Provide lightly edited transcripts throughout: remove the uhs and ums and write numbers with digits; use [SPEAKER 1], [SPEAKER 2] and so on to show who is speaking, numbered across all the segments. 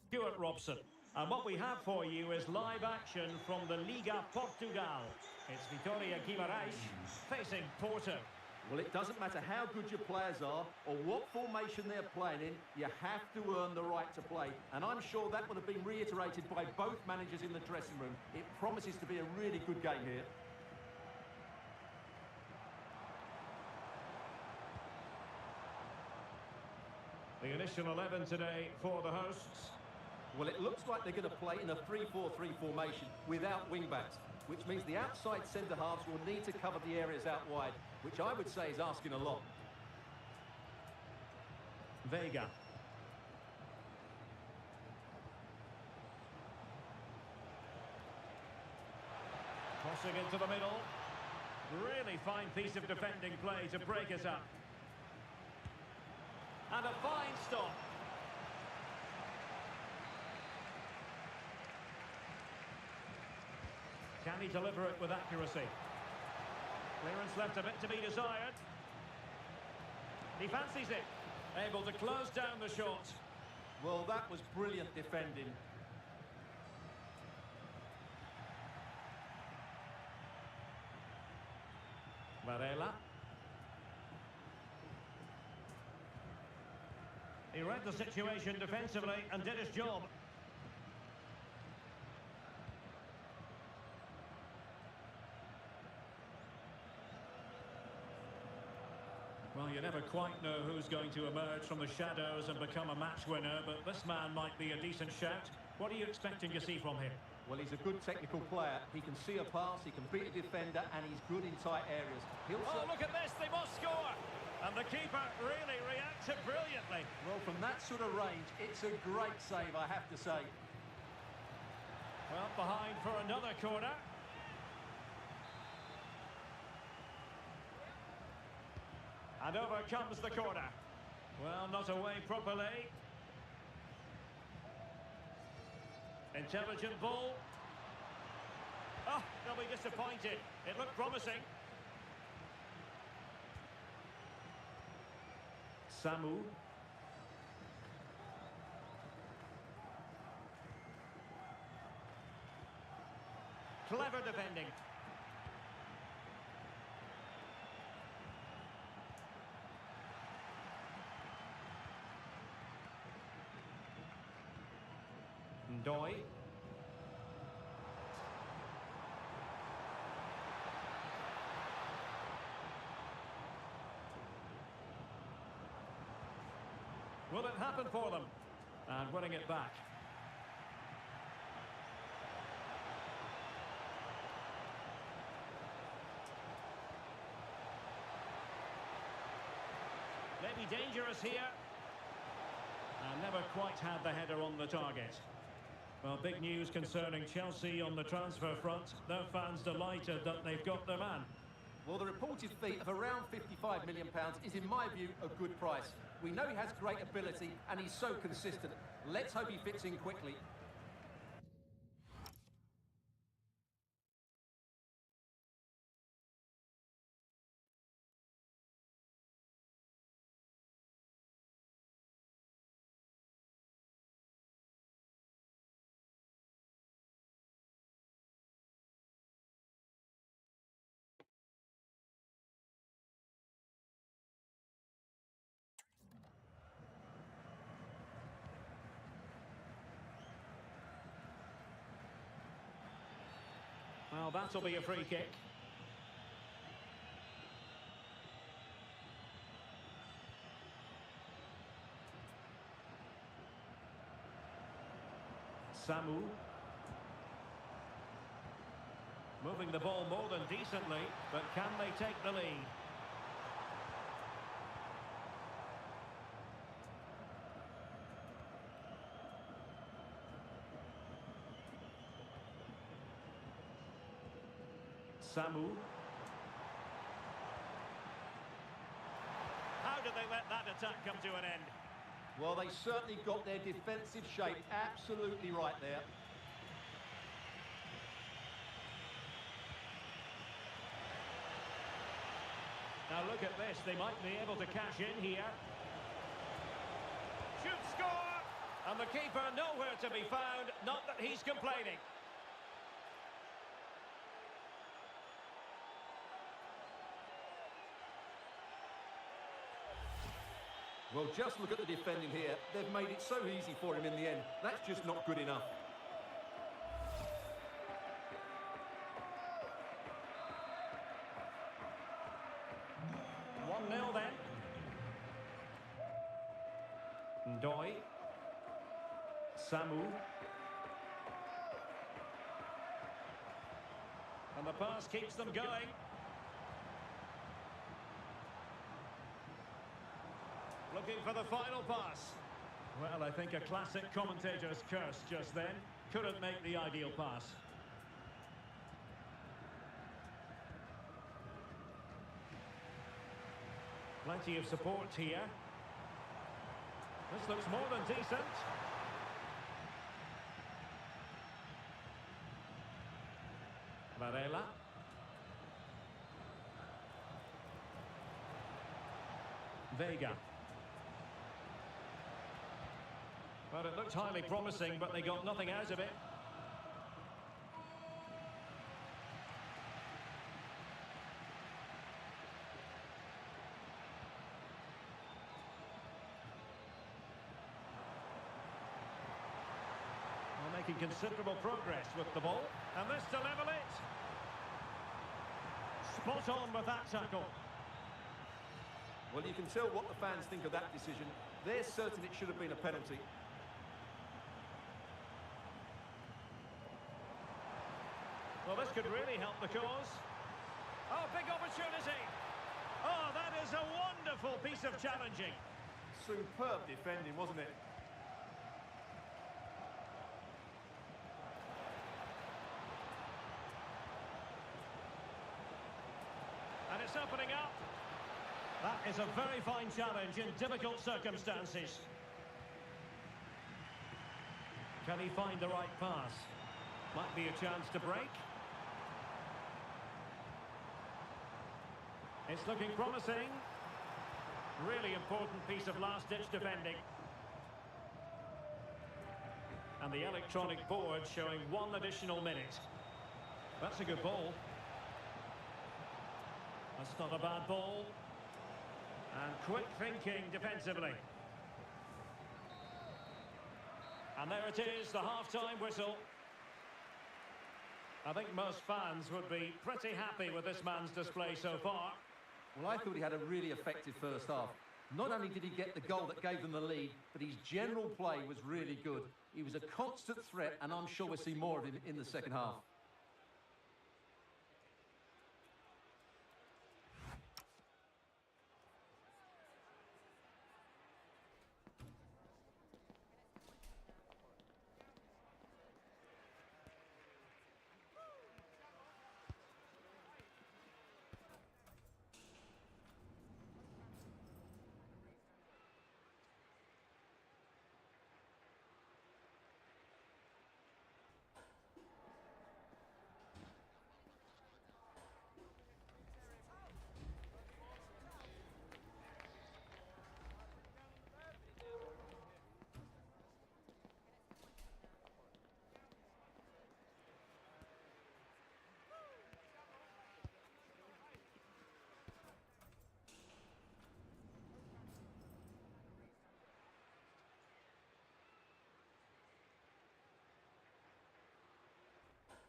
[SPEAKER 1] Stuart Robson. And what we have for you is live action from the Liga Portugal. It's Vitória Guimarães facing Porto.
[SPEAKER 2] Well, it doesn't matter how good your players are or what formation they're playing in, you have to earn the right to play. And I'm sure that would have been reiterated by both managers in the dressing room. It promises to be a really good game here.
[SPEAKER 1] The initial 11 today for the hosts.
[SPEAKER 2] Well, it looks like they're going to play in a 3-4-3 formation without wing-backs, which means the outside centre-halves will need to cover the areas out wide, which I would say is asking a lot.
[SPEAKER 1] Vega. Crossing into the middle. Really fine piece of defending play to break us up. And a fine stop. Can he deliver it with accuracy? Clearance left a bit to be desired. He fancies it. Able to close down the shot.
[SPEAKER 2] Well, that was brilliant defending.
[SPEAKER 1] Varela. He read the situation defensively and did his job. Well, you never quite know who's going to emerge from the shadows and become a match winner, but this man might be a decent shout. What are you expecting to see from him?
[SPEAKER 2] Well, he's a good technical player. He can see a pass, he can beat a defender, and he's good in tight areas.
[SPEAKER 1] Oh, look at this, they must score! And the keeper really reacted brilliantly.
[SPEAKER 2] Well, from that sort of range, it's a great save, I have to say.
[SPEAKER 1] Well, behind for another corner. And over comes the corner. Well, not away properly. Intelligent ball. Oh, they'll be disappointed. It looked promising. Samu. Clever defending. Doi. Will it happen for them? And winning it back. Maybe dangerous here. And never quite had the header on the target. Well, big news concerning Chelsea on the transfer front. Their fans delighted that they've got their man.
[SPEAKER 2] Well, the reported fee of around £55 million is, in my view, a good price. We know he has great ability and he's so consistent. Let's hope he fits in quickly.
[SPEAKER 1] Well, that'll be a free kick. Samu. Moving the ball more than decently, but can they take the lead? Samu. How did they let that attack come to an end?
[SPEAKER 2] Well, they certainly got their defensive shape absolutely right there.
[SPEAKER 1] Now look at this, they might be able to cash in here. Shoot, score! And the keeper nowhere to be found, not that he's complaining.
[SPEAKER 2] Well, just look at the defending here. They've made it so easy for him in the end. That's just not good enough.
[SPEAKER 1] One 0 then. Doi. Samu. And the pass keeps them going. Looking for the final pass. Well, I think a classic commentator's curse just then. Couldn't make the ideal pass. Plenty of support here. This looks more than decent. Varela. Vega. Well, it looked highly promising, but they got nothing out of it. Well, making considerable progress with the ball. And this to level it. Spot on with that tackle.
[SPEAKER 2] Well, you can tell what the fans think of that decision. They're certain it should have been a penalty.
[SPEAKER 1] Well, this could really help the cause. Oh, big opportunity. Oh, that is a wonderful piece of challenging.
[SPEAKER 2] Superb defending, wasn't it?
[SPEAKER 1] And it's opening up. That is a very fine challenge in difficult circumstances. Can he find the right pass? Might be a chance to break. It's looking promising. Really important piece of last-ditch defending. And the electronic board showing 1 additional minute. That's a good ball. That's not a bad ball. And quick thinking defensively. And there it is, the half-time whistle. I think most fans would be pretty happy with this man's display so far.
[SPEAKER 2] Well, I thought he had a really effective first half. Not only did he get the goal that gave them the lead, but his general play was really good. He was a constant threat, and I'm sure we'll see more of him in the second half.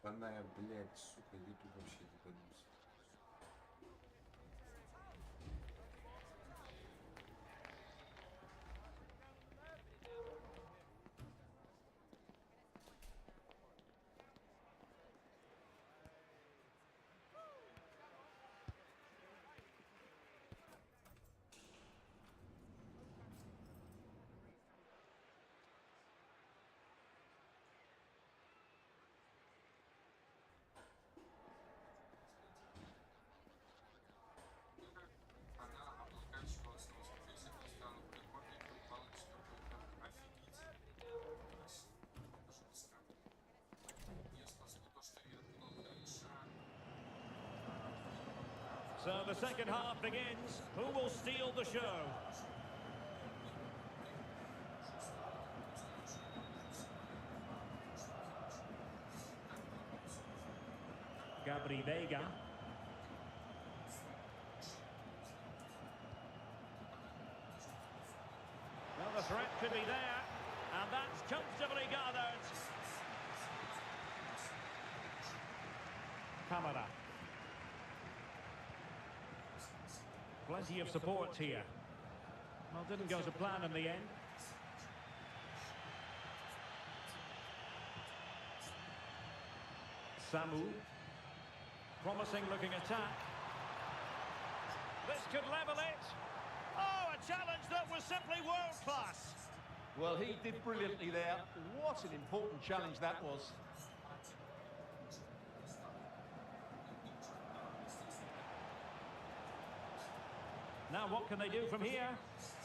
[SPEAKER 3] Банная, блядь, сука, YouTube вообще ебанулся.
[SPEAKER 1] So the second half begins. Who will steal the show? Vega. Well, the threat could be there, and that's comfortably gathered. Camara. Plenty of support here. Well, didn't go to plan in the end. Samu. Promising looking attack. This could level it. Oh, a challenge that was simply world class.
[SPEAKER 2] Well, he did brilliantly there. What an important challenge that was.
[SPEAKER 1] Now what can they do from here?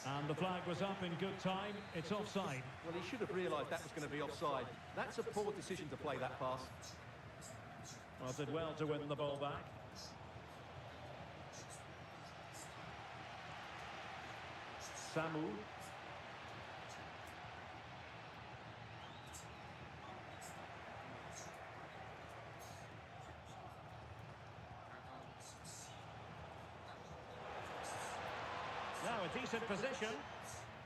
[SPEAKER 1] And the flag was up in good time. It's offside.
[SPEAKER 2] Well, he should have realised that was going to be offside. That's a poor decision to play that pass.
[SPEAKER 1] Well, did well to win the ball back. Samu. Now a decent position,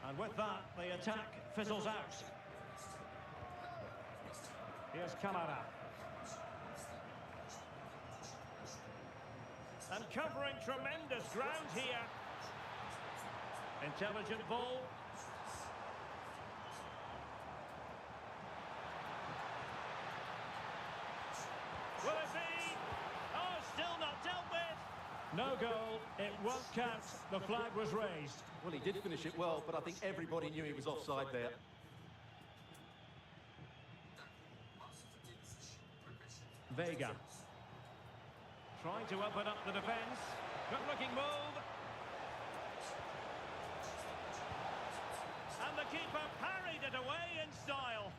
[SPEAKER 1] and with that the attack fizzles out. Here's Camara. And covering tremendous ground here. Intelligent ball. Will it be? Oh, still not dealt with. No goal. It won't count. The flag was raised.
[SPEAKER 2] Well, he did finish it well, but I think everybody knew he was offside there.
[SPEAKER 1] Vega. Trying to open up the defence. Good-looking move. And the keeper parried it away in style.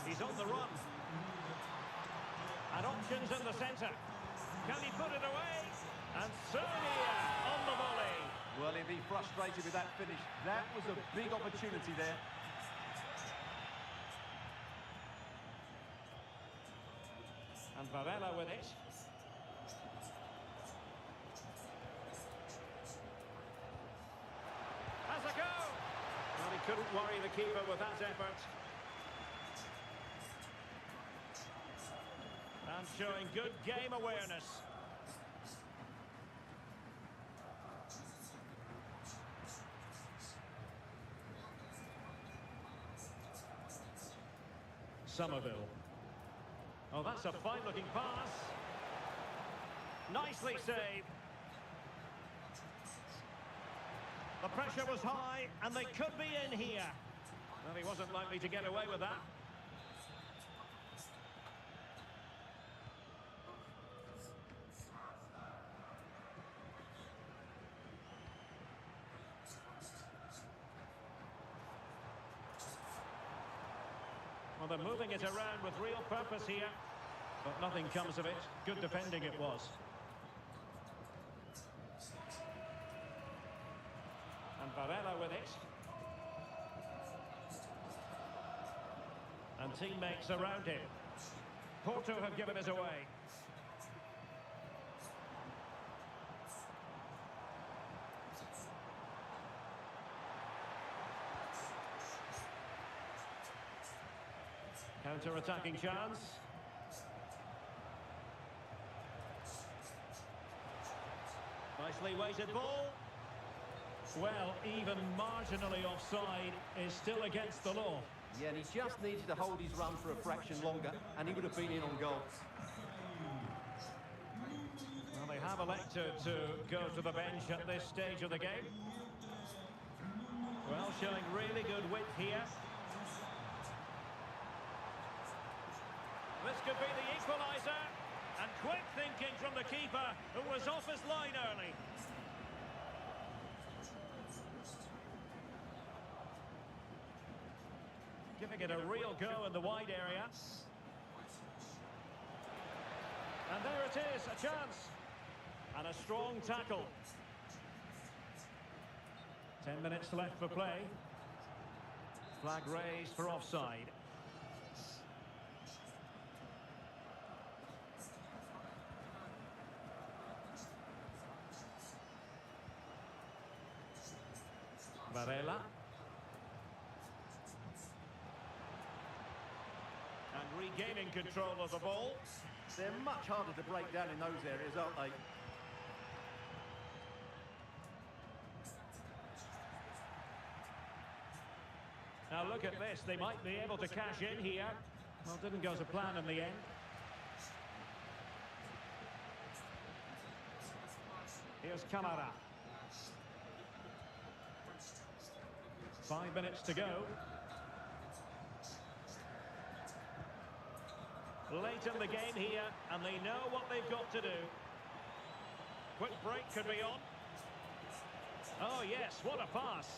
[SPEAKER 1] He's on the run. And options in the centre. Can he put it away? And Sonia on the volley.
[SPEAKER 2] Well, he'd be frustrated with that finish. That was a big opportunity there.
[SPEAKER 1] And Varela with it. Has a go. Well, he couldn't worry the keeper with that effort. And showing good game awareness. Somerville. Oh, that's a fine-looking pass. Nicely saved. The pressure was high, and they could be in here. Well, he wasn't likely to get away with that. Well, they're moving it around with real purpose here, but nothing comes of it. Good defending it was. And Varela with it. And teammates around him. Porto have given it away. Counter-attacking chance. Nicely weighted ball. Well, even marginally offside is still against the law.
[SPEAKER 2] Yeah, and he just needed to hold his run for a fraction longer, and he would have been in on goal.
[SPEAKER 1] Well, they have elected to go to the bench at this stage of the game. Well, showing really good width here. This could be the equaliser, and quick thinking from the keeper, who was off his line early. Giving it a real go in the wide area. And there it is, a chance. And a strong tackle. 10 minutes left for play. Flag raised for offside. Varela. And regaining control of the ball.
[SPEAKER 2] They're much harder to break down in those areas, aren't they?
[SPEAKER 1] Now look at this, they might be able to cash in here. Well, didn't go to plan in the end. Here's Camara. 5 minutes to go. Late in the game here, and they know what they've got to do. Quick break could be on. Oh yes, what a pass.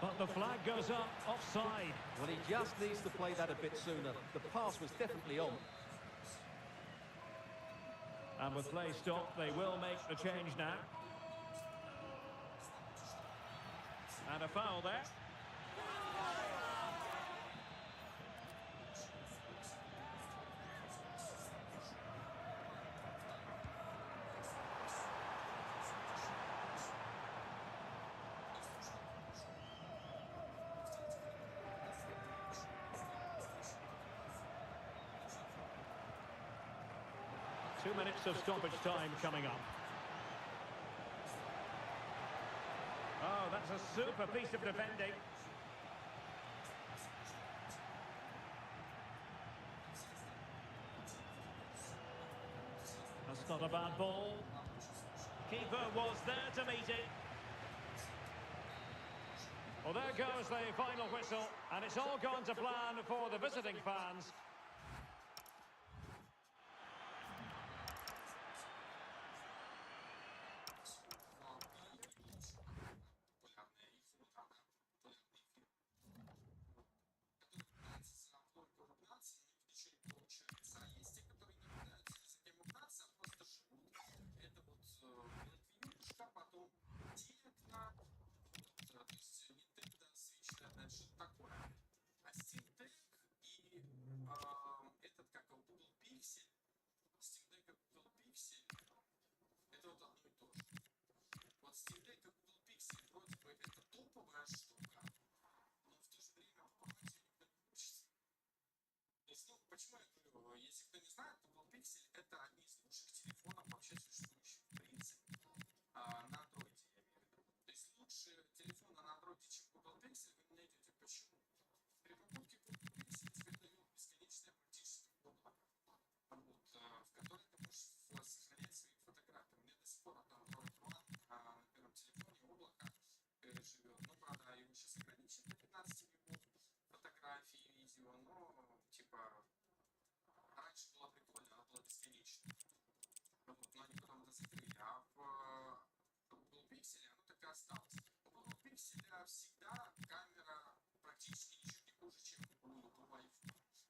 [SPEAKER 1] But the flag goes up, offside.
[SPEAKER 2] Well, he just needs to play that a bit sooner. The pass was definitely on.
[SPEAKER 1] And with play stopped, they will make the change now. And a foul there. Two minutes of stoppage time coming up. Oh, that's a super piece of defending. That's not a bad ball. Keeper was there to meet it. Well, there goes the final whistle, and it's all gone to plan for the visiting fans.
[SPEAKER 3] Этот, как Google Pixel, Steam Deck и Google Pixel, это вот одно и то же. Вот Steam Deck и Google Pixel вроде бы это топовая штука, но в то же время покупать ее никто не хочет. То есть, ну, почему я говорю, если кто не знает, Google Pixel это одни из лучших телефонов вообще существующих в принципе. На Android я имею в виду. То есть лучше телефона на Android, чем Google Pixel, вы не найдете. Почему? При покупке Google Pixel тебе дают бесконечное практически облако, вот, в которое ты можешь сохранять свои фотографии. У меня до сих пор это Android One на первом телефоне облако живет. Ну, правда, его сейчас ограничено до 15 гигов фотографий, видео, но, типа, раньше было прикольно, она была бесконечной. Вот, но они потом это закрыли. А в Google Pixel оно так и осталось. У Google Pixel всегда камера практически ничего не хуже, чем у iPhone.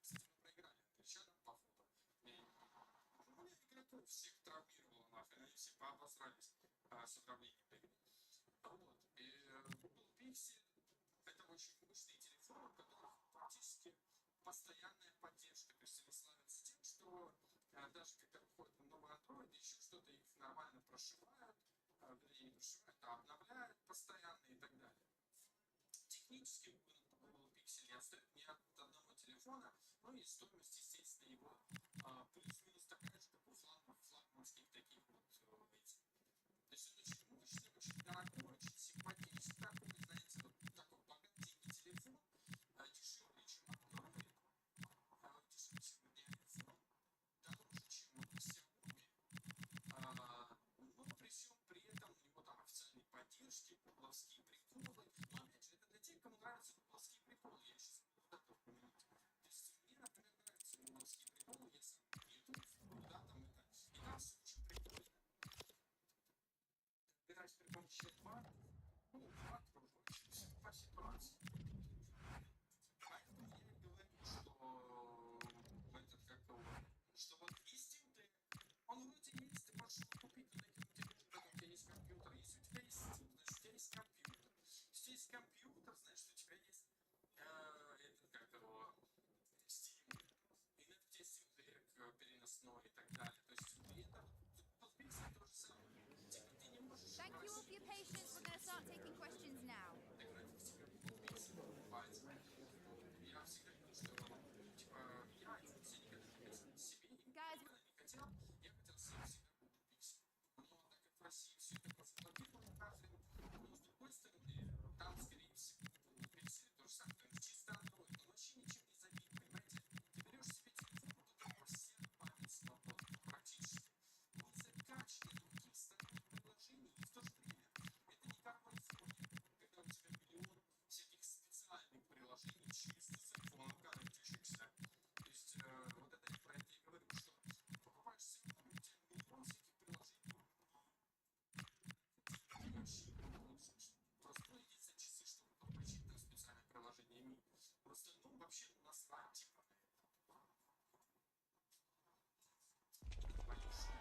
[SPEAKER 3] Кстати, мы проиграли англичанам по фото. У меня игроков всех травмировало нафиг, они все пообосрались с управлением игры. Вот. И Google Pixel это очень мощные телефоны, у которых практически постоянная поддержка. То есть они славятся тем, что даже когда выходит новый Android, еще что-то их нормально прошивают, вернее не прошивают, а обновляют постоянно и так далее. Технически Google Pixel не отстает ни от одного телефона, ну и стоимость, естественно, его плюс-минус такая же, как у флагманских таких вот этих. То есть он очень мощный, очень дорогой, очень симпатичный, такой, знаете, вот такой богатенький телефон, дешевле, чем Android, дешевле, чем iPhone, дороже, чем Xiaomi, но при всем при этом у него там официальные поддержки, гугловские приколы. Но опять же, это для тех, кому нравятся гугловские приколы. Я сейчас буду готов упомянуть. То есть мне, например, нравятся гугловские приколы, я сам YouTube, да, там это. И там все очень прикольно.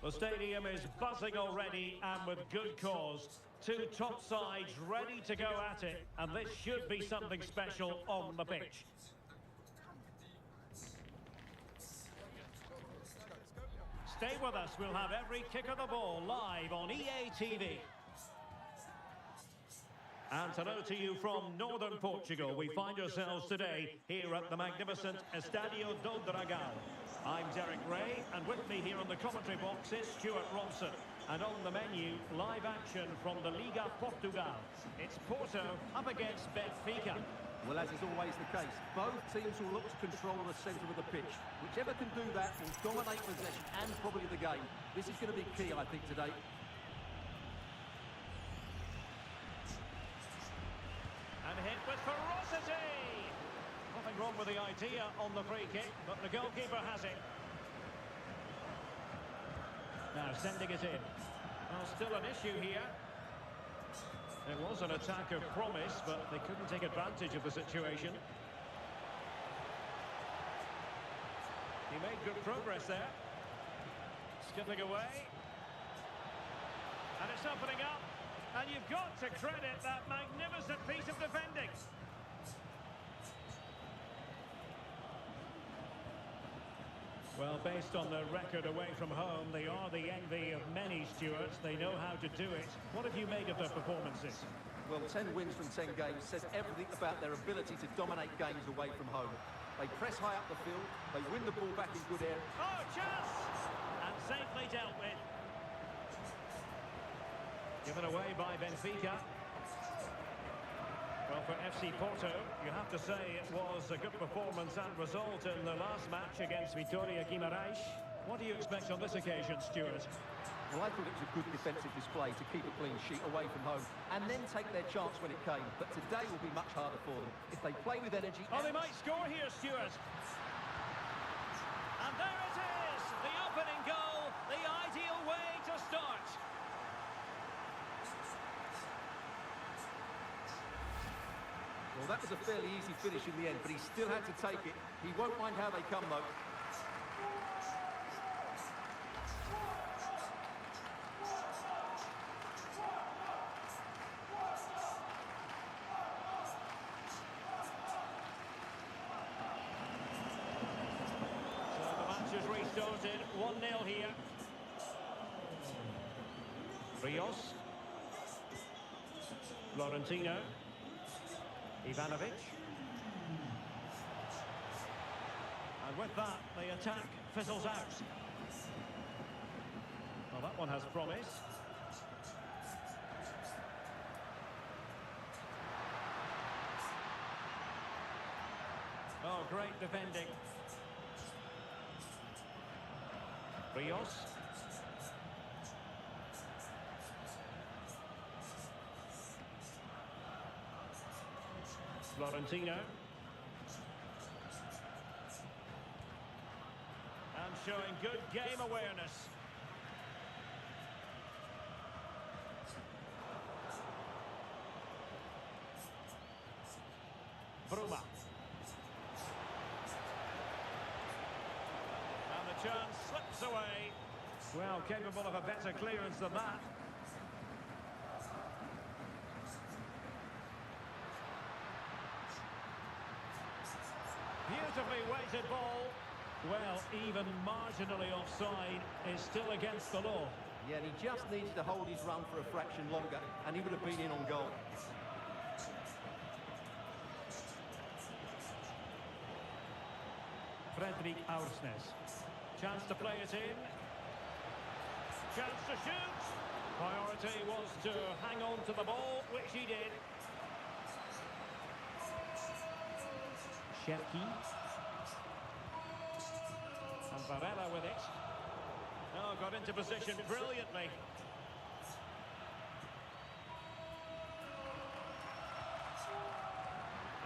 [SPEAKER 1] The stadium is buzzing already, and with good cause. Two top sides ready to go at it, and this should be something special on the pitch. Stay with us, we'll have every kick of the ball live on EA TV. And hello to you from northern Portugal. We find ourselves today here at the magnificent Estádio do Dragão. I'm Derek Ray, and with me here on the commentary box is Stuart Robson. And on the menu, live action from the Liga Portugal. It's Porto up against Benfica.
[SPEAKER 2] Well, as is always the case, both teams will look to control the centre of the pitch. Whichever can do that will dominate possession and probably the game. This is going to be key, I think, today.
[SPEAKER 1] And hit with ferocity! Nothing wrong with the idea on the free kick, but the goalkeeper has it. Now sending it in. Well, still an issue here. It was an attack of promise, but they couldn't take advantage of the situation. He made good progress there. Skipping away. And it's opening up. And you've got to credit that magnificent piece of defending. Well, based on the record away from home, they are the envy of many, Stuart. They know how to do it. What have you made of their performances?
[SPEAKER 2] Well, 10 wins from 10 games says everything about their ability to dominate games away from home. They press high up the field, they win the ball back in good air.
[SPEAKER 1] Oh, chance! And safely dealt with. Given away by Benfica. Well, for FC Porto, you have to say it was a good performance and result in the last match against Vitória Guimarães. What do you expect on this occasion, Stuart?
[SPEAKER 2] Well, I thought it was a good defensive display to keep a clean sheet away from home and then take their chance when it came. But today will be much harder for them. If they play with energy...
[SPEAKER 1] Oh, they might score here, Stuart. And there it is! The opening goal, the ideal way to start.
[SPEAKER 2] Well, that was a fairly easy finish in the end, but he still had to take it. He won't mind how they come, though.
[SPEAKER 1] So the match has restarted, 1-0 here. Rios. Florentino. Ivanovic. And with that, the attack fizzles out. Well, that one has promise. Oh, great defending. Rios. Florentino. And showing good game awareness. Bruma. And the chance slips away. Well, capable of a better clearance than that. Beautifully weighted ball. Well, even marginally offside is still against the law.
[SPEAKER 2] Yeah, and he just needed to hold his run for a fraction longer, and he would have been in on goal.
[SPEAKER 1] Fredrik Aursnes. Chance to play it in. Chance to shoot. Priority was to hang on to the ball, which he did. Shepki. And Varela with it. Oh, got into position brilliantly.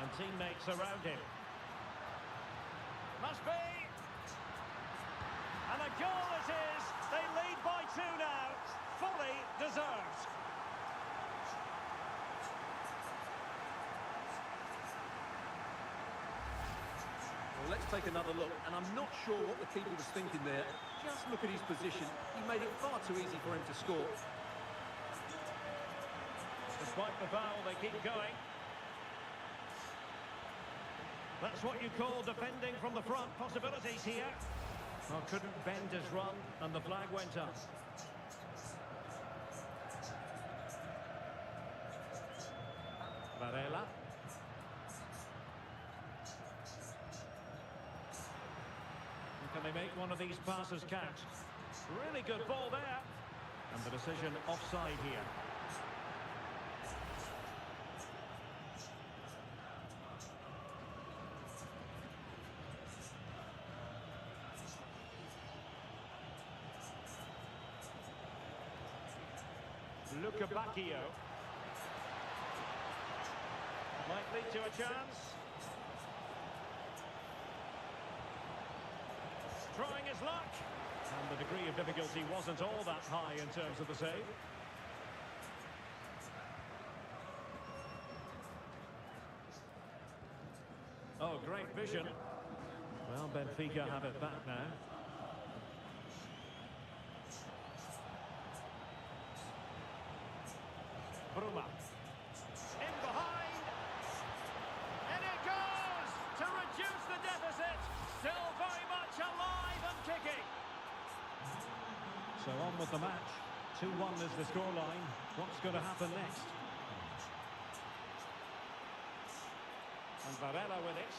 [SPEAKER 1] And teammates around him. Must be. And a goal it is. They lead by 2 now. Fully deserved.
[SPEAKER 2] Well, let's take another look. And I'm not sure what the keeper was thinking there. Just look at his position. He made it far too easy for him to score.
[SPEAKER 1] Despite the foul, they keep going. That's what you call defending from the front. Possibilities here. Well, couldn't bend his run, and the flag went up. Varela. Can they make one of these passes count? Really good ball there. And the decision offside here. Luca Bacchio. Might lead to a chance. Trying his luck. And the degree of difficulty wasn't all that high in terms of the save. Oh, great vision. Well, Benfica have it back now. Bruma. In behind. And it goes to reduce the deficit. Still very much alive and kicking. So on with the match. 2-1 is the scoreline. What's going to happen next? And Varela with it.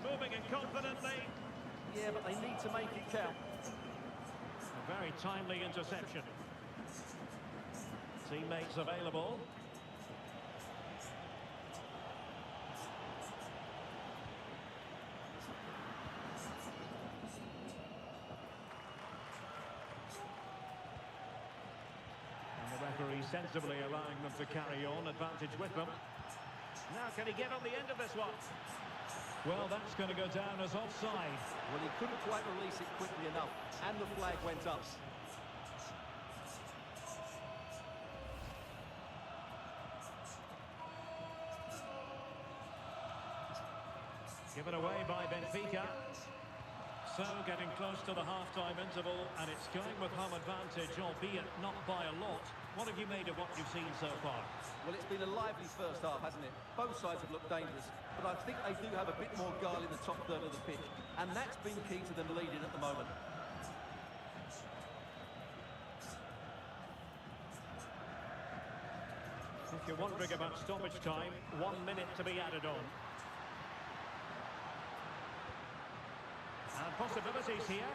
[SPEAKER 1] Moving in confidently.
[SPEAKER 2] Yeah, but they need to make it count.
[SPEAKER 1] A very timely interception. Teammates available. And the referee sensibly allowing them to carry on, advantage with them. Now can he get on the end of this one? Well, that's going to go down as offside.
[SPEAKER 2] Well, he couldn't quite release it quickly enough, and the flag went up.
[SPEAKER 1] Given away by Benfica. So getting close to the half-time interval, and it's going with home advantage, albeit not by a lot. What have you made of what you've seen so far?
[SPEAKER 2] Well, it's been a lively first half, hasn't it? Both sides have looked dangerous, but I think they do have a bit more guile in the top third of the pitch, and that's been key to them leading at the moment.
[SPEAKER 1] If you're wondering about stoppage time, 1 minute to be added on. And possibilities here.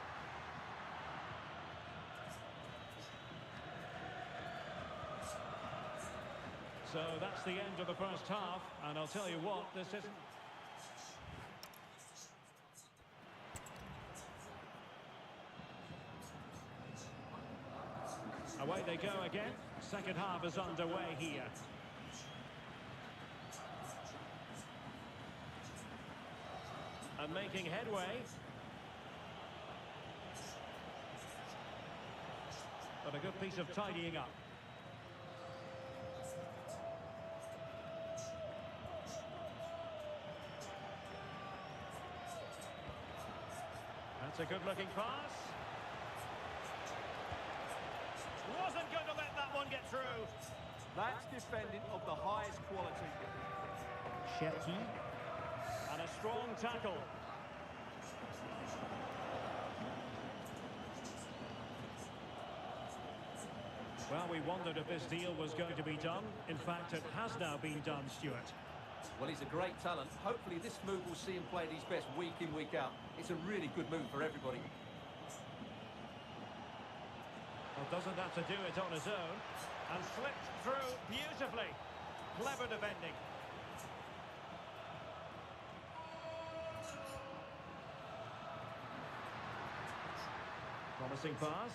[SPEAKER 1] So that's the end of the first half, and I'll tell you what, this isn't... Away they go again. Second half is underway here. And making headway. But a good piece of tidying up. That's a good-looking pass. Wasn't going to let that one get through.
[SPEAKER 2] That's defending of the highest quality.
[SPEAKER 1] Shetty. And a strong tackle. Well, we wondered if this deal was going to be done. In fact, it has now been done, Stuart.
[SPEAKER 2] Well, he's a great talent. Hopefully this move will see him play at his best week in, week out. It's a really good move for everybody.
[SPEAKER 1] Well, doesn't have to do it on his own. And slipped through beautifully. Clever defending. Promising pass.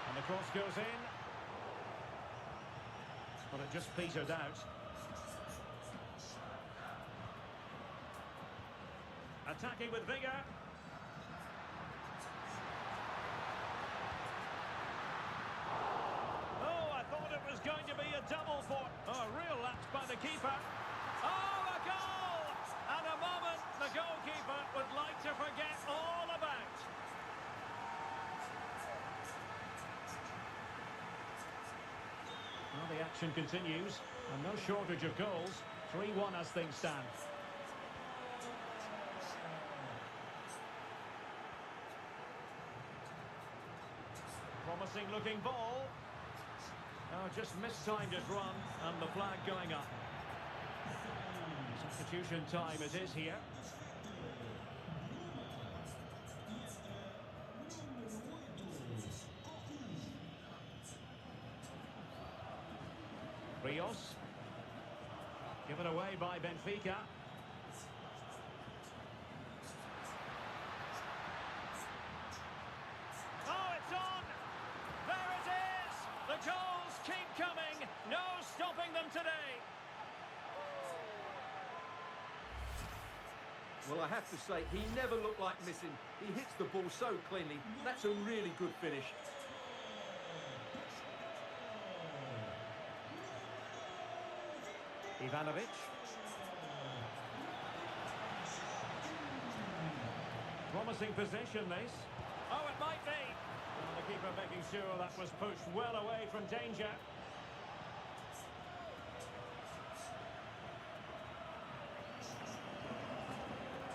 [SPEAKER 1] And the cross goes in. But it just petered out. Attacking with vigour. Oh, the keeper. Oh, a goal! And a moment the goalkeeper would like to forget all about. Well, the action continues, and no shortage of goals. 3-1 as things stand. Promising looking ball. Oh, just mistimed his run, and the flag going up. Substitution time it is here. Rios. Given away by Benfica. Oh, it's on! There it is! The goals keep coming. No stopping them today.
[SPEAKER 2] Well, I have to say, he never looked like missing. He hits the ball so cleanly. That's a really good finish.
[SPEAKER 1] Ivanovic. Promising possession, this. Oh, it might be. Well, the keeper making sure that was pushed well away from danger.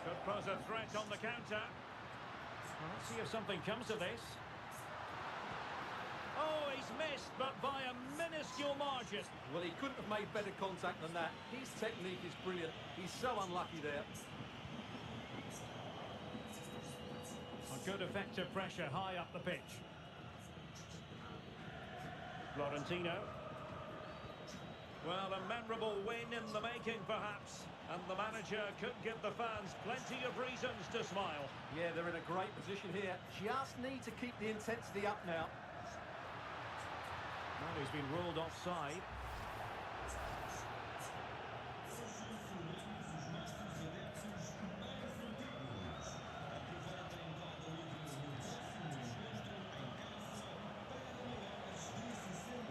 [SPEAKER 1] Could pose a threat on the counter. Well, let's see if something comes of this. Oh, he's missed, but by a minuscule margin.
[SPEAKER 2] Well, he couldn't have made better contact than that. His technique is brilliant. He's so unlucky there.
[SPEAKER 1] A good effective pressure high up the pitch. Florentino. Well, a memorable win in the making, perhaps. And the manager could give the fans plenty of reasons to smile.
[SPEAKER 2] Yeah, they're in a great position here. Just need to keep the intensity up now.
[SPEAKER 1] Well, he's been ruled offside.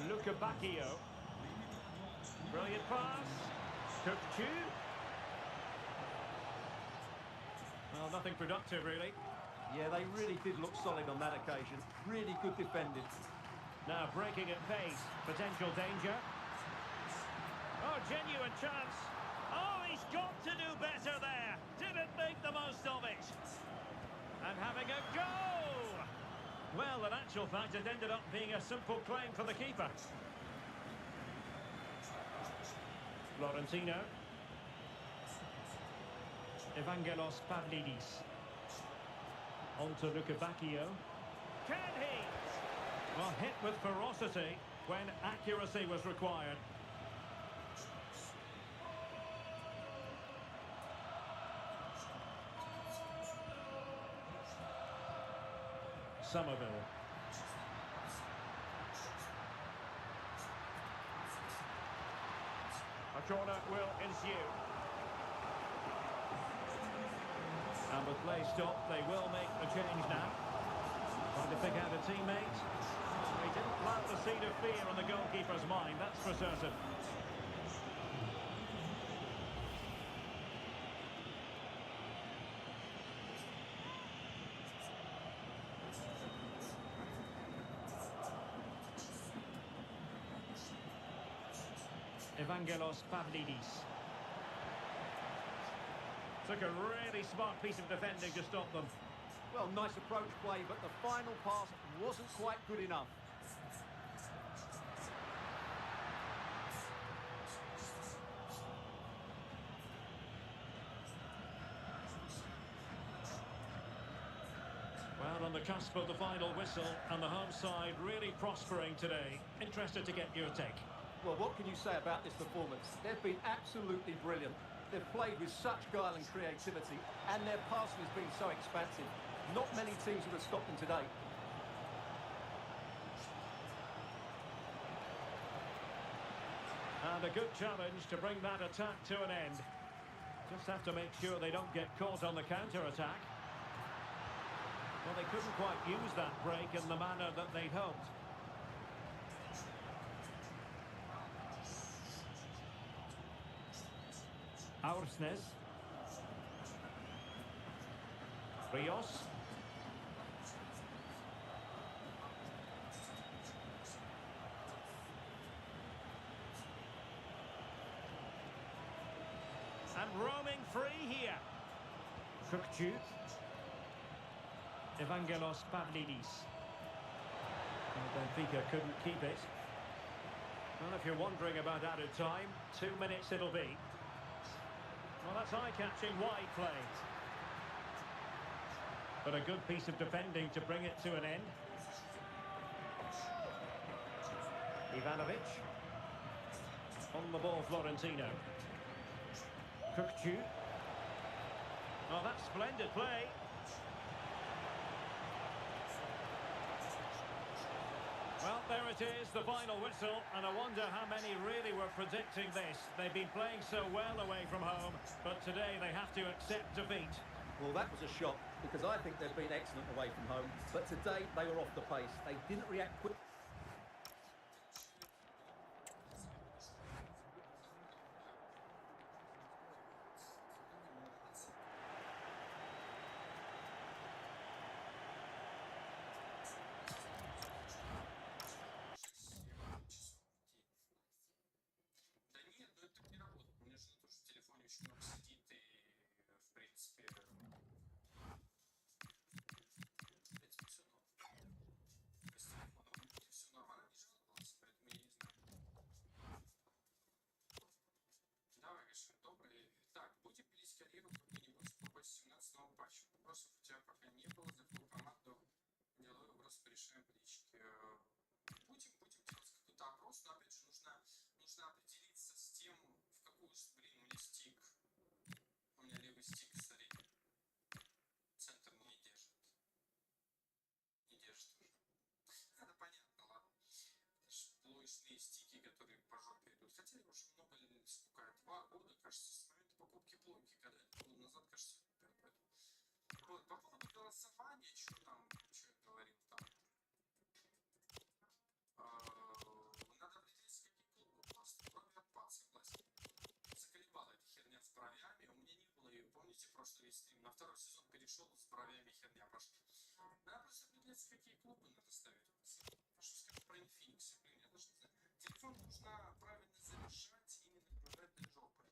[SPEAKER 1] Luca Bacchio. Brilliant pass. Pupchu. Well, nothing productive, really.
[SPEAKER 2] Yeah, they really did look solid on that occasion. Really good defending.
[SPEAKER 1] Now breaking at pace. Potential danger. Oh, genuine chance. Oh, he's got to do better there. Didn't make the most of it. And having a go. Well, in actual fact, it ended up being a simple claim for the keeper. Florentino. Evangelos Pavlidis. On to Luca Bacchio. Can he? Well, hit with ferocity when accuracy was required. Somerville. A corner will ensue. And with play stopped, they will make a change now. Trying to pick out a teammate. He didn't plant the seed of fear on the goalkeeper's mind, that's for certain. Evangelos Pavlidis. Took a really smart piece of defending to stop them.
[SPEAKER 2] Well, nice approach play, but the final pass wasn't quite good enough.
[SPEAKER 1] Well, on the cusp of the final whistle, and the home side really prospering today. Interested to get your take.
[SPEAKER 2] Well, what can you say about this performance? They've been absolutely brilliant. They've played with such guile and creativity, and their passing has been so expansive. Not many teams would have stopped them today.
[SPEAKER 1] And a good challenge to bring that attack to an end. Just have to make sure they don't get caught on the counter-attack. Well, they couldn't quite use that break in the manner that they'd hoped. Aursnes. Rios. And roaming free here. Pukcu. Evangelos Pavlidis. Well, Benfica couldn't keep it. Well, if you're wondering about added time, 2 minutes it'll be. Well, that's eye-catching wide play. But a good piece of defending to bring it to an end. Ivanovic. On the ball, Florentino. Pukcu. Oh, that's splendid play. Well, there it is, the final whistle, and I wonder how many really were predicting this. They've been playing so well away from home, but today they have to accept defeat.
[SPEAKER 2] Well, that was a shock, because I think they've been excellent away from home, but today they were off the pace. They didn't react quick.
[SPEAKER 3] Да нет, ну это так не работает. У меня жена тоже в телефоне очень много сидит и, в принципе, все норм. Без телефона будет все норм. Она не жаловалась, поэтому я не знаю. Давай, Гашин, добрый. Так, будем пилить карьеру как-нибудь после 17-го патча. Вопросов у тебя пока не было. За какую команду деловой вопрос порешаем в личке. Будем делать какой-то опрос, но опять же нужно определиться с тем, в какую, блин, у меня стик. У меня левый стик средний. Центр не держит. Не держит уже. Это понятно, ладно. Это же плойсные стики, которые по жопе идут. Хотя уже много лет, сколько, 2 года, кажется, с момента покупки плойки, когда это было назад, кажется, вот, по поводу голосования, что я говорил там. Надо определиться, какие клубы. Просто брови отпад, согласен. Заколебала эта херня с бровями. У меня не было ее, помните, прошлый стрим. На второй сезон перешел, с бровями херня пошла. Надо просто определиться, какие клубы надо ставить. Что скажу про Инфиникс? Блин, я даже не знаю. Телефон нужно правильно заряжать и не нагружать до жопы.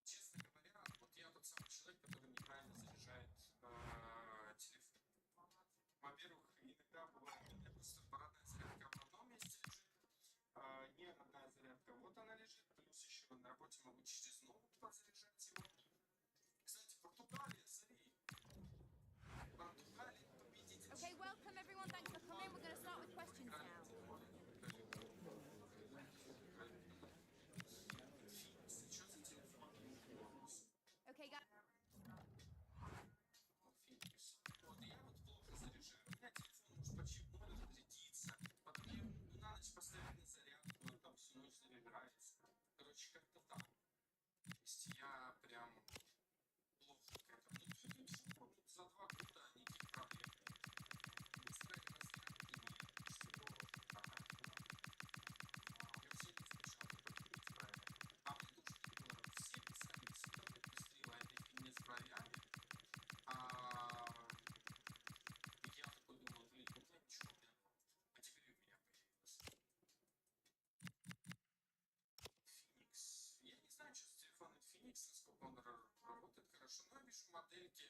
[SPEAKER 3] Честно говоря, вот я тот самый человек, который неправильно заряжает телефон. Во-первых, иногда бывает, у меня просто парадная зарядка в одном месте лежит, не одна зарядка, вот она лежит, плюс еще на работе могу через ноут подзаряжать его. Кстати, Португалия, смотри. Португалия победитель.
[SPEAKER 4] Okay, welcome everyone. Thanks for coming. We're going to start with questions now.
[SPEAKER 3] Что за телефон?
[SPEAKER 4] Okay, guys.
[SPEAKER 3] Финикс. Вот, я вот плохо заряжаю. У меня телефон может почему-то зарядиться. Потом я его на ночь поставить на зарядку, он там всю ночь заряжается. Короче, как-то так. То есть я прям плохо к этому. Ну, тут за 2 года никаких проблем нет. Настраивать на зарядку и всего нормально. Я все не замечал, как это исправить. А мне тоже было, все писали, все интернет пестрило этой фигне с бровями. Я такой думал, блин, ну да ничего, у меня норм. А теперь и у меня появилось. Феникс. Я не знаю, что за телефон это Феникс, насколько он работает хорошо, но я вижу модельки.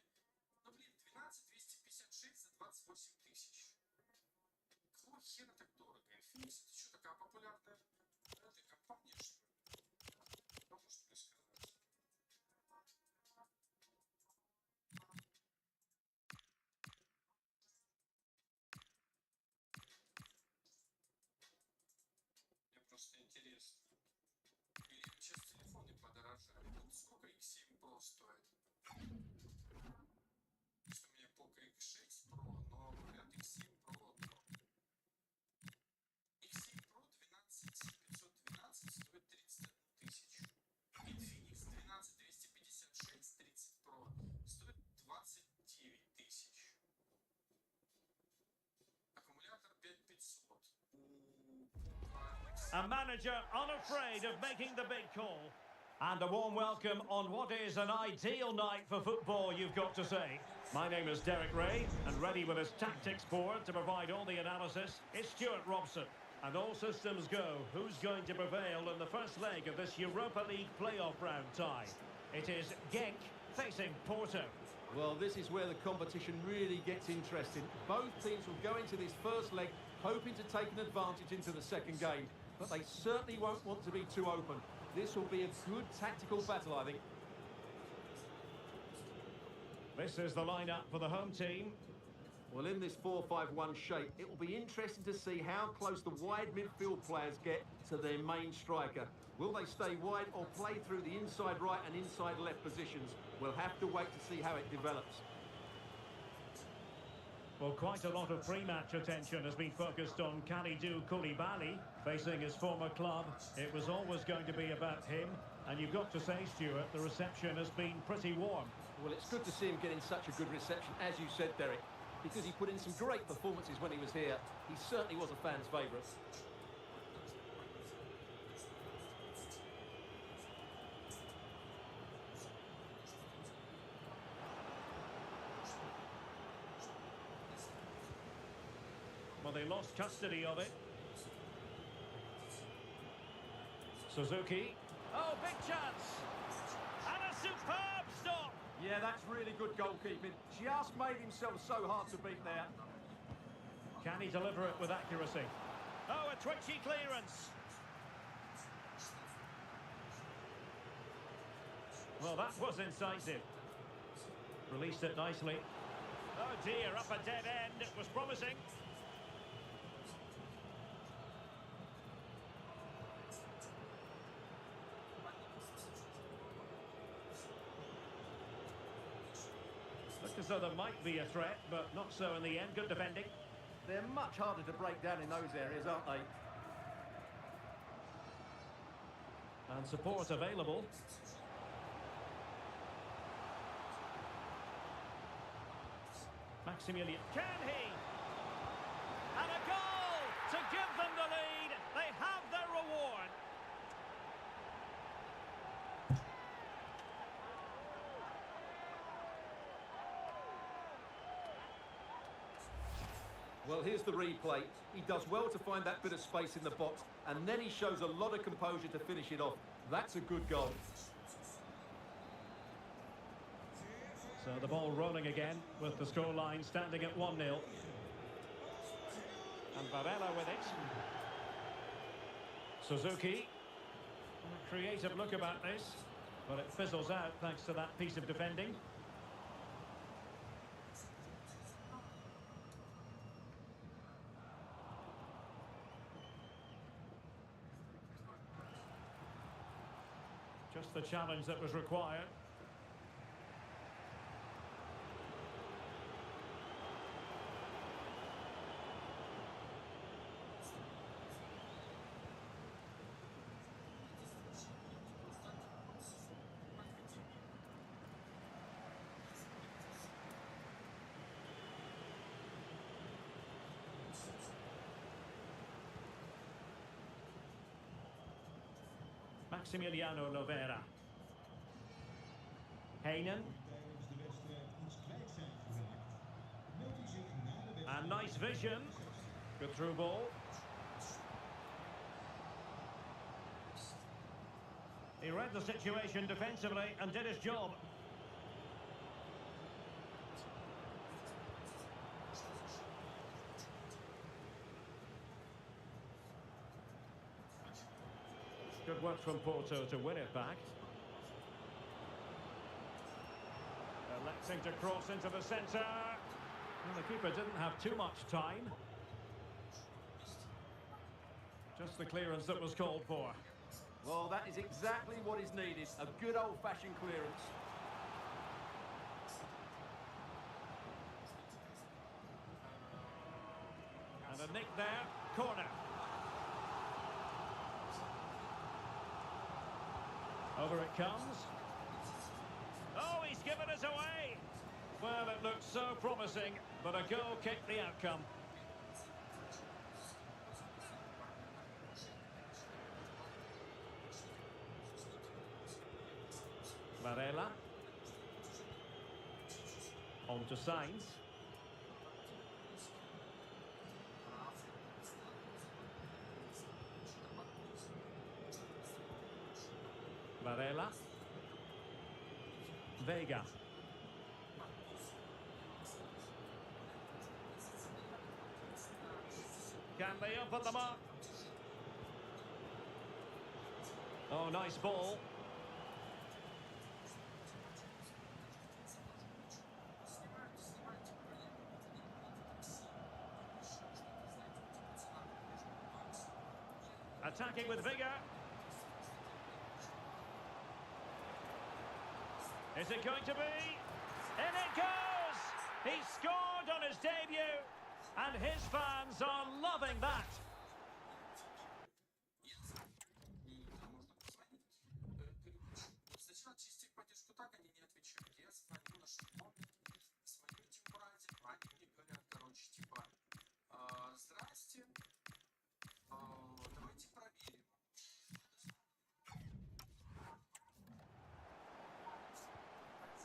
[SPEAKER 3] Ну блин, 12256 за 28 тысяч. Какого хера так дорого? Феникс это что, такая популярная эта компания, что ли? Можешь мне сказать? Мне просто интересно. Или сейчас телефоны подорожали. Вот сколько X7 Pro стоит? Что у меня Poco X6 Pro, но говорят X7 Pro дорого. X7 Pro 12512 стоит 31 тысячу. Infinix 12256 30 Pro стоит 29 тысяч. Аккумулятор 5500.
[SPEAKER 1] A manager unafraid of making the big call. And a warm welcome on what is an ideal night for football, you've got to say. My name is Derek Ray, and ready with his tactics board to provide all the analysis is Stuart Robson. And all systems go. Who's going to prevail in the first leg of this Europa League playoff round tie? It is Genk facing Porto.
[SPEAKER 2] Well, this is where the competition really gets interesting. Both teams will go into this first leg hoping to take an advantage into the second game. But they certainly won't want to be too open. This will be a good tactical battle, I think.
[SPEAKER 1] This is the lineup for the home team.
[SPEAKER 2] Well, in this 4-5-1 shape, it will be interesting to see how close the wide midfield players get to their main striker. Will they stay wide or play through the inside right and inside left positions? We'll have to wait to see how it develops.
[SPEAKER 1] Well, quite a lot of pre-match attention has been focused on Kalidou Koulibaly facing his former club. It was always going to be about him. And you've got to say, Stuart, the reception has been pretty warm.
[SPEAKER 2] Well, it's good to see him getting such a good reception, as you said, Derek, because he put in some great performances when he was here. He certainly was a fan's favourite.
[SPEAKER 1] Well, they lost custody of it. Suzuki. Oh, big chance! And a superb stop!
[SPEAKER 2] Yeah, that's really good goalkeeping. Just made himself so hard to beat there.
[SPEAKER 1] Can he deliver it with accuracy? Oh, a twitchy clearance. Well, that was incisive. Released it nicely. Oh dear, up a dead end. It was promising. Looked as though there might be a threat, but not so in the end. Good defending.
[SPEAKER 2] They're much harder to break down in those areas, aren't they?
[SPEAKER 1] And support available. Maximilian. Can he? And a goal to give them the lead. They have their reward.
[SPEAKER 2] Well, here's the replay. He does well to find that bit of space in the box, and then he shows a lot of composure to finish it off. That's a good goal.
[SPEAKER 1] So the ball rolling again with the scoreline standing at 1-0. And Varela with it. Suzuki. A creative look about this, but it fizzles out thanks to that piece of defending. Just the challenge that was required. Maximiliano Lovera. Heinen. And nice vision. Good through ball. He read the situation defensively and did his job. Good work from Porto to win it back. Electing to cross into the centre. And the keeper didn't have too much time. Just the clearance that was called for.
[SPEAKER 2] Well, that is exactly what is needed. A good old-fashioned clearance.
[SPEAKER 1] And a nick there. Corner. Over it comes. Oh, he's given us away. Well, it looked so promising, but a goal kicked the outcome. Varela. On to Sainz. Varela. Vega. Can they open them up? Oh, nice ball. Attacking with vigour. Is it going to be? In it goes! He scored on his debut, and his fans are loving that.
[SPEAKER 3] Сначала через техподдержку так они не отвечают. Я звоню на школу, звоню этим братьям, они мне говорят, короче, типа, здрасте, давайте проверим.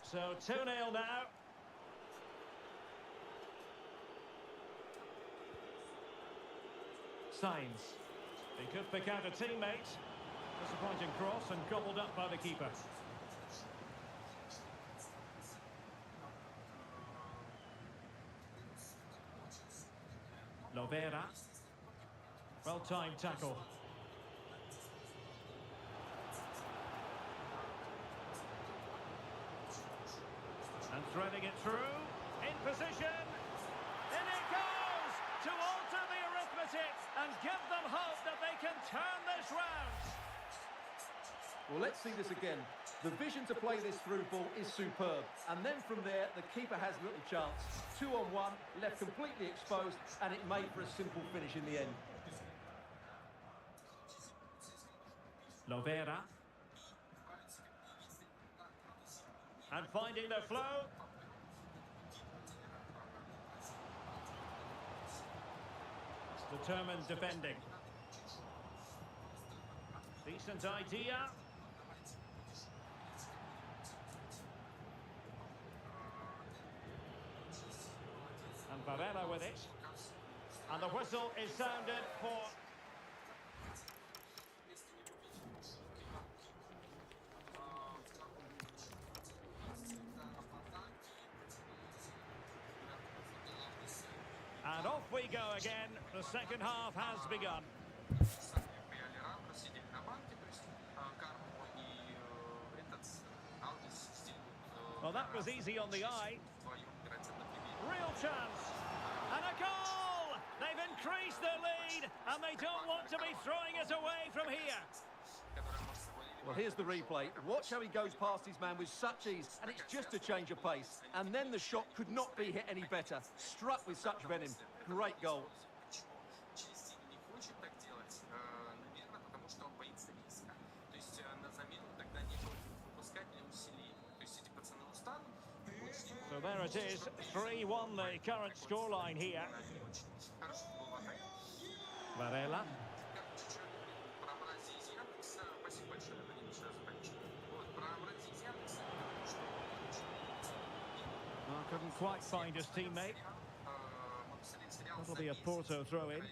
[SPEAKER 1] So 2-0 now. Sainz. He could pick out a teammate. Disappointing cross and gobbled up by the keeper. Lovera. Well-timed tackle. And threading it through. In position. In it goes! To alter the arithmetic and give them hope that they can turn this round.
[SPEAKER 2] Well, let's see this again. The vision to play this through ball is superb. And then from there, the keeper has little chance. 2-on-1, left completely exposed, and it made for a simple finish in the end.
[SPEAKER 1] Lovera. And finding the flow. Determined defending. Decent idea. And Varela with it. And the whistle is sounded for... And off we go again. The second half has begun. Well, that was easy on the eye. Real chance. And a goal! They've increased their lead, and they don't want to be throwing it away from here.
[SPEAKER 2] Well, here's the replay. Watch how he goes past his man with such ease, and it's just a change of pace. And then the shot could not be hit any better. Struck with such venom. Great goal.
[SPEAKER 1] So there it is, 3-1 the current scoreline here. Varela. Couldn't quite find his teammate. That'll be a Porto throw-in.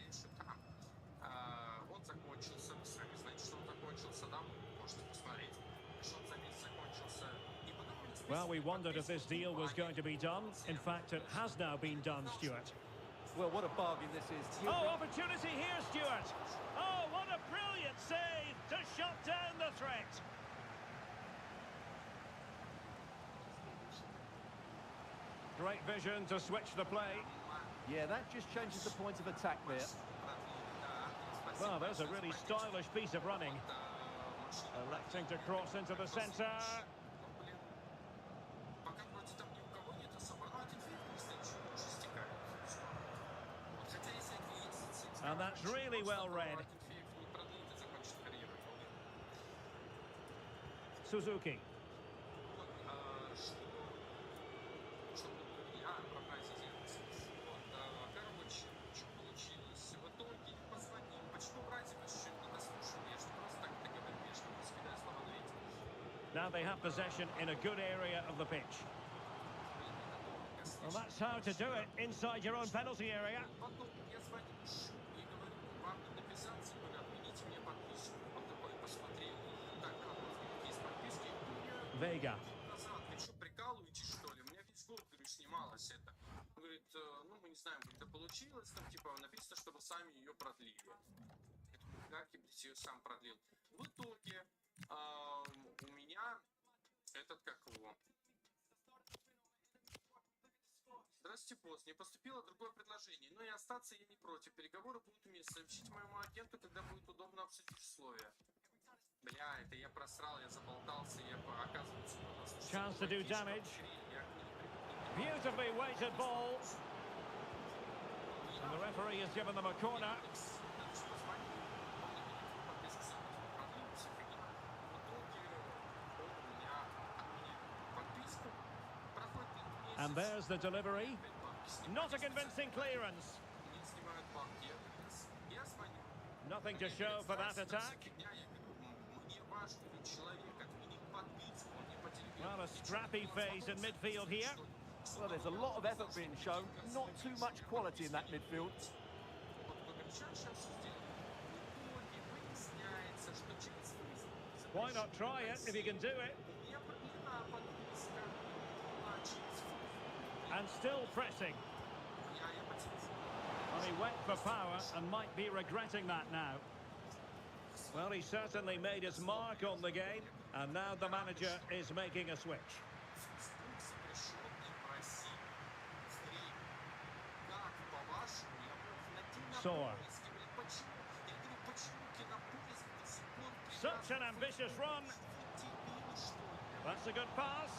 [SPEAKER 1] Well, we wondered if this deal was going to be done. In fact, it has now been done, Stuart.
[SPEAKER 2] Well, what a bargain this is.
[SPEAKER 1] Oh, opportunity here, Stuart. Oh, what a brilliant save to shut down the threat. Great vision to switch the play.
[SPEAKER 2] Yeah, that just changes the point of attack there.
[SPEAKER 1] Well, there's a really stylish piece of running. Electing to cross into the centre. And that's really well read. Suzuki. Now they have possession in a good area of the pitch. Well, that's how to do it inside your own penalty area.
[SPEAKER 3] Потом я звоню и говорю, вам не написаться, говорю, отмените мне подписку. Он такой посмотрел, так, как у вас есть подписки?
[SPEAKER 1] Vega.
[SPEAKER 3] Назад, вы что, прикалываетесь, что ли? У меня весь год, говорю, снималось это. Он говорит, ну, мы не знаем, как это получилось, там, типа, написано, что вы сами ее продлили. Я такой, как я, блядь, ее сам продлил? В итоге у меня этот, как его... Здравствуйте, босс. Не поступило другое предложение, но и остаться я не против. Переговоры будут вместе. Сообщите моему агенту, когда будет удобно обсудить условия. Бля, это я просрал, я заболтался, я, оказывается, у нас...
[SPEAKER 1] Chance to do damage. Beautifully weighted ball. And the referee has given them a corner. And there's the delivery. Not a convincing clearance. Nothing to show for that attack. Well, a scrappy phase in midfield here.
[SPEAKER 2] Well, there's a lot of effort being shown, not too much quality in that midfield.
[SPEAKER 1] Why not try it if you can do it? And still pressing. Well, he went for power and might be regretting that now. Well, he certainly made his mark on the game, and now the manager is making a switch. Soar. Such an ambitious run. That's a good pass.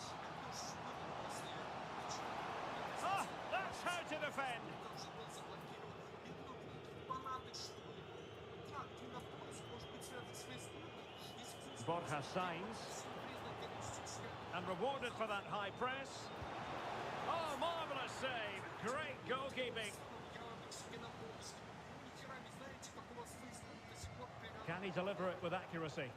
[SPEAKER 1] Ah, that's how to defend. Borja signs. And rewarded for that high press. Oh, marvellous save. Great goalkeeping. Can he deliver it with accuracy?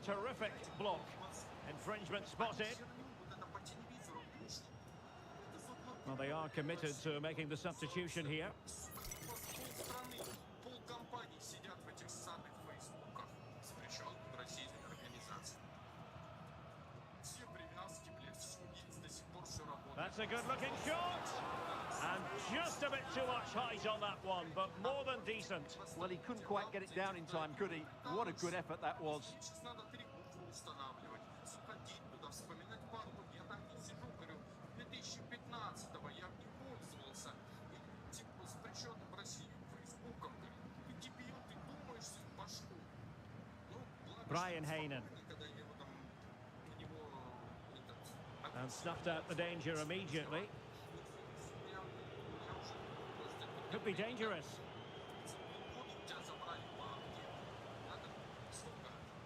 [SPEAKER 1] Terrific block. Infringement spotted. Well, they are committed to making the substitution here. That's a good-looking shot. And just a bit too much height on that one, but more than decent.
[SPEAKER 2] Well, he couldn't quite get it down in time, could he? What a good effort that was.
[SPEAKER 1] Brian Haynen. And snuffed out the danger immediately. Could be dangerous.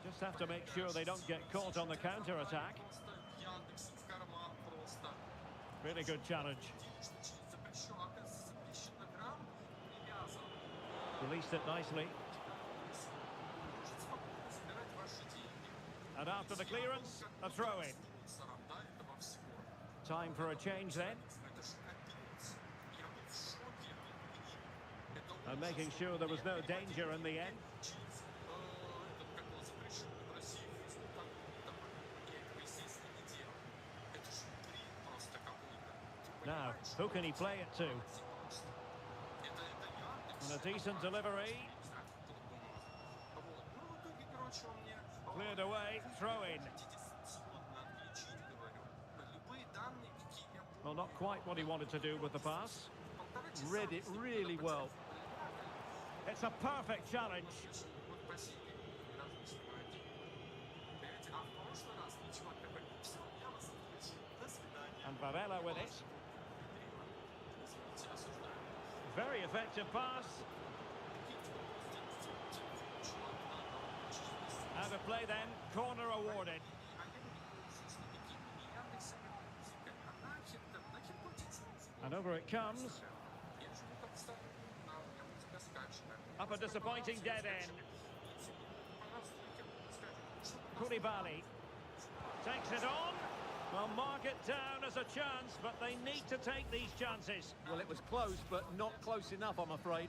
[SPEAKER 1] Just have to make sure they don't get caught on the counter-attack. Really good challenge. Released it nicely. And after the clearance, a throw-in. Time for a change then. And making sure there was no danger in the end. Now, who can he play it to? And a decent delivery. Cleared away, throw in. Well, not quite what he wanted to do with the pass.
[SPEAKER 2] Read it really well.
[SPEAKER 1] It's a perfect challenge. And Varela with it. Very effective pass. Out of play then, corner awarded. And over it comes. Up a disappointing dead end. Koulibaly takes it on. Well, mark it down as a chance, but they need to take these chances.
[SPEAKER 2] Well, it was close, but not close enough, I'm afraid.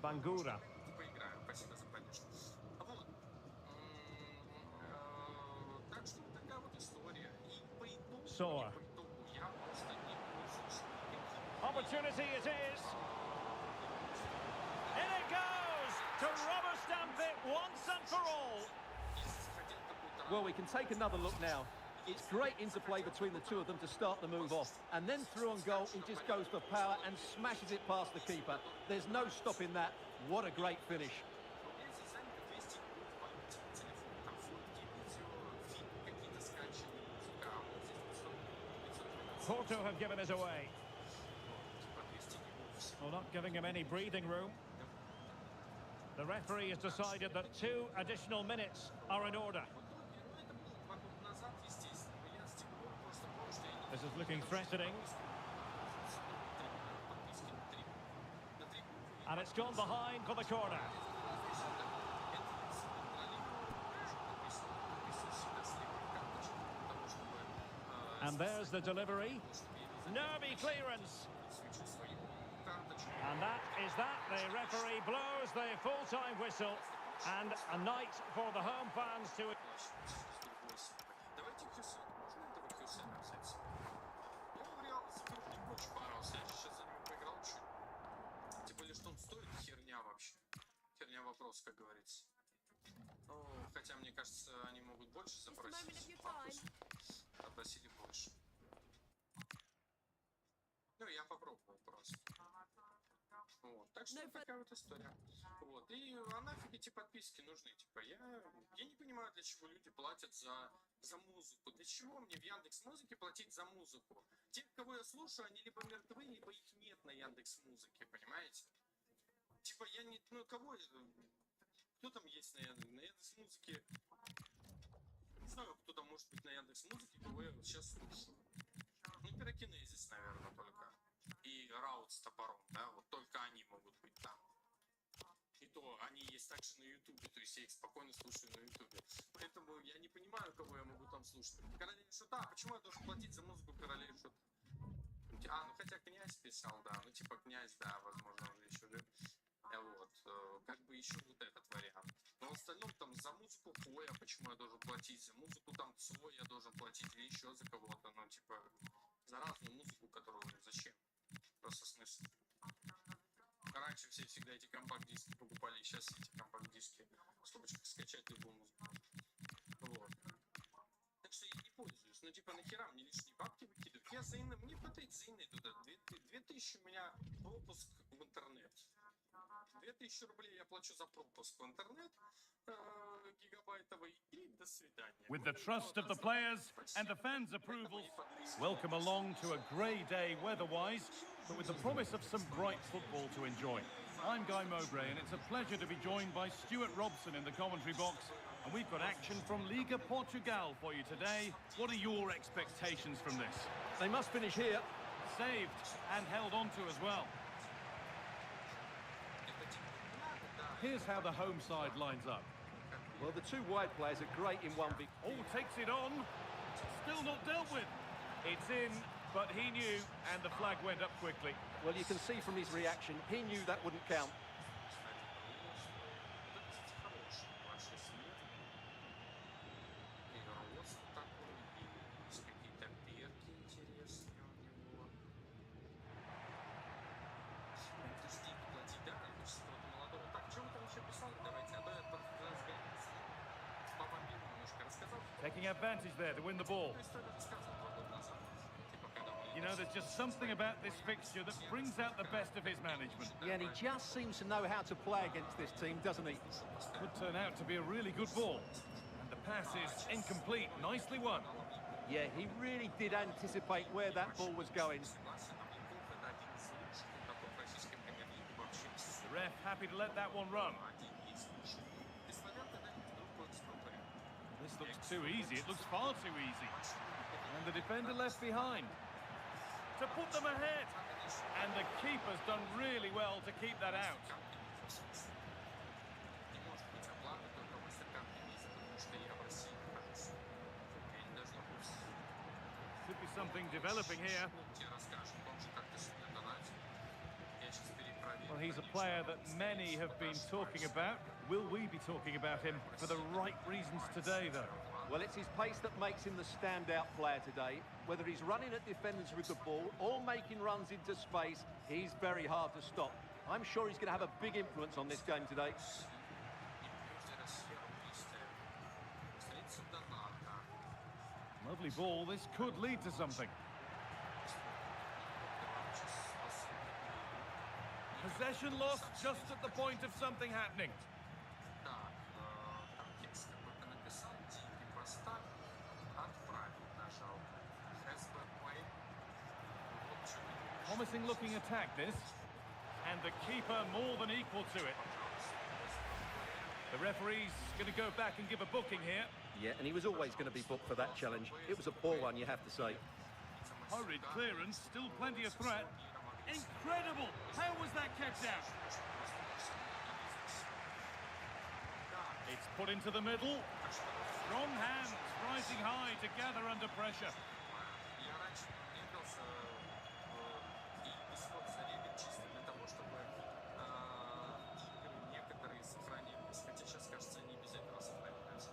[SPEAKER 2] Bangura.
[SPEAKER 1] Soar. Opportunity it is. In it goes to rubber stamp it once and for all.
[SPEAKER 2] Well, we can take another look now. It's great interplay between the two of them to start the move off. And then through on goal, he just goes for power and smashes it past the keeper. There's no stopping that. What a great finish.
[SPEAKER 1] Porto have given us away. Well, not giving him any breathing room. The referee has decided that 2 additional minutes are in order. This is looking threatening. And it's gone behind for the corner. And there's the delivery. Nervy clearance. And that is that. The referee blows the full-time whistle. And a night for the home fans to...
[SPEAKER 3] Вопрос, как говорится. Ну, хотя, мне кажется, они могут больше запросить. Попросили больше. Ну, я попробовал просто. Вот. Так что такая вот история. Вот. И нафиг эти подписки нужны. Типа, я не понимаю, для чего люди платят за музыку. Для чего мне в Яндекс.Музыке платить за музыку? Те, кого я слушаю, они либо мертвы, либо их нет на Яндекс.Музыке, понимаете? Типа, я не... Ну, кого... Кто там есть на Яндекс.Музыке? Не знаю, кто там может быть на Яндекс.Музыке, кого я сейчас слушаю. Ну, Пирокинезис, наверное, только. И Раут с топором, да? Вот только они могут быть там. И то они есть также на Ютубе, то есть я их спокойно слушаю на Ютубе. Поэтому я не понимаю, кого я могу там слушать. Королеве Шута, почему я должен платить за музыку Королеве Шут? А, ну хотя князь писал, да. Ну типа князь, да, возможно, он еще жив. Вот, как бы еще вот этот вариант. Но в остальном там за музыку Хоя, почему я должен платить, за музыку там Цой я должен платить или еще за кого-то, ну типа за разную музыку, которую зачем? Просто смысл. Раньше все всегда эти компакт-диски покупали, сейчас эти компакт-диски в скобочках скачать любую музыку. Вот. Так что я не пользуюсь, ну типа нахера мне лишние бабки выкидывать? Я за мне хватает за туда, 2000 у меня пропуск в интернет. 2000 рублей я плачу за пропуск в интернет гигабайтовый и до свидания.
[SPEAKER 5] With the trust of the players and the fans' approval, welcome along to a grey day weather-wise, but with the promise of some bright football to enjoy. I'm Guy Mowbray, and it's a pleasure to be joined by Stuart Robson in the commentary box, and we've got action from Liga Portugal for you today. What are your expectations from this?
[SPEAKER 2] They must finish here.
[SPEAKER 5] Saved and held onto as well. Here's how the home side lines up.
[SPEAKER 2] Well, the two wide players are great in one big...
[SPEAKER 5] Oh, takes it on. Still not dealt with. It's in, but he knew, and the flag went up quickly.
[SPEAKER 2] Well, you can see from his reaction, he knew that wouldn't count.
[SPEAKER 5] Taking advantage there to win the ball. You know, there's just something about this fixture that brings out the best of his management.
[SPEAKER 2] Yeah, and he just seems to know how to play against this team, doesn't he?
[SPEAKER 5] Could turn out to be a really good ball. And the pass is incomplete. Nicely won.
[SPEAKER 2] Yeah, he really did anticipate where that ball was going.
[SPEAKER 5] The ref happy to let that one run. This looks too easy. It looks far too easy. And the defender left behind. To put them ahead. And the keeper's done really well to keep that out.
[SPEAKER 3] Не может быть оплата только мастер-карты виза, потому что я в России нахожусь. Я не должна быть.
[SPEAKER 5] Could be something developing here.
[SPEAKER 3] Тебе расскажут, он же как-то сюда донатит. Я сейчас перепроверю.
[SPEAKER 5] Well, he's a player that many have been talking about. Will we be talking about him for the right reasons today, though?
[SPEAKER 2] Well, it's his pace that makes him the standout player today. Whether he's running at defenders with the ball or making runs into space, he's very hard to stop. I'm sure he's going to have a big influence on this game today.
[SPEAKER 5] Lovely ball. This could lead to something. Possession lost just at the point of something happening.
[SPEAKER 3] Так, там текст какой-то написал, деньги поставь, отправить нажал. Хэсбэк Уэй. Вот что ты думаешь?
[SPEAKER 5] Promising looking attack, this. And the keeper more than equal to it. The referee's going to go back and give a booking here.
[SPEAKER 2] Yeah, and he was always going to be booked for that challenge. It was a poor one, you have to say.
[SPEAKER 5] Hurried clearance, still plenty of threat. Incredible! How was that kept out? It's put into the middle. Strong hands rising high to gather under pressure.
[SPEAKER 3] Я раньше двигался и исход зарегать чисто для того, чтобы игры некоторые сохранились. Хотя сейчас, кажется, они без этого сохраняются.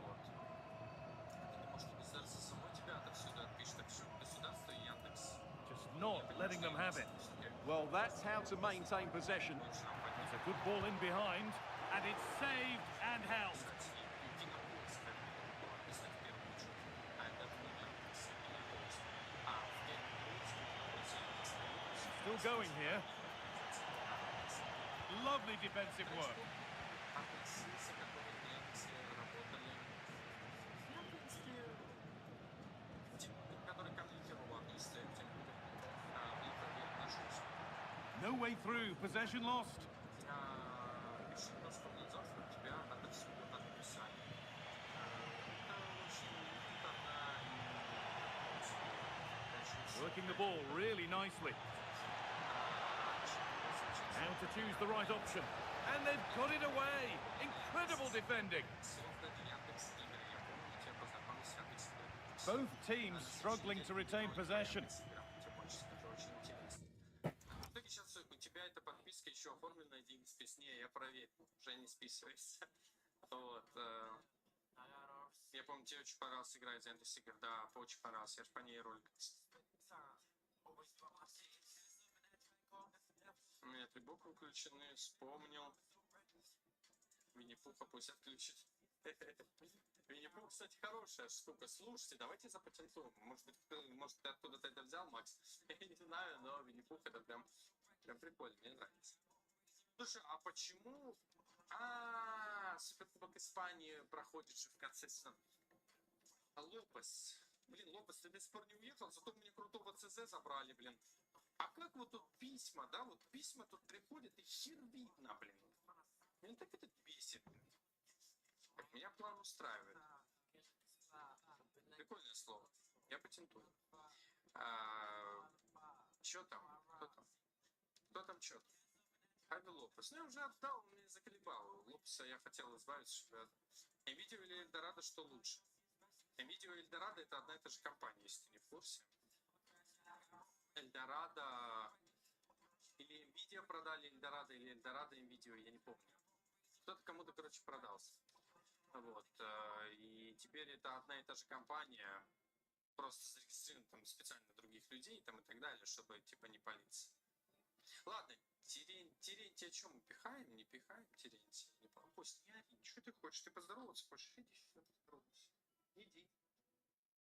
[SPEAKER 3] Вот. Ты думал, что государство само тебя отовсюду отпишет, так что государство и Яндекс.
[SPEAKER 5] Just not letting them have it.
[SPEAKER 2] Well, that's how to maintain possession.
[SPEAKER 5] It's a good ball in behind, and it's saved and held. Still going here. Lovely defensive work. No way through, possession lost. Working the ball really nicely. How to choose the right option. And they've got it away. Incredible defending. Both teams struggling to retain possession.
[SPEAKER 3] Сейчас у тебя эта подписка еще оформлена, деньги списнее, я проверил, уже не списывается. Вот. Я помню, тебе очень понравилась игра из Endless игр, да, очень понравилась, я же по ней ролик. У меня 3 буквы включены, вспомнил. Винни-Пуха пусть отключит. Винни-Пух, кстати, хорошая штука. Слушайте, давайте запатентуем. Может, ты откуда-то это взял, Макс? Я не знаю, но Винни-Пух это прям прикольно, мне нравится. Слушай, а почему... Суперкубок Испании проходит же в конце сезона. Лопес. Блин, Лопес, ты до сих пор не уехал, зато мне крутого ЦЗ забрали, блин. А как вот тут письма, да, вот письма тут приходят, и хер видно, блин. Меня так это бесит. Меня план устраивает. Прикольное слово. Я патентую. Чё там? Кто там? Кто там чё там? Хави Лопес. Ну, я уже отдал, он меня заколебал. Лопеса я хотел избавиться, чтобы... Nvidia или Эльдорадо, что лучше? Nvidia и Эльдорадо — это одна и та же компания, если ты не в курсе. Эльдорадо... Или Nvidia продали Эльдорадо, или Эльдорадо Nvidia, я не помню. Кто-то кому-то, короче, продался. Вот. И теперь это одна и та же компания, просто зарегистрирована там специально других людей там, и так далее, чтобы типа не палиться. Ладно, Терентий, о чем мы пихаем? Не пихаем Терентий? Не помню. Кость, не ори. Что ты хочешь? Ты поздороваться хочешь? Иди сюда, поздоровайся. Иди.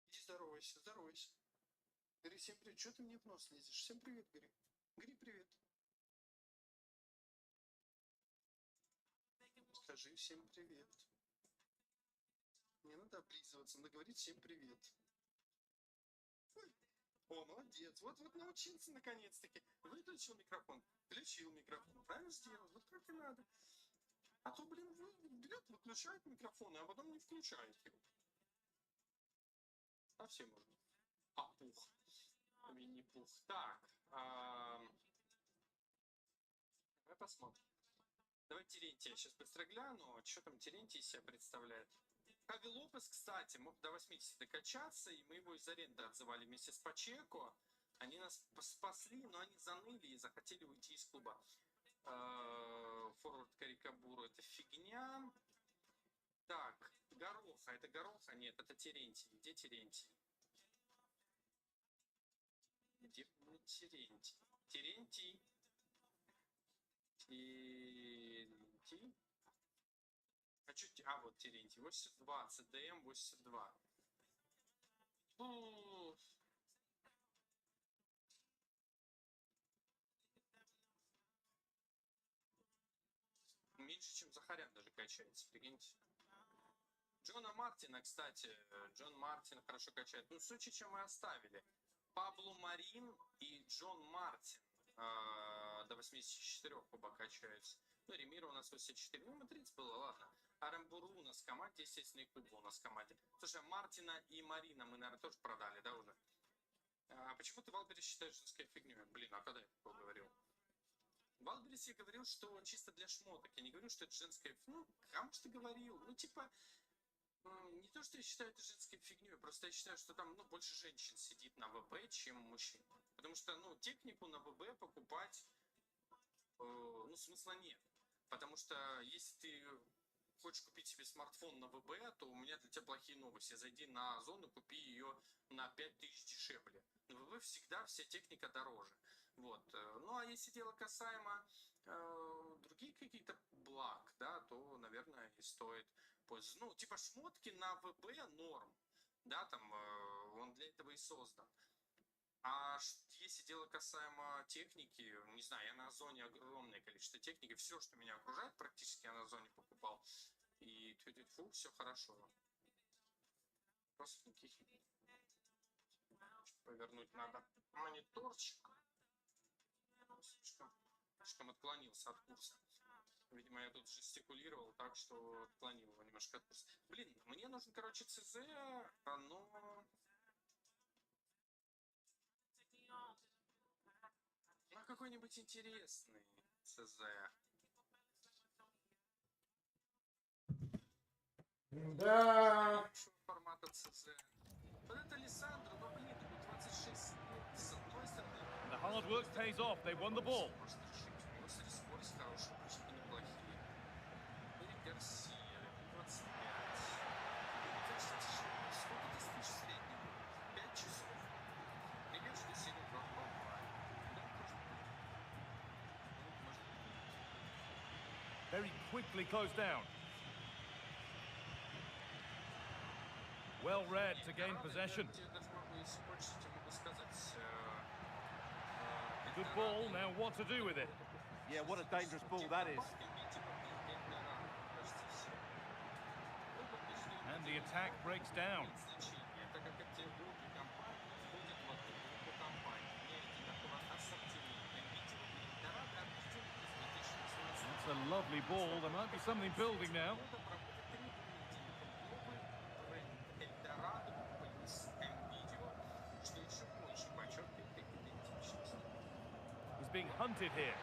[SPEAKER 3] Иди здоровайся, здоровайся. Говори всем привет. Что ты мне в нос лезешь? Всем привет, говори. Говори привет. Скажи всем привет. Не надо облизываться, надо говорить всем привет. Ой. О, молодец. Вот научился наконец-таки. Выключил микрофон. Включил микрофон. Правильно сделал. Вот как и надо. А то, блин, берет, выключает. включает микрофон, а потом не включает его. Совсем можно. А, пух. Винни-Пух. Так. Давай посмотрим. Давай Терентия сейчас быстро гляну. Что там Терентий из себя представляет? Хави Лопес, кстати, мог до 80 докачаться, и мы его из аренды отзывали вместе с Пачеко. Они нас спасли, но они заныли и захотели уйти из клуба. Форвард Карикабуру — это фигня. Так, Гороха. Это Гороха? Нет, это Терентий. Где Терентий? Где Терентий? Терентий. Терентий. А вот Терентий. 82. ЦДМ 82. Меньше, чем Захарян даже качается, прикиньте. Джона Мартина, кстати. Джон Мартин хорошо качает. Ну, в случае, чем мы оставили. Пабло Марин и Джон Мартин до 84 оба качаются. Ну, Ремира у нас 84. Ну, 30 было, ладно. Арамбуру у нас в команде, естественно, и Куба у нас в команде. Слушай, Мартина и Марина мы, наверное, тоже продали, да, уже? А почему ты Валберис считаешь женской фигней? Блин, а когда я такое говорил? Валберис я говорил, что чисто для шмоток. Я не говорю, что это женская... Ну, а может, ты говорил? Ну, типа... Не то, что я считаю это женской фигней, просто я считаю, что там, ну, больше женщин сидит на ВБ, чем мужчин. Потому что, ну, технику на ВБ покупать, ну, смысла нет. Потому что если ты хочешь купить себе смартфон на ВБ, то у меня для тебя плохие новости. Зайди на Озон и купи ее на 5000 дешевле. На ВБ всегда вся техника дороже. Вот. Ну, а если дело касаемо других каких-то благ, да, то, наверное, и стоит пользоваться. Ну, типа шмотки на ВБ норм, да, там он для этого и создан. А если дело касаемо техники, не знаю, я на Озоне огромное количество техники, все, что меня окружает, практически я на Озоне покупал. И тьфу-тьфу, все хорошо. Просто никаких. Повернуть надо мониторчик. Слишком отклонился от курса. Видимо, я тут жестикулировал так, что отклонил его немножко от курса. Блин, мне нужен, короче, ЦЗ, но... Ну, какой-нибудь интересный ЦЗ.
[SPEAKER 6] Да.
[SPEAKER 3] Формата ЦЗ. Вот это Лиссандро, но, блин, ему 26 лет. С одной стороны...
[SPEAKER 5] The hard work pays off. They won the ball.
[SPEAKER 3] Просто скорость хорошая, прыжки неплохие. Эрик Гарсия, 25. Сколько ты спишь в среднем? 5 часов. Привет, что сегодня пробовал.
[SPEAKER 5] Very quickly closed down. Well read to gain possession. Good ball, now what to do with it?
[SPEAKER 2] Yeah, what a dangerous ball that is.
[SPEAKER 5] And the attack breaks down. That's a lovely ball. There might be something building now. He's being hunted here.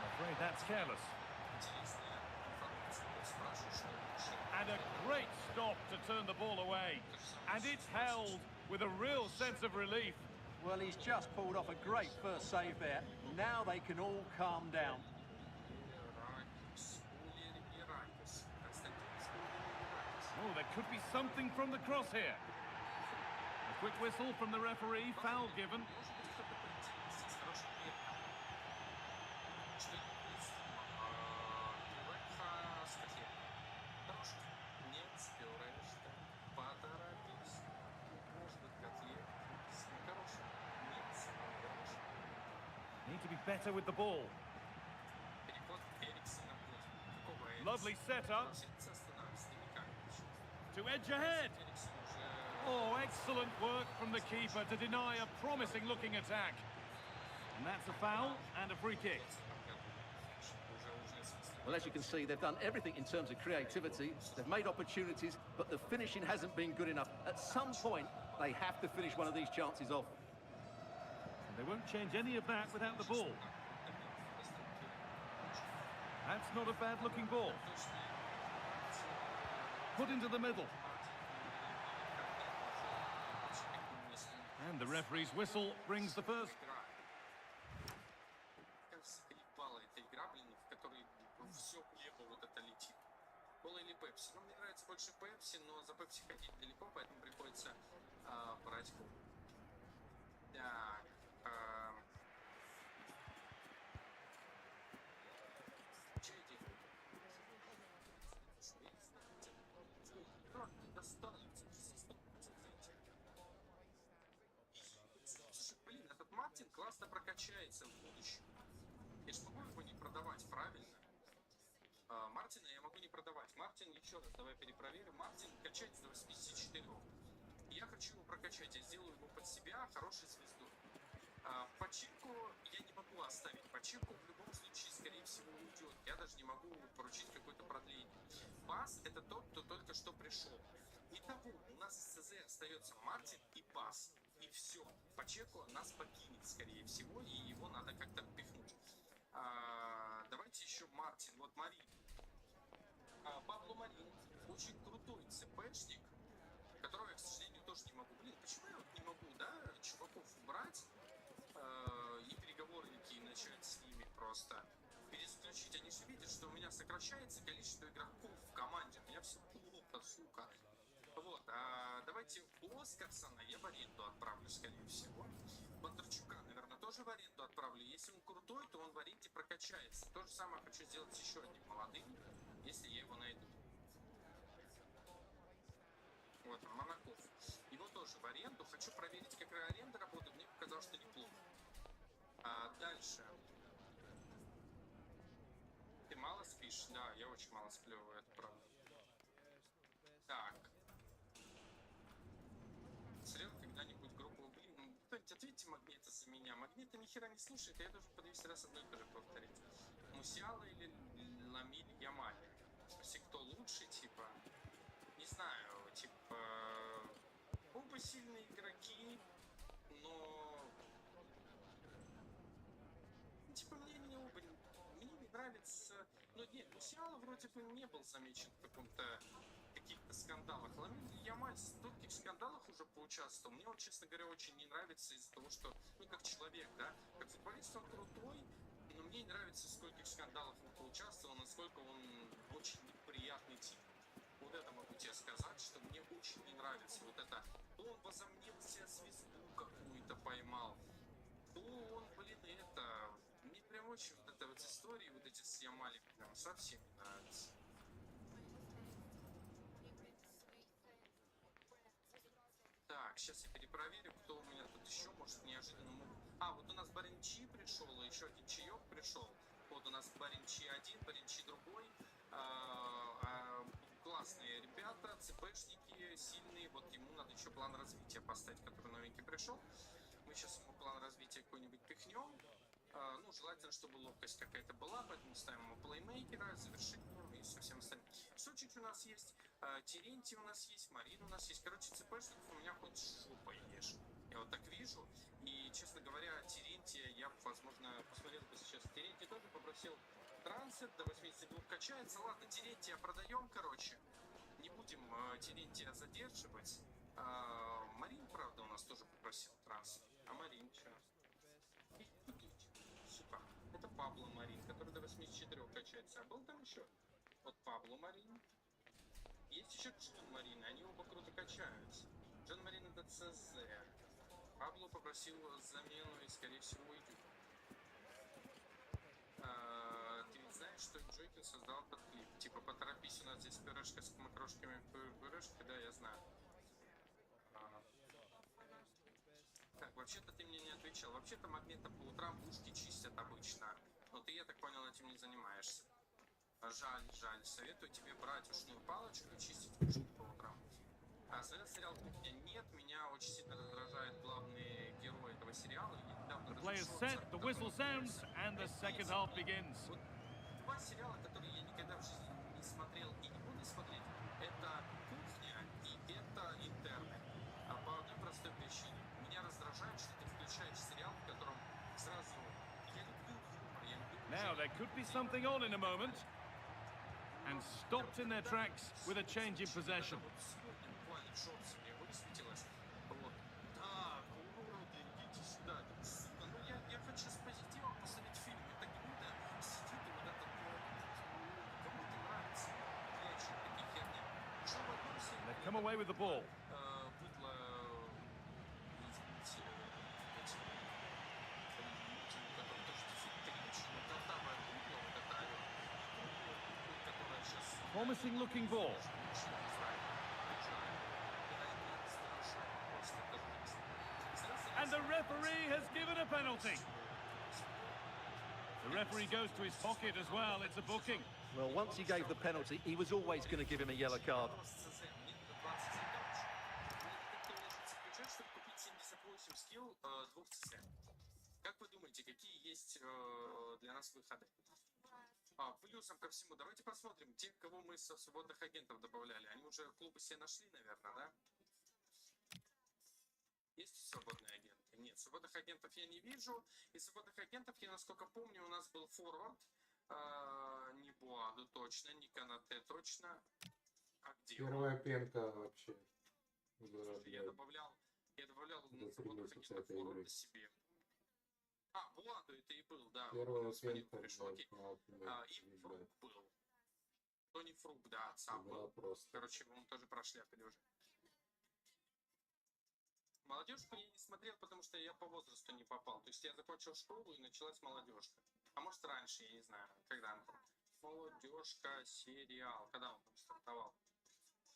[SPEAKER 5] I'm afraid that's careless. And a great stop to turn the ball away. And it's held with a real sense of relief.
[SPEAKER 2] Well, he's just pulled off a great first save there. Now they can all calm down.
[SPEAKER 5] Oh, there could be something from the cross here. A quick whistle from the referee, foul given. Need to be better with the ball. Lovely setup. To edge ahead. Oh, excellent work from the keeper to deny a promising-looking attack. And that's a foul and a free kick.
[SPEAKER 2] Well, as you can see, they've done everything in terms of creativity. They've made opportunities, but the finishing hasn't been good enough. At some point, they have to finish one of these chances off.
[SPEAKER 5] And they won't change any of that without the ball. That's not a bad-looking ball. Put into the middle. And the referee's whistle brings the first.
[SPEAKER 3] Все небо вот это летит. Кола или пепси? Ну, мне нравится больше пепси, но за пепси ходить далеко, поэтому приходится брать колу. Так. Слушай, блин, этот Мартин классно прокачается в будущем. Я же могу его не продавать, правильно? Мартина я могу не продавать. Мартин, еще раз, давай перепроверим. Мартин качается до 84. Я хочу его прокачать. Я сделаю его под себя хорошей звездой. Пачинку я не могу оставить. Пачинку в любом случае, скорее всего, уйдет. Я даже не могу поручить какое-то продление. Бас — это тот, кто только что пришел. Итого, у нас в СЗ остается Мартин и Бас. И все. Пачеко нас покинет, скорее всего, и его надо как-то впихнуть. Давайте еще Мартин. Вот Марин. Пабло Марин. Очень крутой ЦПшник, которого я, к сожалению, тоже не могу. Блин, почему я вот не могу, да, чуваков убрать и переговорники начать с ними просто пересключить? Они же видят, что у меня сокращается количество игроков в команде. У меня все плохо, сука. Вот, давайте Оскарсона я в аренду отправлю, скорее всего. Бондарчука, наверное, тоже в аренду отправлю. Если он крутой, то он в аренде прокачается. То же самое хочу сделать с еще одним молодым, если я его найду. Вот он, Монаков. Его тоже в аренду. Хочу проверить, как аренда работает. Мне показалось, что неплохо. Дальше. Ты мало спишь? Да, я очень мало сплю, это правда. Так. Смотрел когда-нибудь группу, блин, ну, кто-нибудь ответьте Магнита за меня. Магнита ни хера не слушает, я должен по 200 раз одно и то же повторить. Мусиала или Ламиль Ямаль? В смысле, кто лучше, типа? Не знаю, типа... Оба сильные игроки, но... Типа, мне не оба... Мне не нравится... Ну, нет, Мусиала вроде бы не был замечен в каких-то скандалах. Ламиль Ямаль в стольких скандалах уже поучаствовал. Мне он, честно говоря, очень не нравится из-за того, что, ну, как человек, да, как футболист он крутой, но мне не нравится, в скольких скандалах он поучаствовал, насколько он очень неприятный тип. Вот это могу тебе сказать, что мне очень не нравится. Вот это, то он возомнил себе звезду какую-то поймал, то он, блин, это... Мне прям очень вот это вот истории, вот эти с Ямали прям совсем не нравятся. Так, сейчас я перепроверю, кто у меня тут еще, может, неожиданно могут... Вот у нас Баренчи пришел, и еще один чаек пришел. Вот у нас Баренчи один, Баренчи другой. Классные ребята, ЦПшники, сильные. Вот ему надо еще план развития поставить, который новенький пришел. Мы сейчас ему план развития какой-нибудь пихнем. Ну, желательно, чтобы ловкость какая-то была, поэтому ставим ему плеймейкера, завершением и со всем остальным. Сочич у нас есть, Терентий у нас есть, Марин у нас есть. Короче, ЦПшников у меня хоть жопой ешь. Я вот так вижу. И, честно говоря, Терентия я, возможно, посмотрел бы сейчас. Терентий тоже попросил трансфер, до 82 качается. Ладно, Терентия продаем, короче. Не будем Терентия задерживать. Марин, правда, у нас тоже попросил трансфер. А Марин что? Сука. Это Пабло Марин, который до 84 качается. А был там еще? Вот Пабло Марин. Есть еще Джон Марин, они оба круто качаются. Джон Марин это ЦЗ. Пабло попросил замену и, скорее всего, уйдет. Ты ведь знаешь, что Джойкин создал этот клип? Типа, поторопись, у нас здесь пюрешка с макрошками пюрешкой, да, я знаю. Так, вообще-то ты мне не отвечал. Вообще-то Магнита по утрам ушки чистят обычно. Но ты, я так понял, этим не занимаешься. Жаль, жаль. Советую тебе брать ушную палочку и чистить ушки по утрам. Смотрел сериал «Кухня»? Нет, меня очень сильно раздражает главный герой этого сериала.
[SPEAKER 5] The play is set, the whistle sounds, and the second half begins.
[SPEAKER 3] два сериала, которые я никогда в жизни не смотрел и не буду смотреть. Это «Кухня» и это «Интерны». А по одной простой причине. Меня раздражает, что ты включаешь сериал, в котором сразу... Я люблю юмор, я люблю...
[SPEAKER 5] Now there could be something on in a moment. And stopped in their tracks with a change in possession.
[SPEAKER 3] Вот сегодня буквально в шорте мне высветилось. Вот. Так, уроды, идите сюда. Сука, ну я хочу с позитивом посмотреть фильм. Это круто. Сидит и вот этот... Кому-то нравится. Реакция такие херни. Что в одном серии...
[SPEAKER 5] They've come away with the ball.
[SPEAKER 3] Быдло... Извините, эти... Люди, у которых тоже дефект речи. Ну, картавое быдло, вот это орёт. Которое сейчас...
[SPEAKER 5] Promising looking ball. And the referee has given a penalty. The referee goes to his pocket as well. It's a booking.
[SPEAKER 2] Well, once he gave the penalty, he was always going to give him a yellow card.
[SPEAKER 3] Как вы думаете, какие есть для нас выходы? Плюсом ко всему, давайте посмотрим тех, кого мы со свободных агентов добавляли. Они уже клубы себе нашли, наверное, да? Есть свободные агенты? Нет, свободных агентов я не вижу. Из свободных агентов, я насколько помню, у нас был форвард. Не Буаду точно, не Канате точно. А где
[SPEAKER 6] Первая пенка вообще.
[SPEAKER 3] я добавлял на свободных агентов форварда себе. Буаду это и был, да.
[SPEAKER 6] Первая
[SPEAKER 3] Господин
[SPEAKER 6] пенка.
[SPEAKER 3] пришел, окей. И Фрук был. Тони Фрук, да, отца был. Короче, мы тоже прошляпили уже. Молодежку я не смотрел, потому что я по возрасту не попал. То есть я закончил школу и началась молодежка. А может раньше, я не знаю, когда он там. Молодежка, сериал. Когда он там стартовал?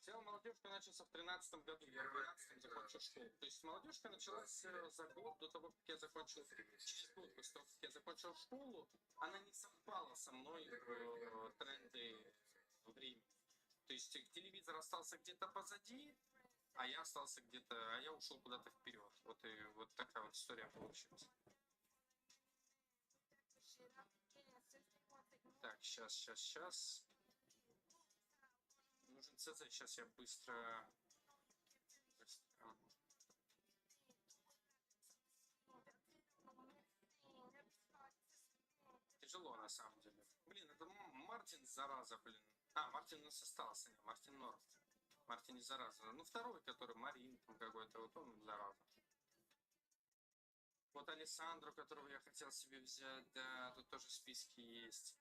[SPEAKER 3] Сериал «Молодежка» начался в 2013 году, я в 2012 закончил школу. То есть молодежка началась за год до того, как я закончил, через год после того, как я закончил школу, она не совпала со мной в тренды времени. То есть телевизор остался где-то позади, а я остался где-то, а я ушел куда-то вперед. Вот и вот такая вот история получилась. Так, сейчас. Нужен ЦЗ, сейчас я быстро... Тяжело на самом деле. Блин, это Мартин, зараза, блин. Мартин у нас остался, не, Мартин норм. Мартин не зараза. Ну, второй, который Марин там какой-то, вот он зараза. Вот Алессандро, которого я хотел себе взять, да, тут тоже в списке есть.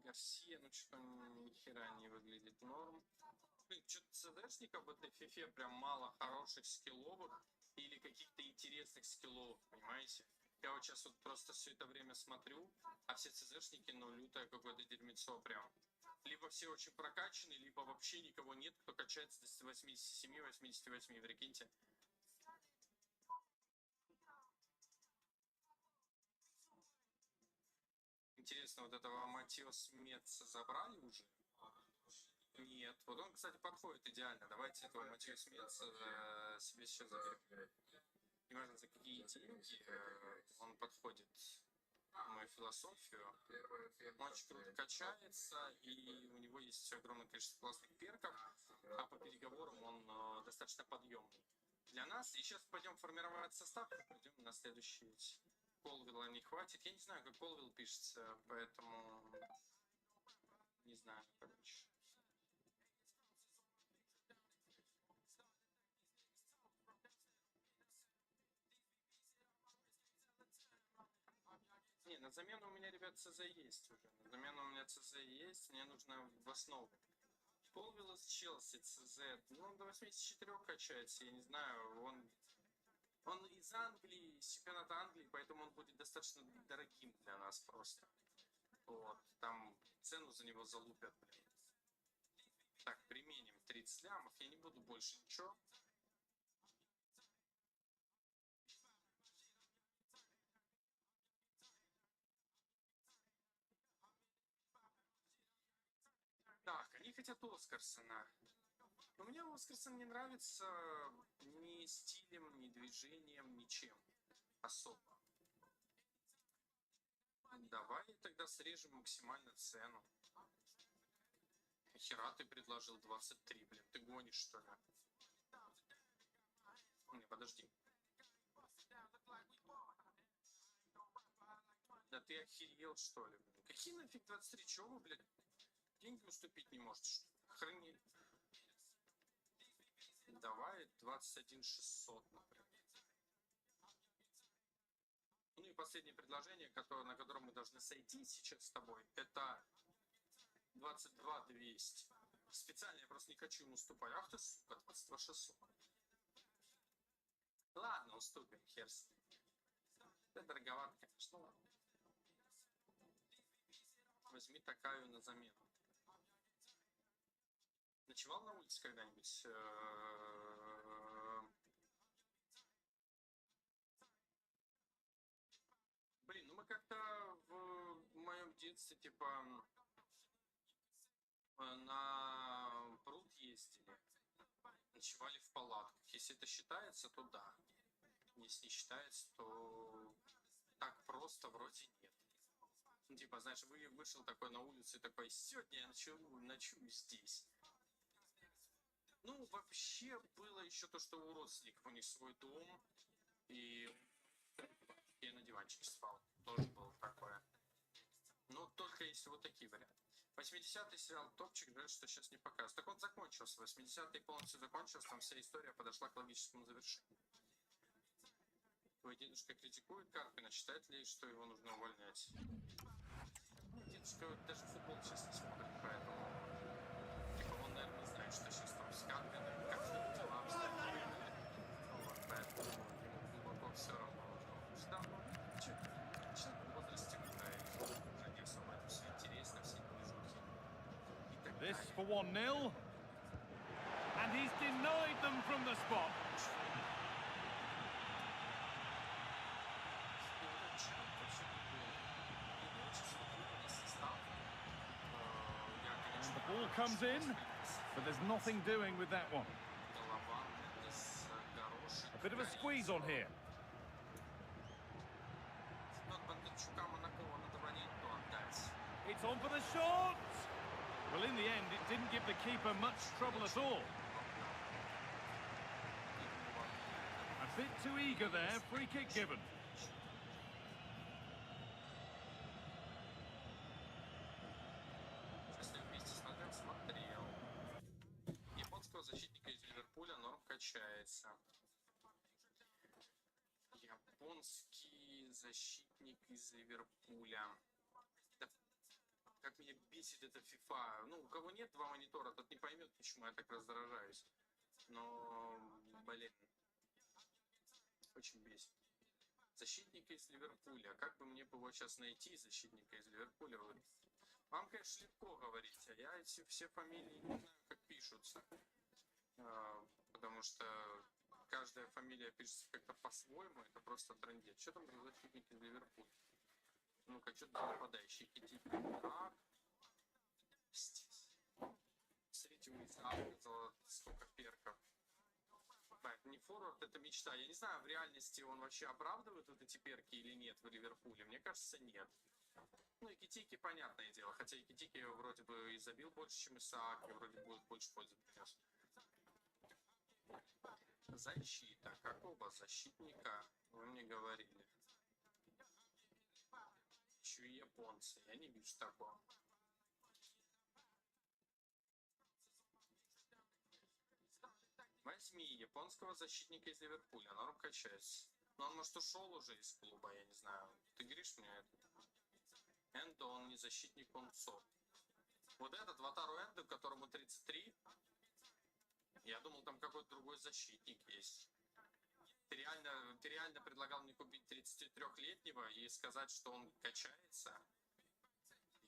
[SPEAKER 3] Гарсия, ну что-то ни хера не выглядит норм. Блин, что-то ЦДшников в этой фифе прям мало хороших скилловых или каких-то интересных скиллов, понимаете? Я вот сейчас вот просто все это время смотрю, а все ЦЗшники, ну, лютое какое-то дерьмецо прям. Либо все очень прокачаны, либо вообще никого нет, кто качается до 87-88, прикиньте. Интересно, вот этого Матиос Меца забрали уже? Нет. Вот он, кстати, подходит идеально. Давайте этого Матиос Меца себе сейчас заберем. Неважно, за какие деньги он подходит в мою философию. Он очень круто качается, и у него есть огромное количество классных перков, а по переговорам он достаточно подъемный для нас. И сейчас пойдем формировать состав, пойдем на следующий. Колвилла не хватит. Я не знаю, как Колвилл пишется, поэтому не знаю, короче. Не, на замену у меня, ребят, ЦЗ есть уже. На замену у меня ЦЗ есть, мне нужно в основу. Колвилл из Челси, ЦЗ, ну, он до 84 качается, я не знаю, он из Англии, из чемпионата Англии, поэтому он будет достаточно дорогим для нас просто. Вот, там цену за него залупят, блин. Так, применим 30 лямов, я не буду больше ничего. Так, они хотят Оскарсона. Но мне Воскресен не нравится ни стилем, ни движением, ничем особо. Давай тогда срежем максимально цену. Хера ты предложил 23, блин, ты гонишь, что ли? Не, подожди. Да ты охерел, что ли, блин? Какие нафиг 23? Чего вы, блядь, деньги уступить не можете? Храни. Давай 21 600, например. Ну и последнее предложение, на котором мы должны сойти сейчас с тобой, это 22 200. Специально я просто не хочу ему уступать. Ах ты, сука, 22 600. Ладно, уступим, хер с ним. Это дороговато, конечно, ладно. Возьми такую на замену. Ночевал на улице когда-нибудь? Блин, ну мы как-то в моем детстве, типа, на пруд ездили, ночевали в палатках. Если это считается, то да. Если не считается, то так просто вроде нет. Ну, типа, знаешь, вышел такой на улицу и такой, сегодня я ночую здесь. Ну, вообще было еще то, что у родственников у них свой дом, и я на диванчике спал. Тоже было такое. Но только если вот такие варианты. 80-й сериал топчик, жаль, что сейчас не показывают. Так он закончился. 80-й полностью закончился, там вся история подошла к логическому завершению. Твой дедушка критикует Карпина, считает ли, что его нужно увольнять? Дедушка даже футбол сейчас не смотрит, поэтому типа он, наверное, не знает, что сейчас там с Карпином, как дела обстоят. Вот, поэтому ему глубоко все равно уже. Что давно человек в возрасте уже не особо это все интересно, все движухи.
[SPEAKER 5] This for 1-0. And he's denied them from the spot. The ball comes in, but there's nothing doing with that one. A bit of a squeeze on here. It's on for the shot! Well, in the end, it didn't give the keeper much trouble at all. A bit too eager there, free kick given.
[SPEAKER 3] Японского защитника из Ливерпуля норм качается. Японский защитник из Ливерпуля. Да, как меня бесит эта FIFA. Ну, у кого нет два монитора, тот не поймет, почему я так раздражаюсь. Но, блин, очень бесит. Защитника из Ливерпуля. Как бы мне его сейчас найти, защитника из Ливерпуля? Вам, конечно, легко говорить, а я эти все фамилии не знаю, как пишутся. Потому что каждая фамилия пишется как-то по-своему, это просто трындец. Что там за защитник из Ливерпуля? Ну-ка, что-то нападающий. Так. Смотрите, у Исаака сколько перков. Это не форвард, это мечта. Я не знаю, в реальности он вообще оправдывает вот эти перки или нет в Ливерпуле. Мне кажется, нет. Ну, и Китики, понятное дело. Хотя и Китики вроде бы и забил больше, чем Исаак, и вроде будет больше пользы принес. Защита. Какого защитника вы мне говорили? Еще и японцы. Я не вижу такого. Возьми японского защитника из Ливерпуля. Норм качается. Но он, может, ушел уже из клуба, я не знаю. Ты говоришь мне это? Эндо, он не защитник, он ЦО. Вот этот Второй Эндо, которому 33. Я думал, там какой-то другой защитник есть. Ты реально предлагал мне купить 33-летнего и сказать, что он качается?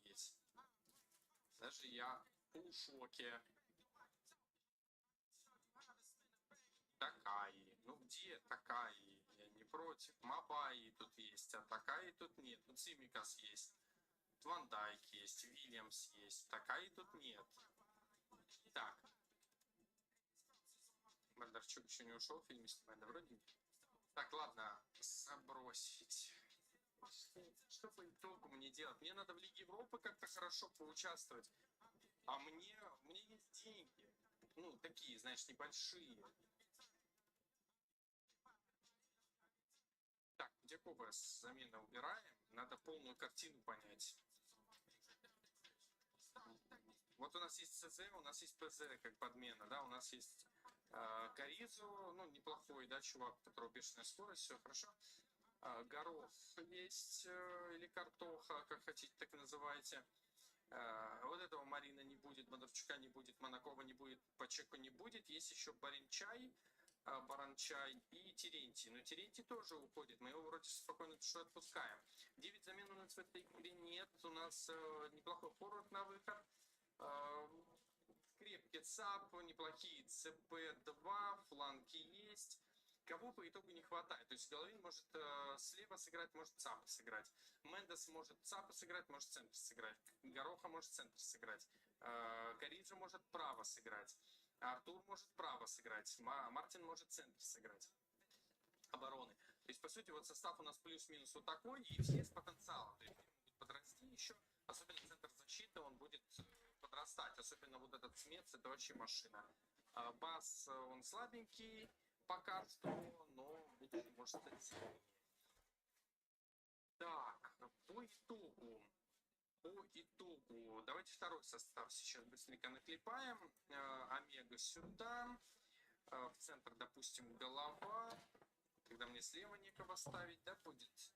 [SPEAKER 3] Есть. Даже я в шоке. Такаи. Ну где Такаи? Я не против. Мабаи тут есть, а Такаи тут нет. Тут Симикас есть. Ван Дайк есть. Вильямс есть. Такаи тут нет. Так. Бондарчук еще не ушел, в фильме снимает, да вроде. Так, ладно, забросить. Что по итогу мне делать? Мне надо в Лиге Европы как-то хорошо поучаствовать. А мне есть деньги. Ну, такие, знаешь, небольшие. Так, где Коба с замены убираем? Надо полную картину понять. Вот у нас есть ЦЗ, у нас есть ПЗ как подмена, да, у нас есть Каризу, ну, неплохой, да, чувак, у которого бешеная скорость, все хорошо. Горох есть, или картоха, как хотите, так и называйте. Вот этого Марина не будет, Бондарчука не будет, Монакова не будет, Пачеко не будет. Есть еще Баранчай и Терентий. Но Терентий тоже уходит. Мы его вроде спокойно душу отпускаем. 9 замен у нас в этой игре нет. У нас неплохой форвард на выход. Крепкий ЦАП, неплохие ЦП-2, фланги есть. Кого по итогу не хватает. То есть Головин может слева сыграть, может ЦАПа сыграть. Мендес может ЦАПа сыграть, может центр сыграть. Гороха может центр сыграть. Кариджа может право сыграть. Артур может право сыграть. Мартин может центр сыграть. Обороны. То есть, по сути, вот состав у нас плюс-минус вот такой, и все с потенциалом. То есть, будет подрасти еще. Особенно центр защиты, он будет подрастать. Особенно вот этот Смец, это вообще машина. Бас, он слабенький пока что, но будет, может стать сильнее. Так, по итогу, давайте второй состав сейчас быстренько наклепаем. Омега сюда, в центр, допустим, голова. Когда мне слева некого ставить, да, будет?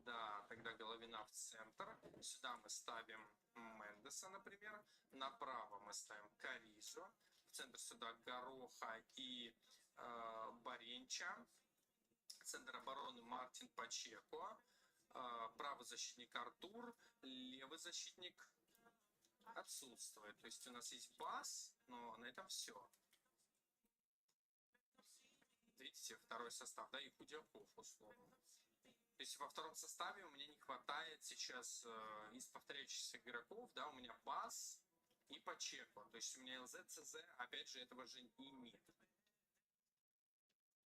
[SPEAKER 3] Да, тогда Головина в центр. Сюда мы ставим Мендеса, например. Направо мы ставим Каризу. В центр сюда Гороха и Баренча. Центр обороны Мартин Пачеко. Правый защитник Артур. Левый защитник отсутствует. То есть у нас есть Бас, но на этом все. Видите, второй состав, да, и Худяков условно. То есть во втором составе у меня не хватает сейчас из повторяющихся игроков, да, у меня Бас и Пачеко. То есть у меня ЛЗ, ЦЗ, опять же, этого же и нет.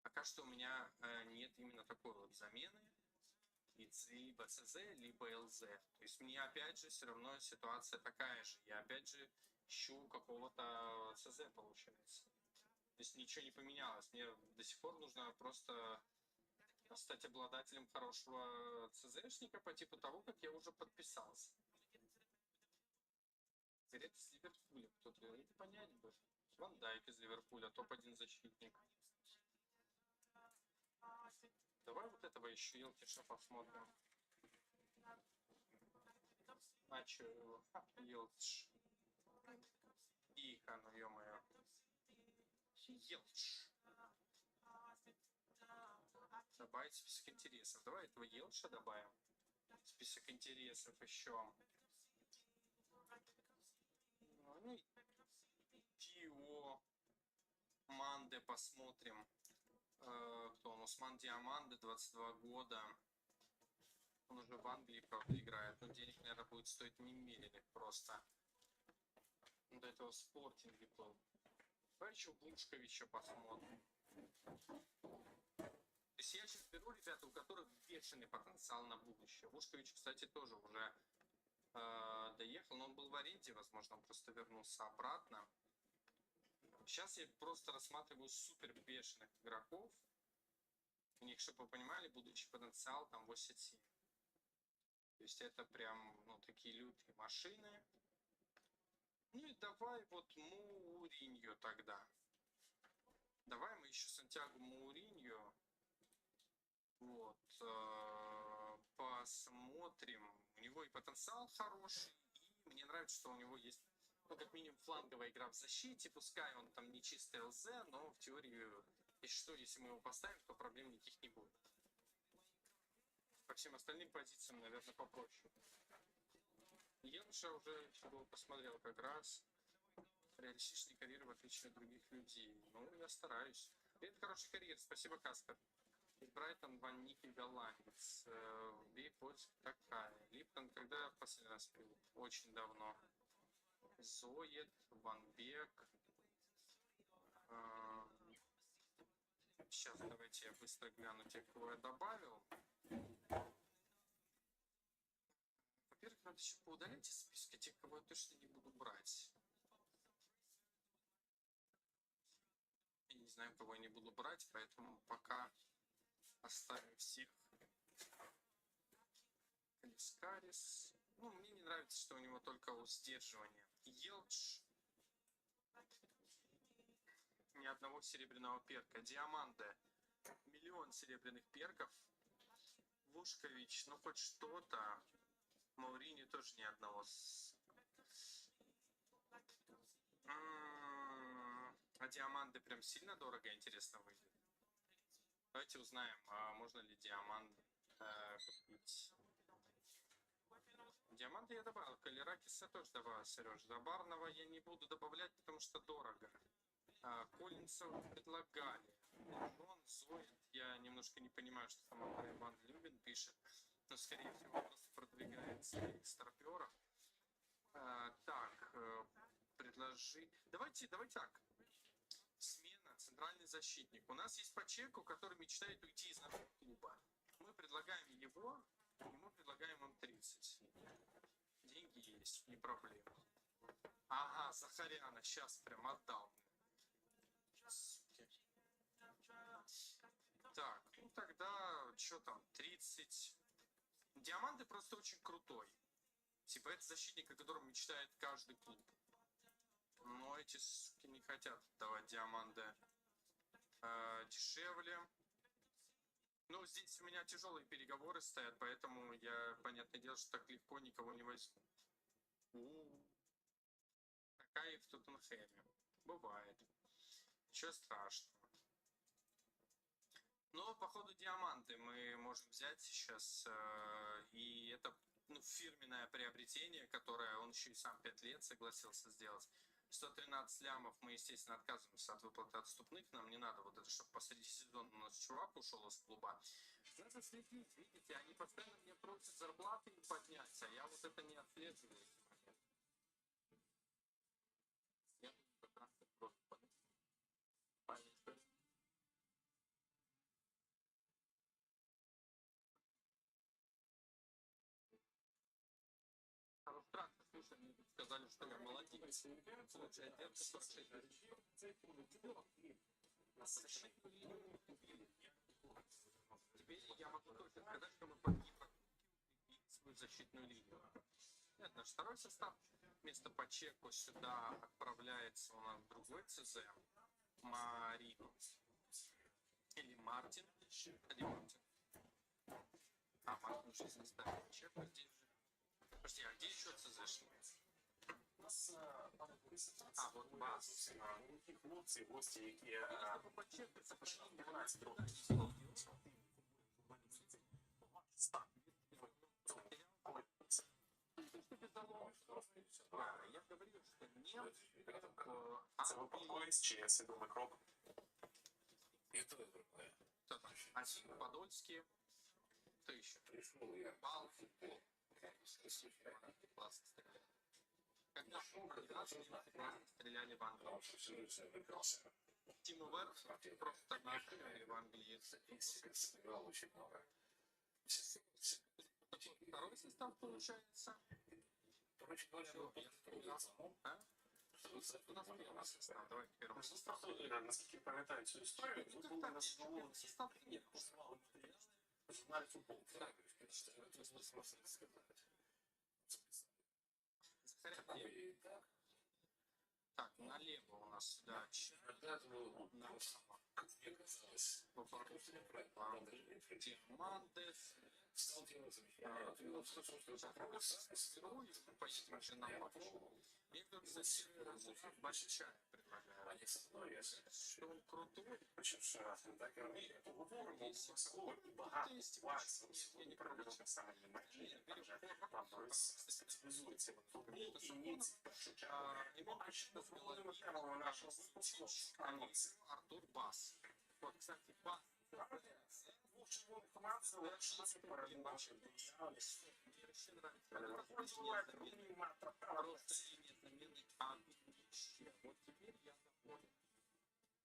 [SPEAKER 3] Пока что у меня нет именно такой вот замены. Либо ЦЗ, либо ЛЗ. То есть мне опять же все равно ситуация такая же. Я опять же ищу какого-то ЦЗ, получается. То есть ничего не поменялось. Мне до сих пор нужно просто стать обладателем хорошего ЦЗшника по типу того, как я уже подписался. Заряд из Ливерпуля. Кто-то это понять бы. Ван Дайк из Ливерпуля, топ-1 защитник. Давай вот этого еще Елкиша посмотрим. А чё, Елкиш. Тихо, ну ё-моё. Елкиш. Добавить список интересов. Давай этого Елша добавим. Список интересов еще. Ну и Тио. Манде посмотрим. Кто он? Усман Диаманде, 22 года. Он уже в Англии, правда, играет. Но денег, наверное, будет стоить немеренных просто. До этого в Спортинге был. Давай еще Глушковича посмотрим. То есть я сейчас беру ребята, у которых бешеный потенциал на будущее. Вушкович, кстати, тоже уже доехал, но он был в аренде, возможно, он просто вернулся обратно. Сейчас я просто рассматриваю супер бешеных игроков. У них, чтобы вы понимали, будущий потенциал там 87. То есть это прям, ну, такие лютые машины. Ну и давай вот Муриньо тогда. Давай мы еще Сантьяго Муриньо. Вот. Посмотрим. У него и потенциал хороший, и мне нравится, что у него есть, ну, как минимум, фланговая игра в защите. Пускай он там не чистый ЛЗ, но в теории, если что, если мы его поставим, то проблем никаких не будет. По всем остальным позициям, наверное, попроще. Елша уже посмотрел как раз. Реалистичный карьер, в отличие от других людей. Ну, я стараюсь. Это хороший карьер. Спасибо, Каспер. Брайтон, Ван Ники, голландец. Бейпольск такая. Липтон, когда в последний раз пил? Очень давно. Зоет, Ван Бек. Сейчас давайте я быстро гляну тех, кого я добавил. Во-первых, надо еще поудалять из списка тех, кого я точно не буду брать. Я не знаю, кого я не буду брать, поэтому пока оставим всех. Калискарис. Ну, мне не нравится, что у него только сдерживание. Елдж. Ни одного серебряного перка. Диаманде. 1 миллион серебряных перков. Вушкович, ну хоть что-то. Маурини тоже ни одного. А диаманды прям сильно дорого, интересно, выйдет. Давайте узнаем, можно ли диамант купить. Диаманты я добавил, Калеракиса тоже добавил, Сереж. Забарного я не буду добавлять, потому что дорого. Коллинсов предлагали. Он, Зоид, я немножко не понимаю, что там Иван Любин пишет. Но, скорее всего, просто продвигается из старперов. Так, предложи... Давайте так. Смена, центральный защитник. У нас есть Пачеко, который мечтает уйти из нашего клуба. Мы предлагаем его, и мы предлагаем им 30. Деньги есть, не проблема. Ага, Захаряна, сейчас прям отдал. Суки. Так, ну тогда, что там, 30. Диаманты просто очень крутой. Типа это защитник, о котором мечтает каждый клуб. Но эти суки не хотят давать диаманты дешевле. Ну, здесь у меня тяжелые переговоры стоят, поэтому я, понятное дело, что так легко никого не возьму. Такая и в Тоттенхэме. Бывает. Ничего страшного. Но, походу, диаманты мы можем взять сейчас. И это фирменное приобретение, которое он еще и сам 5 лет согласился сделать. 113 лямов мы, естественно, отказываемся от выплаты отступных. Нам не надо вот это, чтобы посреди сезона у нас чувак ушел из клуба. Надо следить, видите, они постоянно мне просят зарплаты им поднять, а я вот это не отслеживаю эти моменты. Я как раз просто Странно, слушай, мне тут сказали, что я молодец. Лучшая девка 46 лет. Теперь я могу только сказать, что мы погибли свою защитную линию. Это наш второй состав. Вместо Пачеко сюда отправляется у нас другой ЦЗ. Марино. Или Мартин. Или Мартин. Мартин уже составил Пачеко здесь же. Подожди, а где еще ЦЗшник? Вот Бас.
[SPEAKER 7] Хлопці, гості, які
[SPEAKER 3] Я говорю, что нет.
[SPEAKER 7] це випадковий чи свідомий крок. І то другое.
[SPEAKER 3] Асин, Подольский. Кто еще? Пал, футбол. Классно стреляли. Когда классно стреляли в Англии. Тиму Вернер просто нашли в Англии.
[SPEAKER 7] Очень много.
[SPEAKER 3] Второй состав получается.
[SPEAKER 7] Короче говоря,
[SPEAKER 3] У нас первый состав. Давай к первому составу.
[SPEAKER 7] наскільки пам'ятаю цю історію, ми були на задоволені.
[SPEAKER 3] Состав нет.
[SPEAKER 7] В журнале «Футбол». Так,
[SPEAKER 3] Так, налево у нас сюда.
[SPEAKER 7] как мне казалось,
[SPEAKER 3] Диамандес. Поедем уже на матч. Мне кажется, результат большая предлагаю. Что он крутой.
[SPEAKER 7] Багато я не пробую саме
[SPEAKER 3] Артур Бас. Вот, кстати, Бас.
[SPEAKER 7] Информацию лучше
[SPEAKER 3] Вообще нравится. Просто линия замены. Вот теперь я доволен.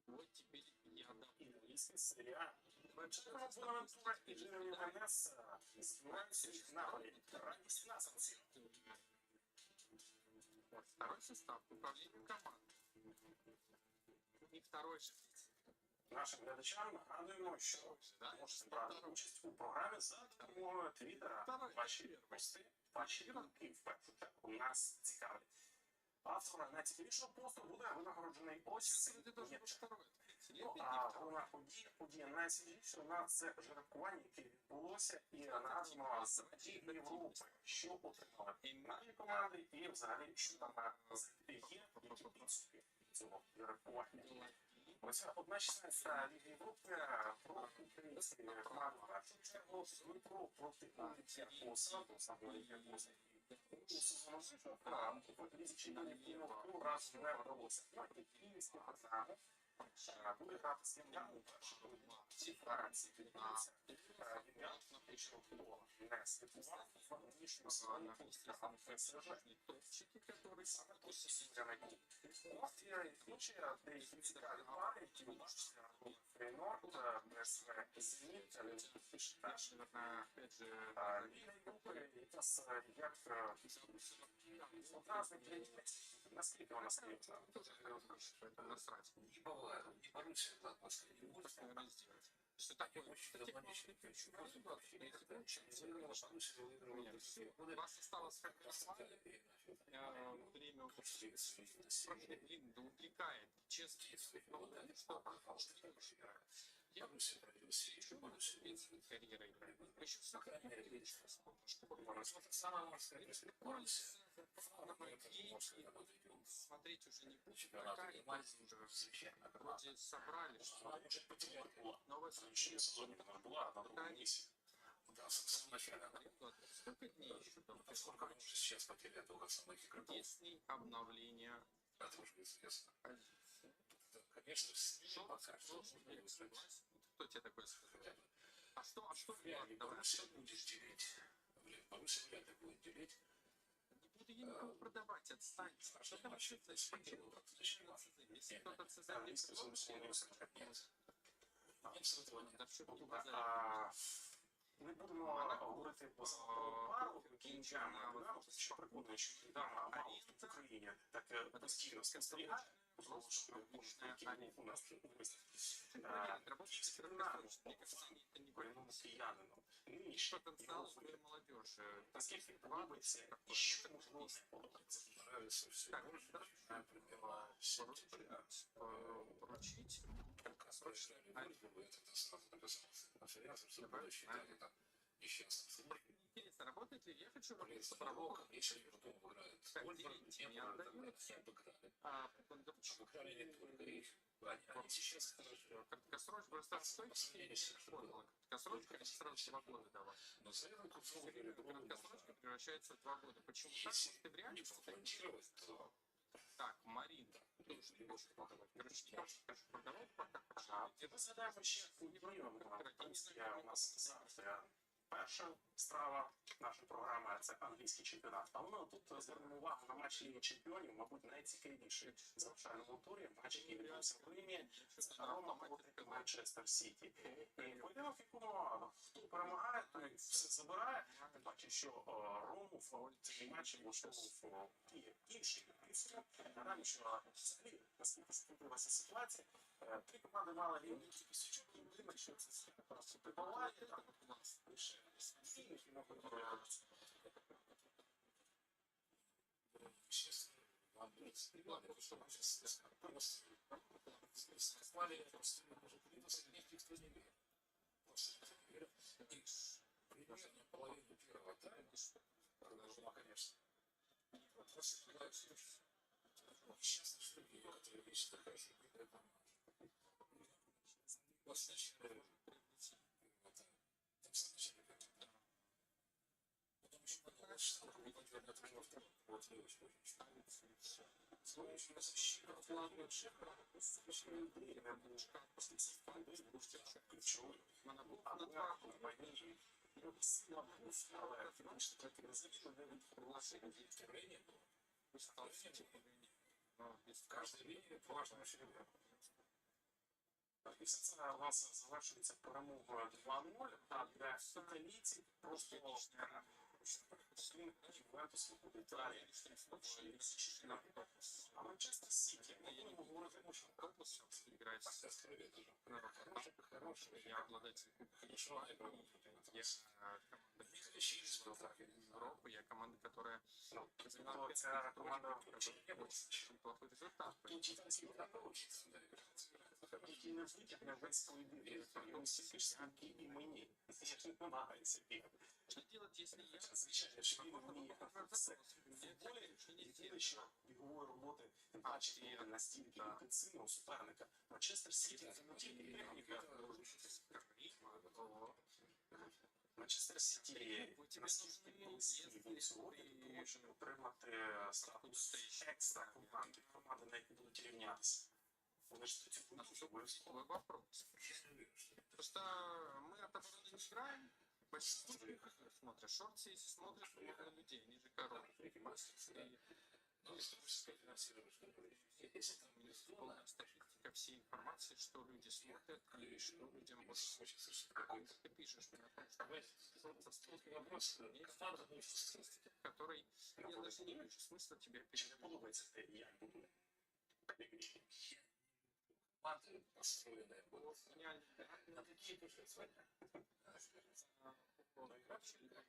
[SPEAKER 3] Вот теперь я
[SPEAKER 7] И если серия Бонавентура и Джереми Ванесса занимаются их Наполи. Ранее 17.
[SPEAKER 3] Вот второй состав управления командой. И второй же ведь.
[SPEAKER 7] Нашим глядачам нагадуємо, що можете брати участь у програмі за допомогою Твіттера. Ваші пости, ваші думки в першу чергу нас цікавлять. Автор найцікавішого посту буде винагороджений ось цим м'ячем. Ну, а головна подія найцікавіша у нас це жеребкування, яке відбулося, і нагадуємо з Ліги Європи, що отримали наші команди і взагалі, що там є які підсумки цього жеребкування. Ось 1/16 Ліги Європи про українські команди в першу чергу Дніпро проти Олімпіакоса, то саме Олімпіакоса. У сезону в Лізі Чемпіонів разу не вдалося. І київські Динамо буде грати з Янганом у першому ці Франції. Відбувається Янган, якщо хто не слідкував, в нинішньому сезоні грав ПСЖ.
[SPEAKER 3] Топчики, которые
[SPEAKER 7] Саме тут Сузяна Ні. От є інші деякі цікаві пари, які ви бачите, Фейнорд, ПСВ, Зеніт, Бешикташ,
[SPEAKER 3] опять же,
[SPEAKER 7] Ліга Європи, якраз як одразу наскільки вона серйозна.
[SPEAKER 3] это насрать.
[SPEAKER 8] Не бывает, не Боруссия так последний
[SPEAKER 3] Что
[SPEAKER 8] год.
[SPEAKER 3] надо сделать? Что такое?
[SPEAKER 8] Технологический ключ. Если получается, Боруссия выиграла
[SPEAKER 3] Два состава сформировали, время
[SPEAKER 8] пошли свои
[SPEAKER 3] прошли, блин, да увлекает. Честно, что я
[SPEAKER 8] Боруссия проявилась еще Боруссия.
[SPEAKER 3] карьерой. Еще все
[SPEAKER 8] Самая морская Боруссия.
[SPEAKER 3] смотреть уже не будет.
[SPEAKER 8] Чемпионат
[SPEAKER 3] Какая
[SPEAKER 8] Германии
[SPEAKER 3] уже
[SPEAKER 8] священная
[SPEAKER 3] вроде собрали, что
[SPEAKER 7] Вона може потеряти була.
[SPEAKER 3] новая
[SPEAKER 7] В нинішньому сезоні вона була на другому місці.
[SPEAKER 8] Да, в самом начале.
[SPEAKER 3] сколько дней еще там?
[SPEAKER 8] Сколько они уже сейчас потеряли только самых игроков?
[SPEAKER 3] Есть ли обновление
[SPEAKER 8] Это уже известно.
[SPEAKER 3] позиции?
[SPEAKER 8] Да, конечно, с ними
[SPEAKER 3] Что
[SPEAKER 8] пока что
[SPEAKER 3] прошлый
[SPEAKER 8] не
[SPEAKER 3] век
[SPEAKER 8] устать.
[SPEAKER 3] согласен? Кто тебе такое сказал?
[SPEAKER 8] Хотя бы.
[SPEAKER 3] А что
[SPEAKER 8] Вряд ли
[SPEAKER 3] давай,
[SPEAKER 8] Боруссия будет делить. Боруссия вряд ли будет делить.
[SPEAKER 3] не буду я никого продавать, отстаньте. Что там вообще за Если кто-то ЦЗ не
[SPEAKER 7] Англійський сезон
[SPEAKER 3] предложит,
[SPEAKER 7] сумнівся на 5.
[SPEAKER 8] Немцы этого нет.
[SPEAKER 3] да что ты
[SPEAKER 7] Ми будемо говорити про пару кінчами, що прикольно, що недавно мало в Україні так постійно спостерігає. Тому що у нас вже корінному киянину. Нинішній
[SPEAKER 3] потенциал своей молодежи.
[SPEAKER 7] наскільки подобається і що можливо не подобається.
[SPEAKER 8] Нравится все
[SPEAKER 3] Так,
[SPEAKER 8] больше,
[SPEAKER 3] да.
[SPEAKER 8] начиная примерно с сентября.
[SPEAKER 3] Поручить.
[SPEAKER 8] Краткосрочная любовь, это сразу написался на конференции, что было считали там несчастным.
[SPEAKER 3] Интересно, работает ли? Я хочу
[SPEAKER 8] Блин,
[SPEAKER 3] работать с
[SPEAKER 8] Сапровок, если Евдом играет,
[SPEAKER 3] Так,
[SPEAKER 8] Ольберг,
[SPEAKER 3] Дерентьев
[SPEAKER 8] не
[SPEAKER 3] не
[SPEAKER 8] надо,
[SPEAKER 3] отдают.
[SPEAKER 8] все обыграли.
[SPEAKER 3] Бондарчук.
[SPEAKER 8] Обыграли не только их, они сейчас хорошо.
[SPEAKER 3] Краткосрочно, просто
[SPEAKER 8] По сравнению с их
[SPEAKER 3] понял. Краткосрочка это сразу 2 года давать.
[SPEAKER 8] Но за это Куцов или
[SPEAKER 3] Краткосрочка превращается в 2 года. Почему так?
[SPEAKER 8] если
[SPEAKER 3] Потому что в реале
[SPEAKER 8] не профонтировать, то
[SPEAKER 3] так, Марин, тоже не можешь продавать. Короче, не можешь продавать, пока
[SPEAKER 7] Ми згадаємо ще подію. У нас завтра перша страва нашої програми – це англійський чемпіонат. Але тут звернемо увагу на матч Ліги Чемпіонів, мабуть, найцікавіший в завершальному турі. Матч, який відбувся в Римі, це Рома проти Манчестер Сіті. І поєдинок, в якому хто перемагає, той все забирає. Бачу, що Рому в цій матчі влаштовував і інший підсумок. Нагадаю, що взагалі, наскільки скрутилася ситуація, три команди мали рівні кількість очок, і єдине, що це просто прибуває, там у нас лише спільних і
[SPEAKER 8] честно, вам главное, что мы сейчас слали просто уже приносит никто не верит. Просто не верит. И примерно половину первого тайма, должна, конечно, просто честно, что я, которые вещи такая себе, сначала там сначала потом еще подумал, что это уже второй, вот я очень очень защита плавная шикарно, очень время будет ключевой, а на компании сильно але фінансово таки розуміли, приглашення відкривлення було. В каждой линии важно очень
[SPEAKER 7] І все це у нас завершується перемогою 2-0, а для італійців просто Ювентус виходить далі. А Манчестер Сіті, ми будемо говорити, що
[SPEAKER 8] Корпус играет на хороший, я обладатель я команда Европы, я команда, которая
[SPEAKER 7] ця команда
[SPEAKER 8] очень плохой результат.
[SPEAKER 7] який не витягне весь поєдинок, тому стільки ж скільки і мені. Я ж не намагаюся бігати.
[SPEAKER 8] Что делать, если я
[SPEAKER 7] Звичайно, що він вміє все. В футболі єдине, що бігової роботи бачить настільки інтенсивно у суперника. Манчестер Сіті це не тільки техніка, Манчестер Сіті настільки близький був сьогодні до того, щоб отримати статус екстра команди, команди, на яку будуть рівнятися. Вони ж до цього дуже обов'язково.
[SPEAKER 8] Твой вопрос. Просто мы от обороны не играем. Почти смотришь, шорты, если смотришь, много людей, ниже коров. Ну, есть полная статистика всей информации, что люди смотрят и что людям больше хочется. Ты пишешь мне о том, что вопрос, который я даже не вижу смысла тебе
[SPEAKER 7] Чи не подобається те, як будує?
[SPEAKER 8] команды построенные было на такие тоже звания.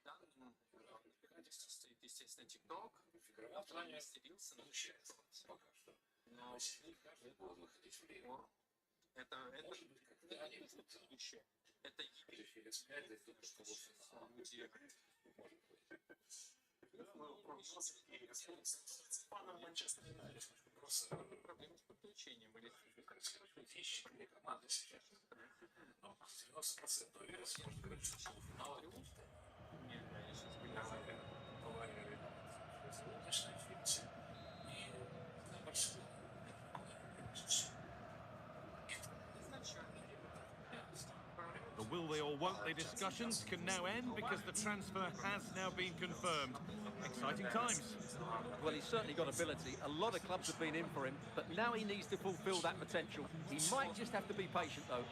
[SPEAKER 8] Данным вмешательство стоит, естественно, ТикТок, который мастерился, научается пока что. Но каждый год выходить в Рио. Это может быть, когда они будут будущее. Это гибель. Что люди может быть.
[SPEAKER 7] Ну, прогноз, який з паном Манчестер Юнайтед.
[SPEAKER 8] Просто проблемы с подключением или вещи команды сейчас. Но 90% уверенность может говорить, что полуфинал не конечно,
[SPEAKER 5] The will they or won't they discussions can now end because the transfer has now been confirmed. Exciting times.
[SPEAKER 2] Well, he's certainly got ability. A lot of clubs have been in for him, but now he needs to fulfil that potential. He might just have to be patient, though.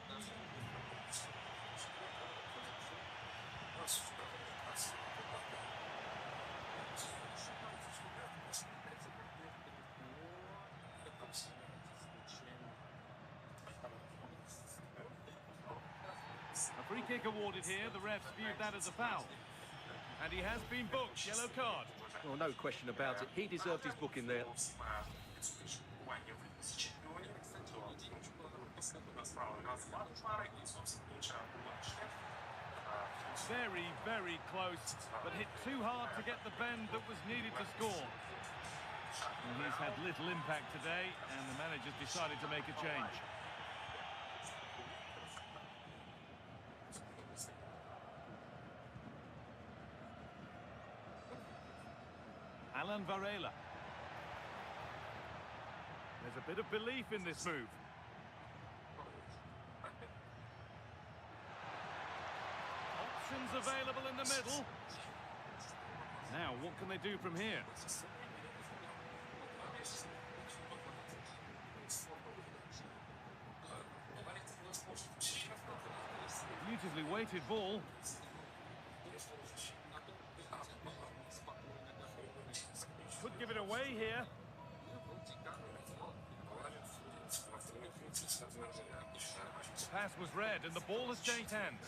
[SPEAKER 5] A free kick awarded here. The refs viewed that as a foul. And he has been booked. Yellow card.
[SPEAKER 2] Well, no question about it. He deserved his booking there.
[SPEAKER 5] Very, very close, but hit too hard to get the bend that was needed to score. And he's had little impact today, and the manager's decided to make a change. Alan Varela. There's a bit of belief in this move. Options available in the middle. Now, what can they do from here? Beautifully weighted ball. Could give it away here. The pass was read and the ball has changed hands.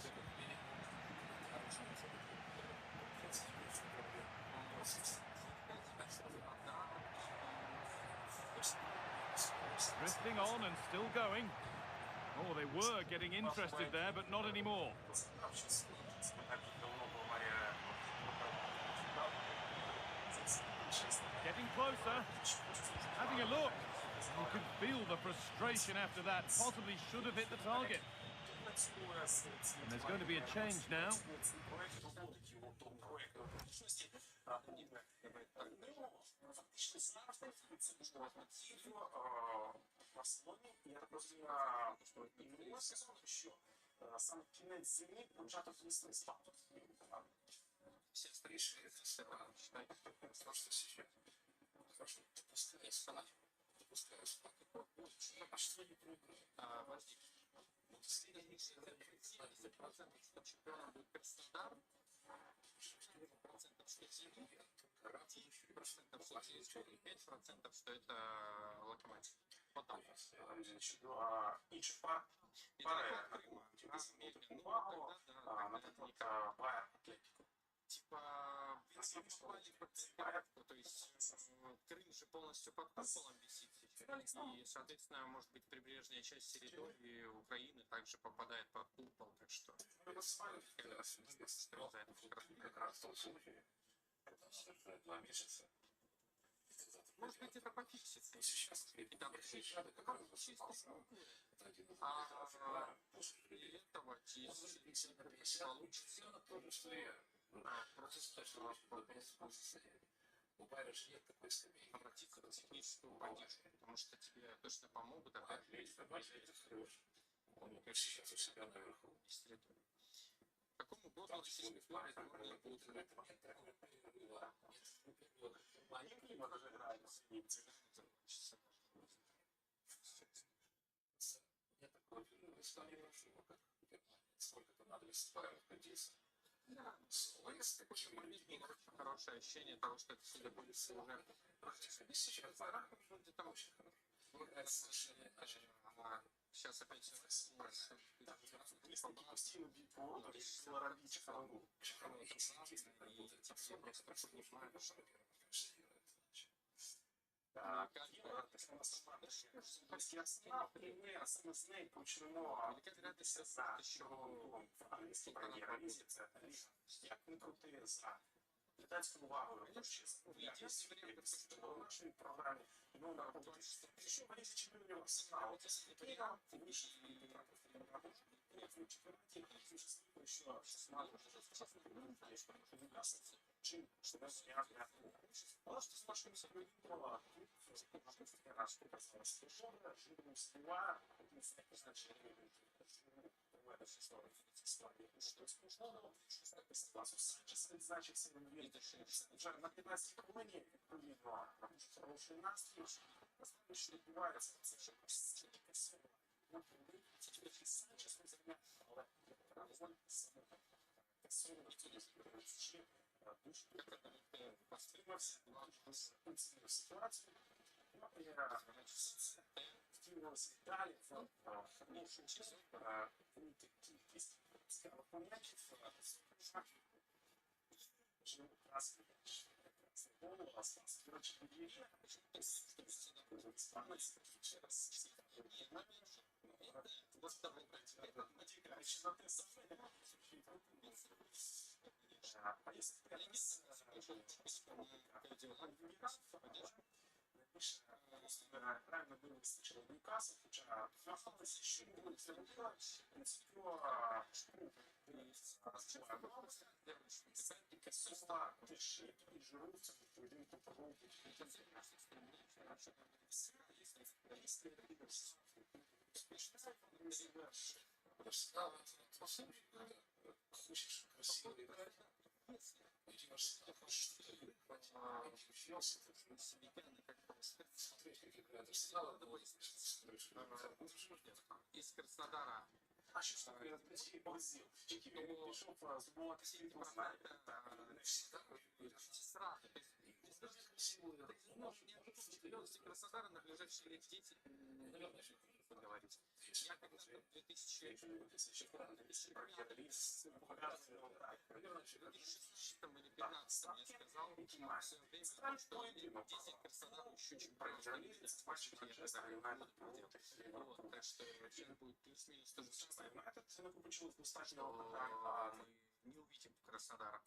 [SPEAKER 5] Drifting on and still going. Oh, they were getting interested there, but not anymore. Getting closer. Having a look. You can feel the frustration after that. Possibly should have hit the target. And there's going to be a change now.
[SPEAKER 7] Я так розумію, і минулого сезону, що саме кінець зими початок місцевий статус.
[SPEAKER 8] Все старейшие страны считают, что сейчас. Хорошо, допускаю спать. А, подожди. 70%, что чемпионом будет Краснодар, 4% что Зенит, 10% что ЦСКА и 5% что это Локомотив. Вот так.
[SPEAKER 7] Інших пар.
[SPEAKER 8] Недалеко от Крыма, ну, тогда, да, типа, если попали под порядку, то есть Крым же полностью под куполом висит, и, соответственно, может быть, прибрежная часть территории Украины также попадает под купол, так что
[SPEAKER 3] Как раз в том случае, когда совершает 2 месяца,
[SPEAKER 8] может быть, это пофиксится.
[SPEAKER 3] сейчас
[SPEAKER 8] И там
[SPEAKER 3] Олимпиады как раз выступал. Это один из
[SPEAKER 8] после этого
[SPEAKER 3] получится. То же, что и я. Просто у Байера же нет такой скамейки.
[SPEAKER 8] обратиться к техническую поддержку, потому что тебе точно помогут, опять же,
[SPEAKER 3] Он сейчас у себя наверху.
[SPEAKER 8] К какому году российский футбол можно будет?
[SPEAKER 3] Я такой истории прошу, как сколько-то надо выступать, годится.
[SPEAKER 8] Хорошее ощущение того, что это судя будет уже
[SPEAKER 3] Сейчас вроде там очень хорошо.
[SPEAKER 8] сейчас опять все
[SPEAKER 7] Постійно б'ють по воротах, і робіть фарбу. Саме з нею почнемо дивитися за червоним англійським прем'єр-лізі. Як не крути за глядацькою увагою, в нашій програмі, ну, на що в лізі чемпіонів Арсенал, Києва, фініші в чемпіонаті, що 16 чим, що не зняти. Але що з нашим сьогодні раз показалось, що живу слова, не значення проведеш історію в складі. Що скучного, що написано. Санчес відзначився, він вже на 15 хвилині, відповідно, дуже хороший настрій, що відбувається, це ще красиво. Санчес не зайняв, але правильно, саме красиво, дуже постримався, дуже ситуацію. Втілилося далі в хорошу сезон, велика кількість цікавих моментів, вже красний голову, осталось, коротше, від'їжджає, спалиться, ще раз, а если правильно было выстачило Ньюкасл, хоча знаходилося, що було зробила, і Касова теж і Жиру в цьому поєдинку проводить.
[SPEAKER 3] Хочешь красивый играть? Видимо, хочешь учился, смотреть, как играет Арсенал,
[SPEAKER 8] из Краснодара.
[SPEAKER 7] А що ж таке розбачив Озіл? Пішов збувати світло, знаєте,
[SPEAKER 8] Сразу. Из Краснодара на ближайшие лет 10 поговорить. Я когда-то в 2016 или 2015 я сказал в свое время, что 10 Краснодару еще очень правильно. Так что сейчас будет плюс-минус то же самое.
[SPEAKER 7] це накопичилось достатньо.
[SPEAKER 8] Мы не увидим Краснодара.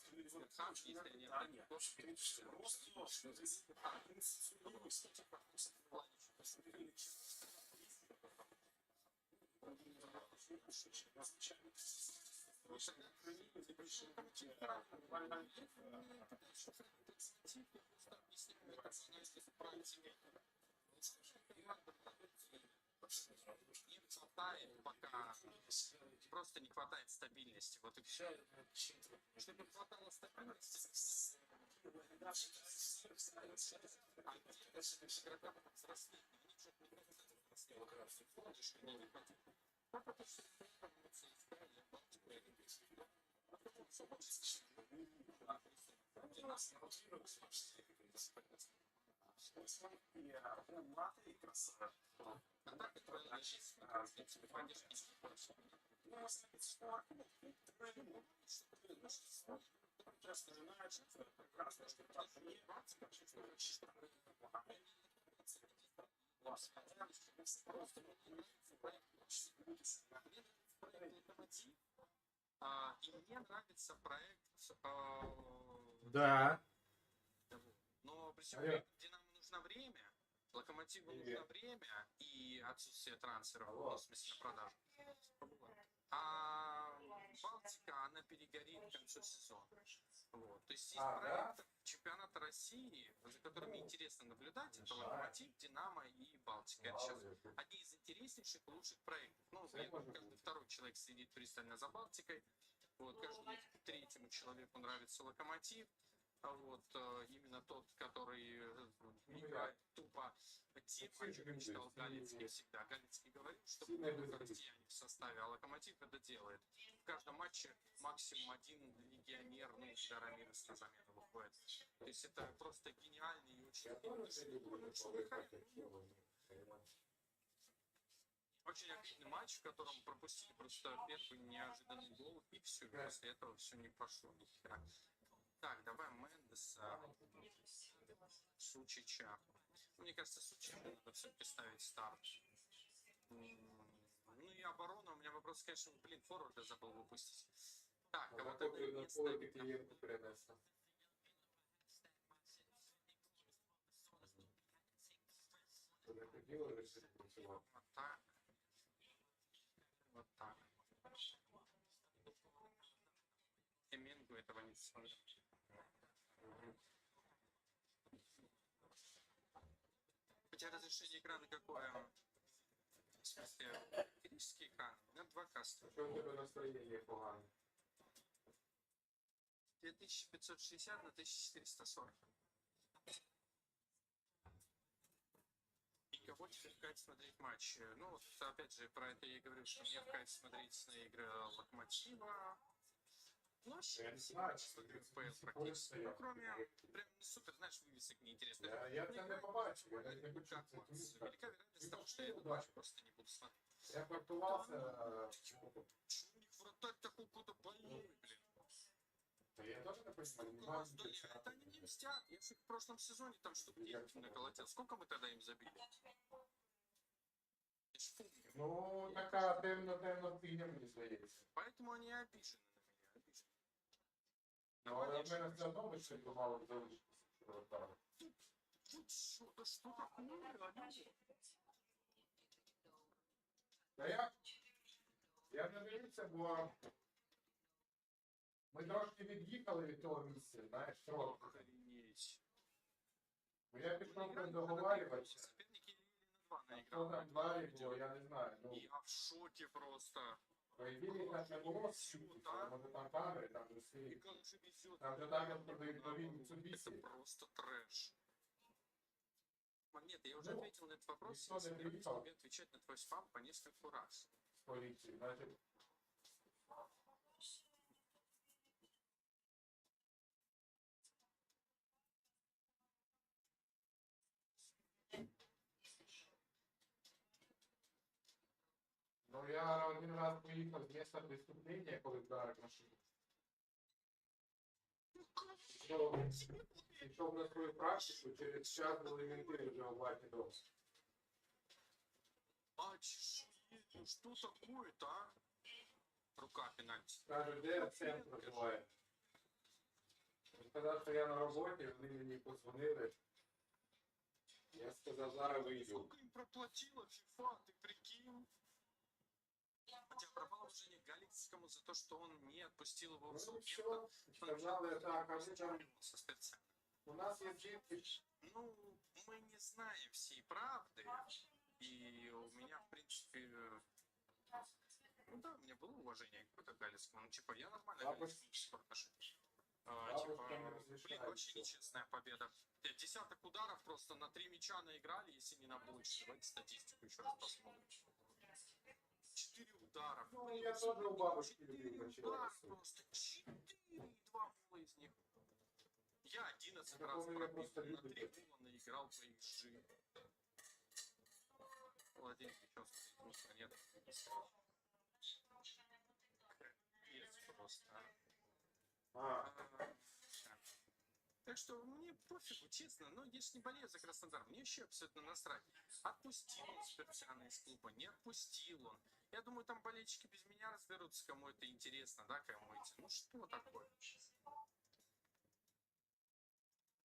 [SPEAKER 8] Если они не хватает пока, просто не хватает стабильности. Вот и все. Чтобы не хватало стабильности, а где игрока взрослее, красный флаг, что новый патент. Как это все становится исправлено, Балтику и Олимпийский. А потом все больше у нас нарутировалось почти, как говорится, и Латвии красава. А так, это значит, в принципе, поддержки. Ну, остается что прекрасно знаешь, прекрасно, что там не и мне нравится проект,
[SPEAKER 6] Да.
[SPEAKER 8] но при всем Динамо нужно время, Локомотиву нужно время и отсутствие трансферов, ну, в смысле на продажу. А Балтика, она перегорит к концу сезона. Вот. То есть есть проект чемпионата России, за которыми интересно наблюдать. Это Локомотив, Динамо и Балтика. Это сейчас одни из интереснейших и лучших проектов. Ну, каждый второй человек следит пристально за Балтикой. Вот, каждому третьему человеку нравится Локомотив. А вот именно тот, который играет тупо те матчи, как читал Галицкий всегда. Галицкий говорил, что россияне в составе, а Локомотив это делает. В каждом матче максимум один легионер, ну, Дарамирс на замену выходит. То есть это просто гениальный и очень очень обидный матч, в котором пропустили просто первый неожиданный гол, и все, после этого все не пошло. Так, давай Мендеса, Сучича. Мне кажется, Сучича надо все-таки ставить старт. Ну и оборона. У меня вопрос, конечно, блин, форварда забыл выпустить. Так, а вот это не ставить. Вот так. Вот так. Эмингу этого не смотрю. У тебя разрешение экрана какое? В смысле, критический экран? У меня 2К стоит.
[SPEAKER 6] Що у тебе настроєння погане?
[SPEAKER 8] 2560 на 1440. И кого тебе в кайф смотреть матч? Ну, вот, опять же, про это я и говорю, что мне в кайф смотреть на игры Локомотива. Ну, вообще, все матчи смотрю в ПЛ практически. Ну, кроме, прям, супер, знаешь, вывесок неинтересных.
[SPEAKER 6] Я це не побачив, я не хочу
[SPEAKER 8] Велика вероятность того, что я этот матч просто не буду смотреть.
[SPEAKER 6] Я портувався.
[SPEAKER 8] Чего у них вратарь такой какой-то больной, блин?
[SPEAKER 6] Та я теж не
[SPEAKER 8] Сколько
[SPEAKER 6] понимаю.
[SPEAKER 8] раз дали? Это они не мстят. Я же их в прошлом сезоне там штук 9 наколотил. Сколько мы тогда им забили? Я ж помню.
[SPEAKER 6] Ну, така темно фігня, мені здається.
[SPEAKER 8] Поэтому они обижены на меня. Обижены.
[SPEAKER 6] Ну, але в мене все одно би ще мало залишитися.
[SPEAKER 8] Да что такое?
[SPEAKER 6] Та я не дивився, бо ми трошки від'їхали від того місця, знаєш, трохи.
[SPEAKER 8] Охренеть.
[SPEAKER 6] Бо я пішов договарюватися.
[SPEAKER 8] Соперники на 2
[SPEAKER 6] Хто
[SPEAKER 8] наиграл.
[SPEAKER 6] там далі було, я не знаю. Ну,
[SPEAKER 8] Я в шоке просто.
[SPEAKER 6] по ідеї, так не було всюди, може там камери, там же
[SPEAKER 8] И
[SPEAKER 6] всі.
[SPEAKER 8] как же везет.
[SPEAKER 6] Там же так продають нові Mitsubishi.
[SPEAKER 8] Это просто трэш. Нет, я уже
[SPEAKER 6] Ну,
[SPEAKER 8] ответил на этот вопрос.
[SPEAKER 6] никто
[SPEAKER 8] Я
[SPEAKER 6] не
[SPEAKER 8] собираюсь
[SPEAKER 6] приехал.
[SPEAKER 8] тебе отвечать на твой спам по нескольку раз.
[SPEAKER 6] З поліції, значить. Ну, я один раз поїхав з місця преступлення, коли вдарив машину. Пішов на свою практику, через час були менти вже у баті дома.
[SPEAKER 8] А что такое-то, а? Рука пенальти.
[SPEAKER 6] Каже, де центр проживає? Він сказав, що я на роботі, вони мені подзвонили. Я сказав, зараз вийду.
[SPEAKER 8] Сколько им проплатила FIFA, ты прикинь? Хотя пропало уважение Галицкому за то, что он не отпустил его в
[SPEAKER 6] Ну і
[SPEAKER 8] Саутгемптон.
[SPEAKER 6] все, сказали так, а ми там,
[SPEAKER 8] Со специально.
[SPEAKER 6] у нас є дітки.
[SPEAKER 8] Ну, мы не знаем всей правды. И у меня, в принципе, ну да, у меня было уважение какое-то к Галицкому. Ну, типа, я нормально
[SPEAKER 6] А
[SPEAKER 8] к Галицкому отношусь.
[SPEAKER 3] Блин, вообще нечестная победа. Десяток ударов просто на 3 мяча наиграли, если не на больше. Давайте статистику еще раз посмотрим. 4 удара.
[SPEAKER 6] Ну, я тоже у бабушки любил
[SPEAKER 3] 4
[SPEAKER 6] почему.
[SPEAKER 3] удара просто. 4, 2 гола из них. Я 11
[SPEAKER 6] Я
[SPEAKER 3] раз
[SPEAKER 6] помню, я
[SPEAKER 3] пробил,
[SPEAKER 6] просто
[SPEAKER 3] на 3
[SPEAKER 6] любитель.
[SPEAKER 3] гола наиграл по XG. Владелец мячом, смысла нет. Есть просто. Так что мне пофигу, честно, но я ж не болею за Краснодар, мне вообще абсолютно насрать. Отпустил он Спиртяна из клуба, не отпустил он. Я думаю, там болельщики без меня разберутся, кому это интересно, да, кому эти. Ну что такое?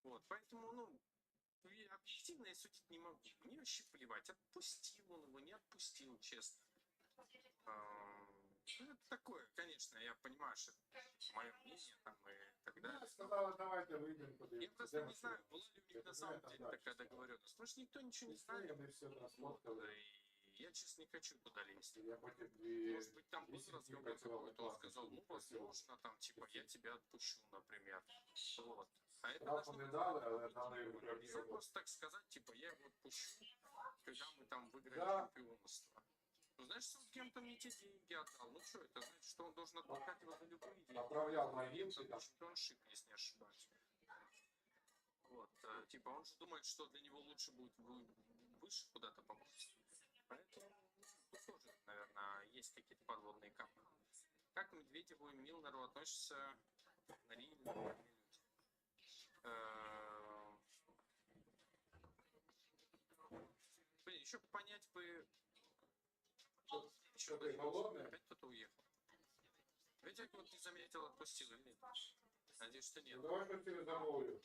[SPEAKER 3] Вот, поэтому, ну, объективно я судить не могу. Мне вообще плевать, отпустил он его, не отпустил, честно. Ну, это такое, конечно, я понимаю, что это мое мнение там и так далее.
[SPEAKER 6] Я сказала, давайте выйдем.
[SPEAKER 3] Я просто не знаю, была ли у них на самом деле такая договоренность. Потому что никто ничего не знает. И я, честно, не хочу туда лезть. Может быть, там был разговор какой-то, он сказал, ну, возможно, там, типа, я тебя отпущу, например. Вот. А это должно быть, нельзя просто так сказать, типа, я его отпущу, когда мы там выиграем чемпионство. Ну, знаешь, Саутгемптон мне те деньги отдал. Ну, что это? Значит, что он должен отпускать его за любые деньги.
[SPEAKER 6] Отправлял новинки там.
[SPEAKER 3] Чемпионшип, если не ошибаюсь. Вот, типа, он же думает, что для него лучше будет выше куда-то попасть. Поэтому тут тоже, наверное, есть какие-то подводные камни. Как к Медведеву и Милнеру относятся нормальные люди? Блин, еще понять бы... Что ты голодный? Опять кто-то уехал. Видите, вот не заметил, отпустил или нет? Надеюсь, что нет.
[SPEAKER 6] Ну, давай что тебе замолвлю.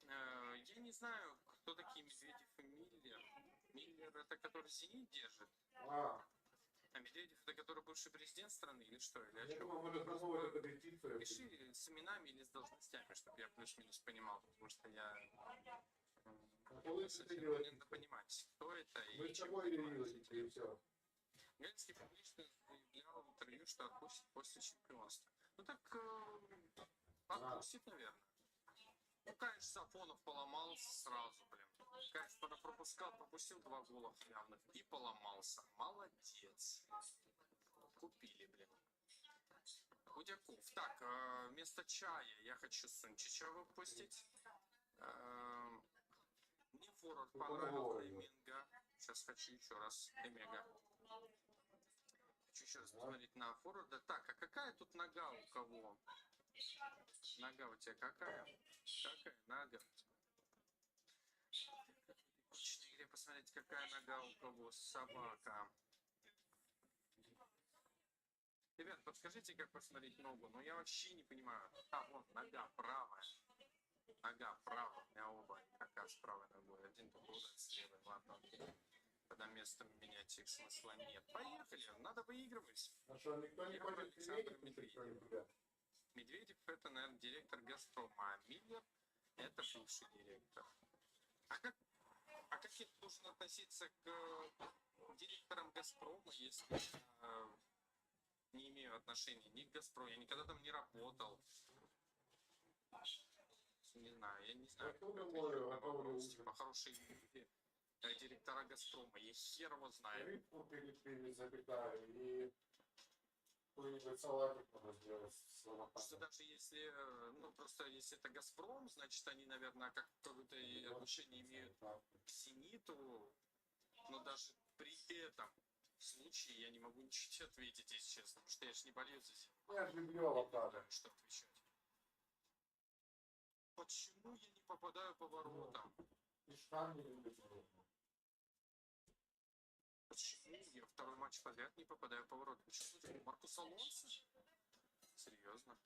[SPEAKER 3] Я не знаю, кто такие Медведев и Миллер. Миллер это который «Зенит» держит. А Медведев это который бывший президент страны или что? Или о
[SPEAKER 6] Я
[SPEAKER 3] чем?
[SPEAKER 6] думаю, может, замолвлю эту петицию.
[SPEAKER 3] Пиши с именами или с должностями, чтобы я плюс-минус понимал, потому что я надо понимать, кто это и
[SPEAKER 6] Мы с
[SPEAKER 3] чем
[SPEAKER 6] тобой
[SPEAKER 3] занимается.
[SPEAKER 6] и все.
[SPEAKER 3] Гальский публично заявлял в интервью, что отпустит после чемпионства. Ну так отпустит, наверное. Ну, конечно, Сафонов поломался сразу, блин. Конечно, пропустил 2 гола явных и поломался. Молодец. Купили, блин. Худяков. Так, вместо чая я хочу Сунчича выпустить. Мне форвард понравился Эминга. Сейчас хочу еще раз Эмега. Хочу еще раз посмотреть на форварда. Так, а какая тут нога у кого? Нога у тебя какая? Какая нога? В личной игре посмотреть, какая нога у кого. Собака. Ребят, подскажите, как посмотреть ногу. Ну, я вообще не понимаю. А, вон, нога правая. Нога правая. У меня оба игрока с правой ногой. Один только удар с левой. Ладно, окей. Когда местом менять их смысла нет. Поехали, надо выигрывать.
[SPEAKER 6] А что, никто не хочет
[SPEAKER 3] Александр Медведев. Медведев это, наверное, директор Газпрома, а Миллер это бывший директор. А как я должен относиться к директорам Газпрома, если я не имею отношения ни к Газпрому, я никогда там не работал. Не знаю, я не знаю, как отвечать на вопрос. Типа хорошие люди, директора Газпрома, я хер его знаю.
[SPEAKER 6] Рыбку перепили, запекали и какой-нибудь салатик надо сделать с
[SPEAKER 3] Потому что даже если, ну просто если это Газпром, значит они, наверное, какое-то отношение имеют к Зениту, но даже при этом случае я не могу ничего тебе ответить, если честно, потому что я же не болею за Зенит.
[SPEAKER 6] Я же люблю авокадо.
[SPEAKER 3] Что отвечать? Почему я не попадаю по воротам?
[SPEAKER 6] И штан не любит.
[SPEAKER 3] Почему я второй матч подряд не попадаю по воротам? Почему? Маркус Алонсо? Серьезно?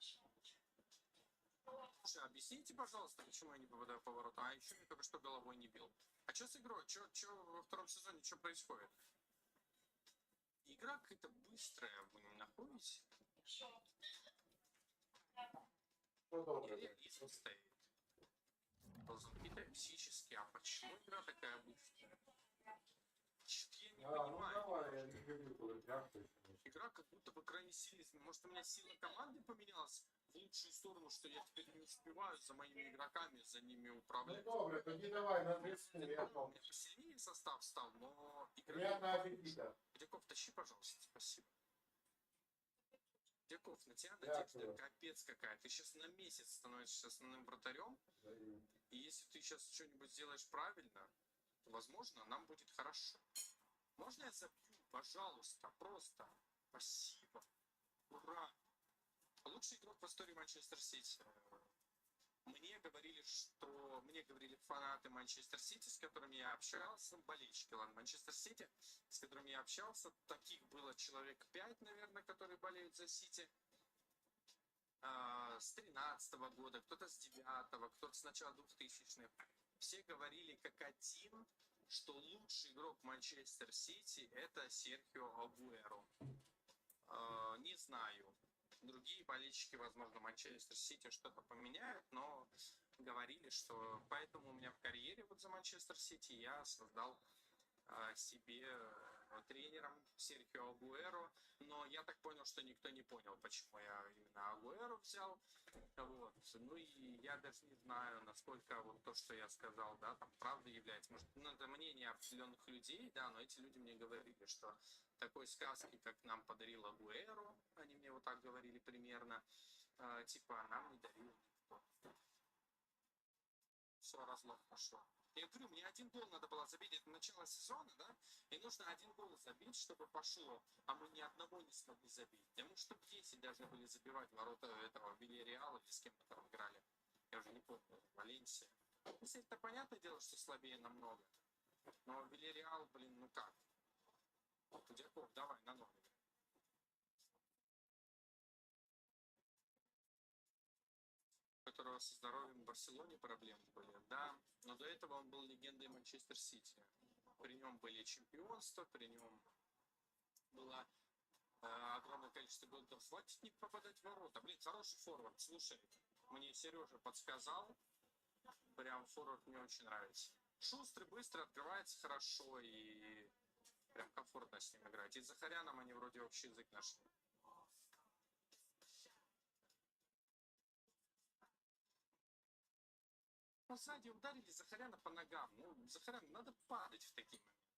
[SPEAKER 3] Слушай, объясните, пожалуйста, почему я не попадаю по воротам? А еще я только что головой не бил. А что с игрой? Что во втором сезоне, что происходит? Игра какая-то быстрая, вы не находите? Реализм стоит. Должен какие-то психические. А почему игра такая быстрая? Что-то я не понимаю.
[SPEAKER 6] Ну давай, я не люблю, когда прям.
[SPEAKER 8] игра как будто бы крайне сильно. Может, у меня сила команды поменялась в лучшую сторону, что я теперь не успеваю за моими игроками, за ними
[SPEAKER 6] Ну
[SPEAKER 8] управлять.
[SPEAKER 6] добре, тоді давай на 30
[SPEAKER 8] У
[SPEAKER 6] минут.
[SPEAKER 8] меня посильнее состав стал, но
[SPEAKER 6] Приятного аппетита.
[SPEAKER 8] Дяков, тащи, пожалуйста, спасибо. Дяков, на тебя
[SPEAKER 6] Дякую.
[SPEAKER 8] надежда капец какая. Ты сейчас на месяц становишься основным вратарем, и если ты сейчас что-нибудь сделаешь правильно, то, возможно, нам будет хорошо. Можно я забью? Пожалуйста, просто. Спасибо. Ура. Лучший игрок в истории Манчестер Сити. Мне говорили фанаты Манчестер Сити, с которыми я общался, болельщики, ладно, Манчестер Сити, с которыми я общался, таких было человек 5, наверное, которые болеют за Сити, с 13-го года, кто-то с 9-го, кто-то с начала 2000-х. Все говорили как один, что лучший игрок Манчестер Сити это Серхио Агуэро. Не знаю. Другие болельщики, возможно, Манчестер Сити что-то поменяют, но говорили, что поэтому у меня в карьере вот за Манчестер Сити я создал себе тренером Серхио Агуэро, но я так понял, что никто не понял, почему я именно Агуэро взял. Вот. Ну и я даже не знаю, насколько вот то, что я сказал, да, там правда является. Может, ну, это мнение определенных людей, да, но эти люди мне говорили, что такой сказки, как нам подарил Агуэро, они мне вот так говорили примерно, типа нам не дарил никто. Все, разлом пошел. Я говорю, мне 1 гол надо было забить, это начало сезона, да, и нужно 1 гол забить, чтобы пошло, а мы ни одного не смогли забить. Да мы штук 10 должны были забивать ворота этого Вильяреала, или с кем мы там играли, я уже не помню, Валенсия. Если это понятное дело, что слабее намного, но Вильяреал, блин, ну как? Дяков, давай, на новый. У которого со здоровьем в Барселоне проблемы были, да, но до этого он был легендой Манчестер Сити. При нем были чемпионства, при нем было огромное количество голов. Хватит не попадать в ворота. Блин, хороший форвард. Слушай, мне Сережа подсказал, прям форвард мне очень нравится. Шустрый, быстро, открывается хорошо и прям комфортно с ним играть. И с Захаряном они вроде общий язык нашли. Сзади ударили Захаряна по ногам. Ну, Захаряну надо падать в такие моменты.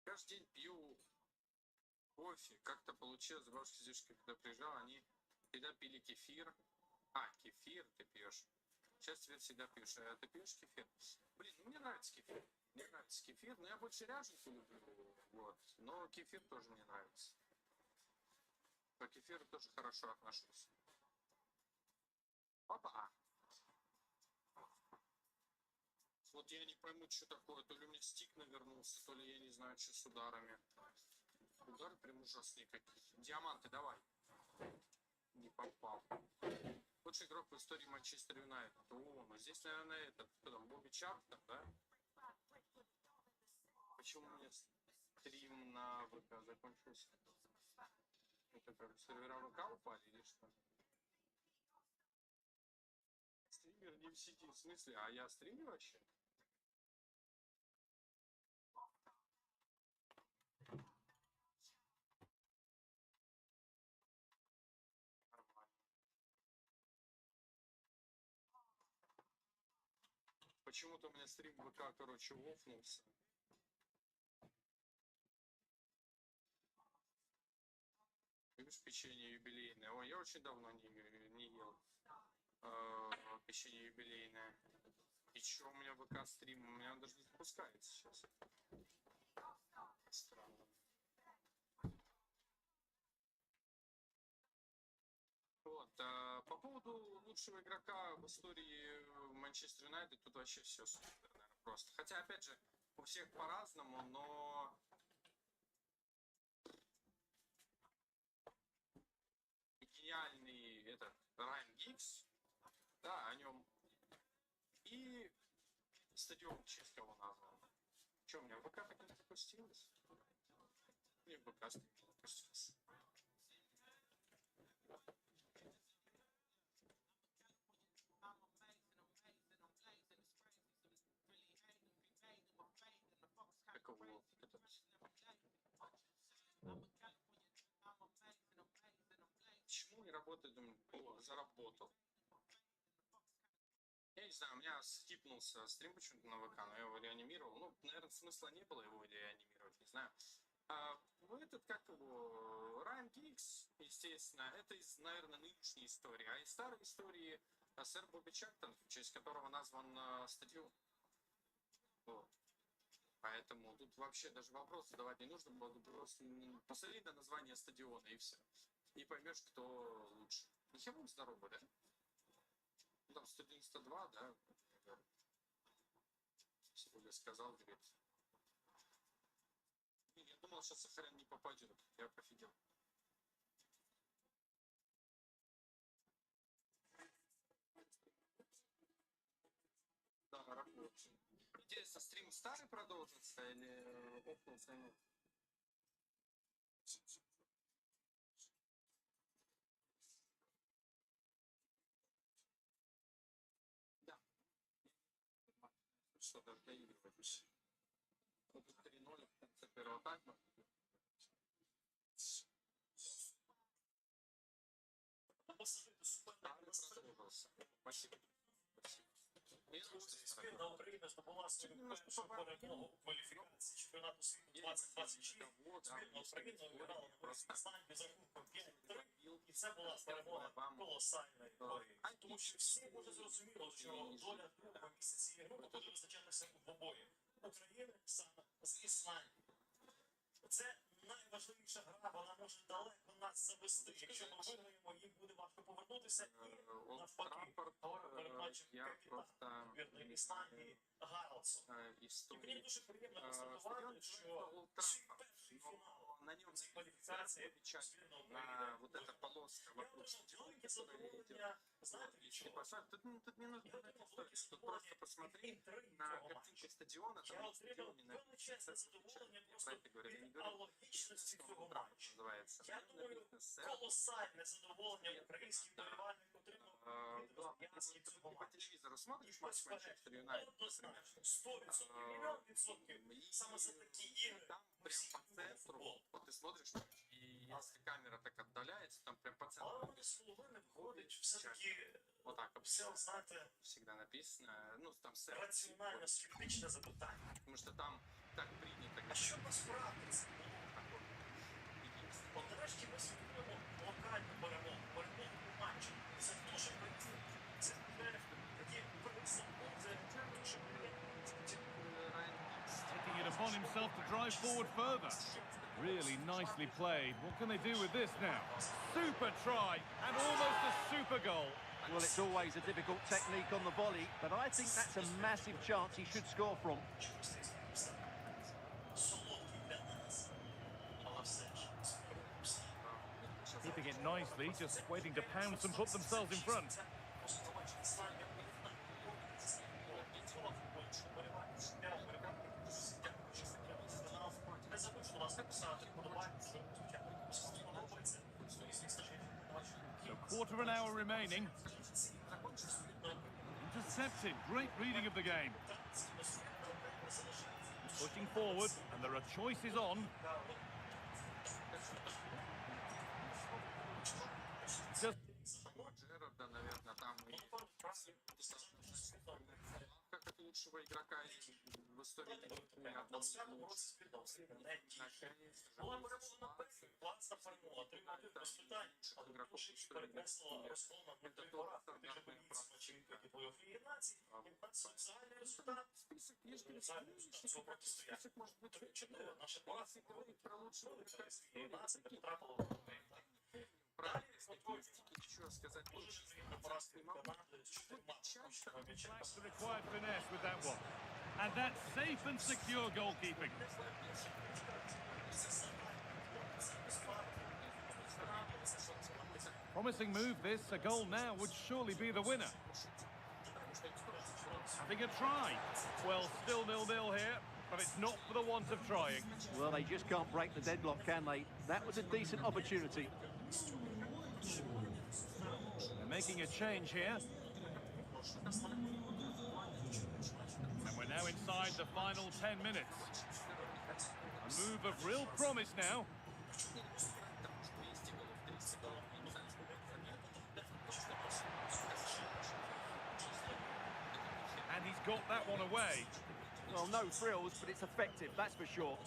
[SPEAKER 8] Каждый день пью кофе. Как-то получилось, бабушка с дедушкой, когда приезжал, они всегда пили кефир. Кефир ты пьешь. Сейчас тебе всегда пьешь. А ты пьешь кефир? Блин, ну мне нравится кефир. Мне нравится кефир, но я больше ряженку люблю. Вот. Но кефир тоже мне нравится. К кефиру тоже хорошо отношусь. Опа! Вот я не пойму, что такое. То ли у меня стик навернулся, то ли я не знаю, что с ударами. Удары прям ужасные какие. Диаманты, давай. Не попал. Лучший игрок в истории Манчестер Юнайтед. О, ну здесь, наверное, этот, кто там, Бобби Чарптон, да? Почему у меня стрим на ВК закончился? Это как, сервера ВК упали или что? Стример не в сети, в смысле? А я стримлю вообще? Почему-то у меня стрим ВК, короче, лопнулся. Любишь печенье юбилейное? Ой, я очень давно не ел печенье юбилейное. И чё у меня ВК стрим? У меня он даже не запускается сейчас. Странно. Вот, по поводу лучшего игрока в истории Манчестер Юнайтед, тут вообще все супер, наверное, просто. Хотя, опять же, у всех по-разному, но гениальный этот Райан Гиггс, да, о нем. И стадион в честь кого назван. Что, у меня ВК так не запустилось? Мне ВК не запустился. Какого этот? работать, думаю, о, заработал. Я не знаю, у меня скипнулся стрим почему-то на ВК, но я его реанимировал. Ну, наверное, смысла не было его реанимировать, не знаю. Этот, как его, Райан Гиггс, естественно, это из, наверное, нынешней истории. А из старой истории сэр Бобби Чартон, в честь которого назван стадион. Вот. Поэтому тут вообще даже вопрос задавать не нужно было. Просто посмотри на название стадиона и все. И поймешь, кто лучше. Ничего будем здоровы, да? Ну, там 192, да? Сегодня сказал, говорит. Я думал, сейчас Сахарян не попадет. Я пофигел. Да, работает. Интересно, стрим старый продолжится или опнулся? Да. Что-то доигрывать. 3-0 в конце первого тайма. Продолжился. Спасибо.
[SPEAKER 9] Збірна України здобула свою першу перемогу у кваліфікації чемпіонату світу 2024. Збірна України виграла на виїзді Ісландії з рахунком 5-3, і це була перемога колосальної ваги. Тому що всі буде зрозуміло, що доля другого місця цієї групи буде визначатися у двобої України саме з Ісландією. Це найважливіша гра, вона може далеко нас завести. Якщо ми виграємо, їм буде важко повернутися і навпаки. Говорю перед матчем капітан збірної Ісландії Гарлсон. І мені дуже приємно констатувати, що цей перший фінал у цій кваліфікації збірна України.
[SPEAKER 8] Вот эта полоска вокруг
[SPEAKER 9] велике задоволення, знаєте, від чого?
[SPEAKER 8] Тут не нужно тут просто посмотри на картинку стадиона, там
[SPEAKER 9] я отримав величезне задоволення просто від алогічності цього матчу. Я думаю, колосальне задоволення український вболівальник отримав від розв'язки цього
[SPEAKER 8] по
[SPEAKER 9] матчу.
[SPEAKER 8] телевизору смотришь матч Манчестер
[SPEAKER 9] Однозначно,
[SPEAKER 8] Юнайтед,
[SPEAKER 9] 100%, мільйон відсотків, саме за такі ігри
[SPEAKER 8] там
[SPEAKER 9] ми
[SPEAKER 8] прям
[SPEAKER 9] всі
[SPEAKER 8] по
[SPEAKER 9] любимо
[SPEAKER 8] центру,
[SPEAKER 9] футбол.
[SPEAKER 8] вот ты смотришь, и если камера так отдаляется, там прям по
[SPEAKER 9] Але
[SPEAKER 8] центру,
[SPEAKER 9] вони з половини виходить все-таки,
[SPEAKER 8] вот так
[SPEAKER 9] все, знаєте,
[SPEAKER 8] всегда написано, ну там сэр,
[SPEAKER 9] раціонально скептичне запитання.
[SPEAKER 8] потому что там так принято
[SPEAKER 9] А що насправді це було? От нарешті ми святкуємо локальну перемогу, перемогу у матчі. Це дуже приємно. Це вже такі присамбузи, дуже приємно.
[SPEAKER 5] Taking it upon himself to drive forward further. Really nicely played. What can they do with this now? Super try and almost a super goal.
[SPEAKER 2] Well, it's always a difficult technique on the volley, but I think that's a massive chance he should score from.
[SPEAKER 9] Солодкий для нас. Але все ж,
[SPEAKER 5] Keeping it nicely, just waiting to pounce and put themselves in front. So quarter of an hour remaining. Intercepted. Great reading of the game. Pushing forward, and there are choices on. Just
[SPEAKER 8] Джерарда, наверное, там и как лучшего игрока в истории
[SPEAKER 9] була перемога на перший, класна перемога, 3-1 без питань, але дуже перекреслила розкол на три ворах, тих же бельгійців на чемпіонаті бойових націй, і в нас загальний результат, загальний результат цього протистояння. 3-4, наша класна вилетіла свій нас, і потрапила в Порту. Далі,
[SPEAKER 8] Что сказать
[SPEAKER 9] дуже
[SPEAKER 8] лучше?
[SPEAKER 9] приємна поразка від Канади з 4 ключовими м'ячами.
[SPEAKER 5] the required finesse with that one. And that's safe and secure goalkeeping. Promising move this. A goal now would surely be the winner. Having a try. Well, still 0-0 here, but it's not for the want of trying.
[SPEAKER 2] Well, they just can't break the deadlock, can they? That was a decent opportunity.
[SPEAKER 5] They're making a change here. And we're now inside the final 10 minutes. A move of real promise now. he's got that one away.
[SPEAKER 2] Well, no thrills, but it's effective, that's for sure.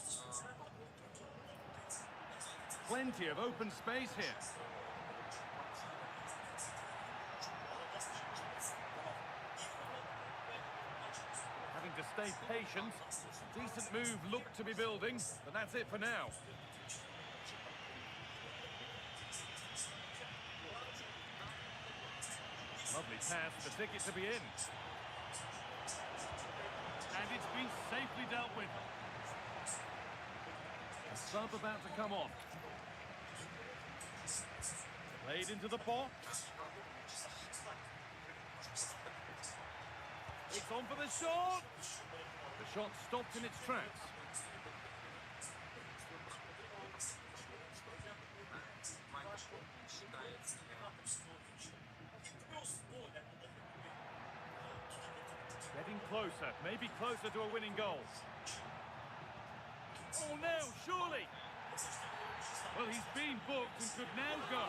[SPEAKER 5] Plenty of open space here. Having to stay patient. Decent move looked to be building, but that's it for now. Lovely pass, the ticket to be in. And it's been safely dealt with. A sub about to come on. Played into the box. It's on for the shot. The shot stopped in its tracks. Getting closer, maybe closer to a winning goal. Oh no, surely! Well, he's been booked and could now go.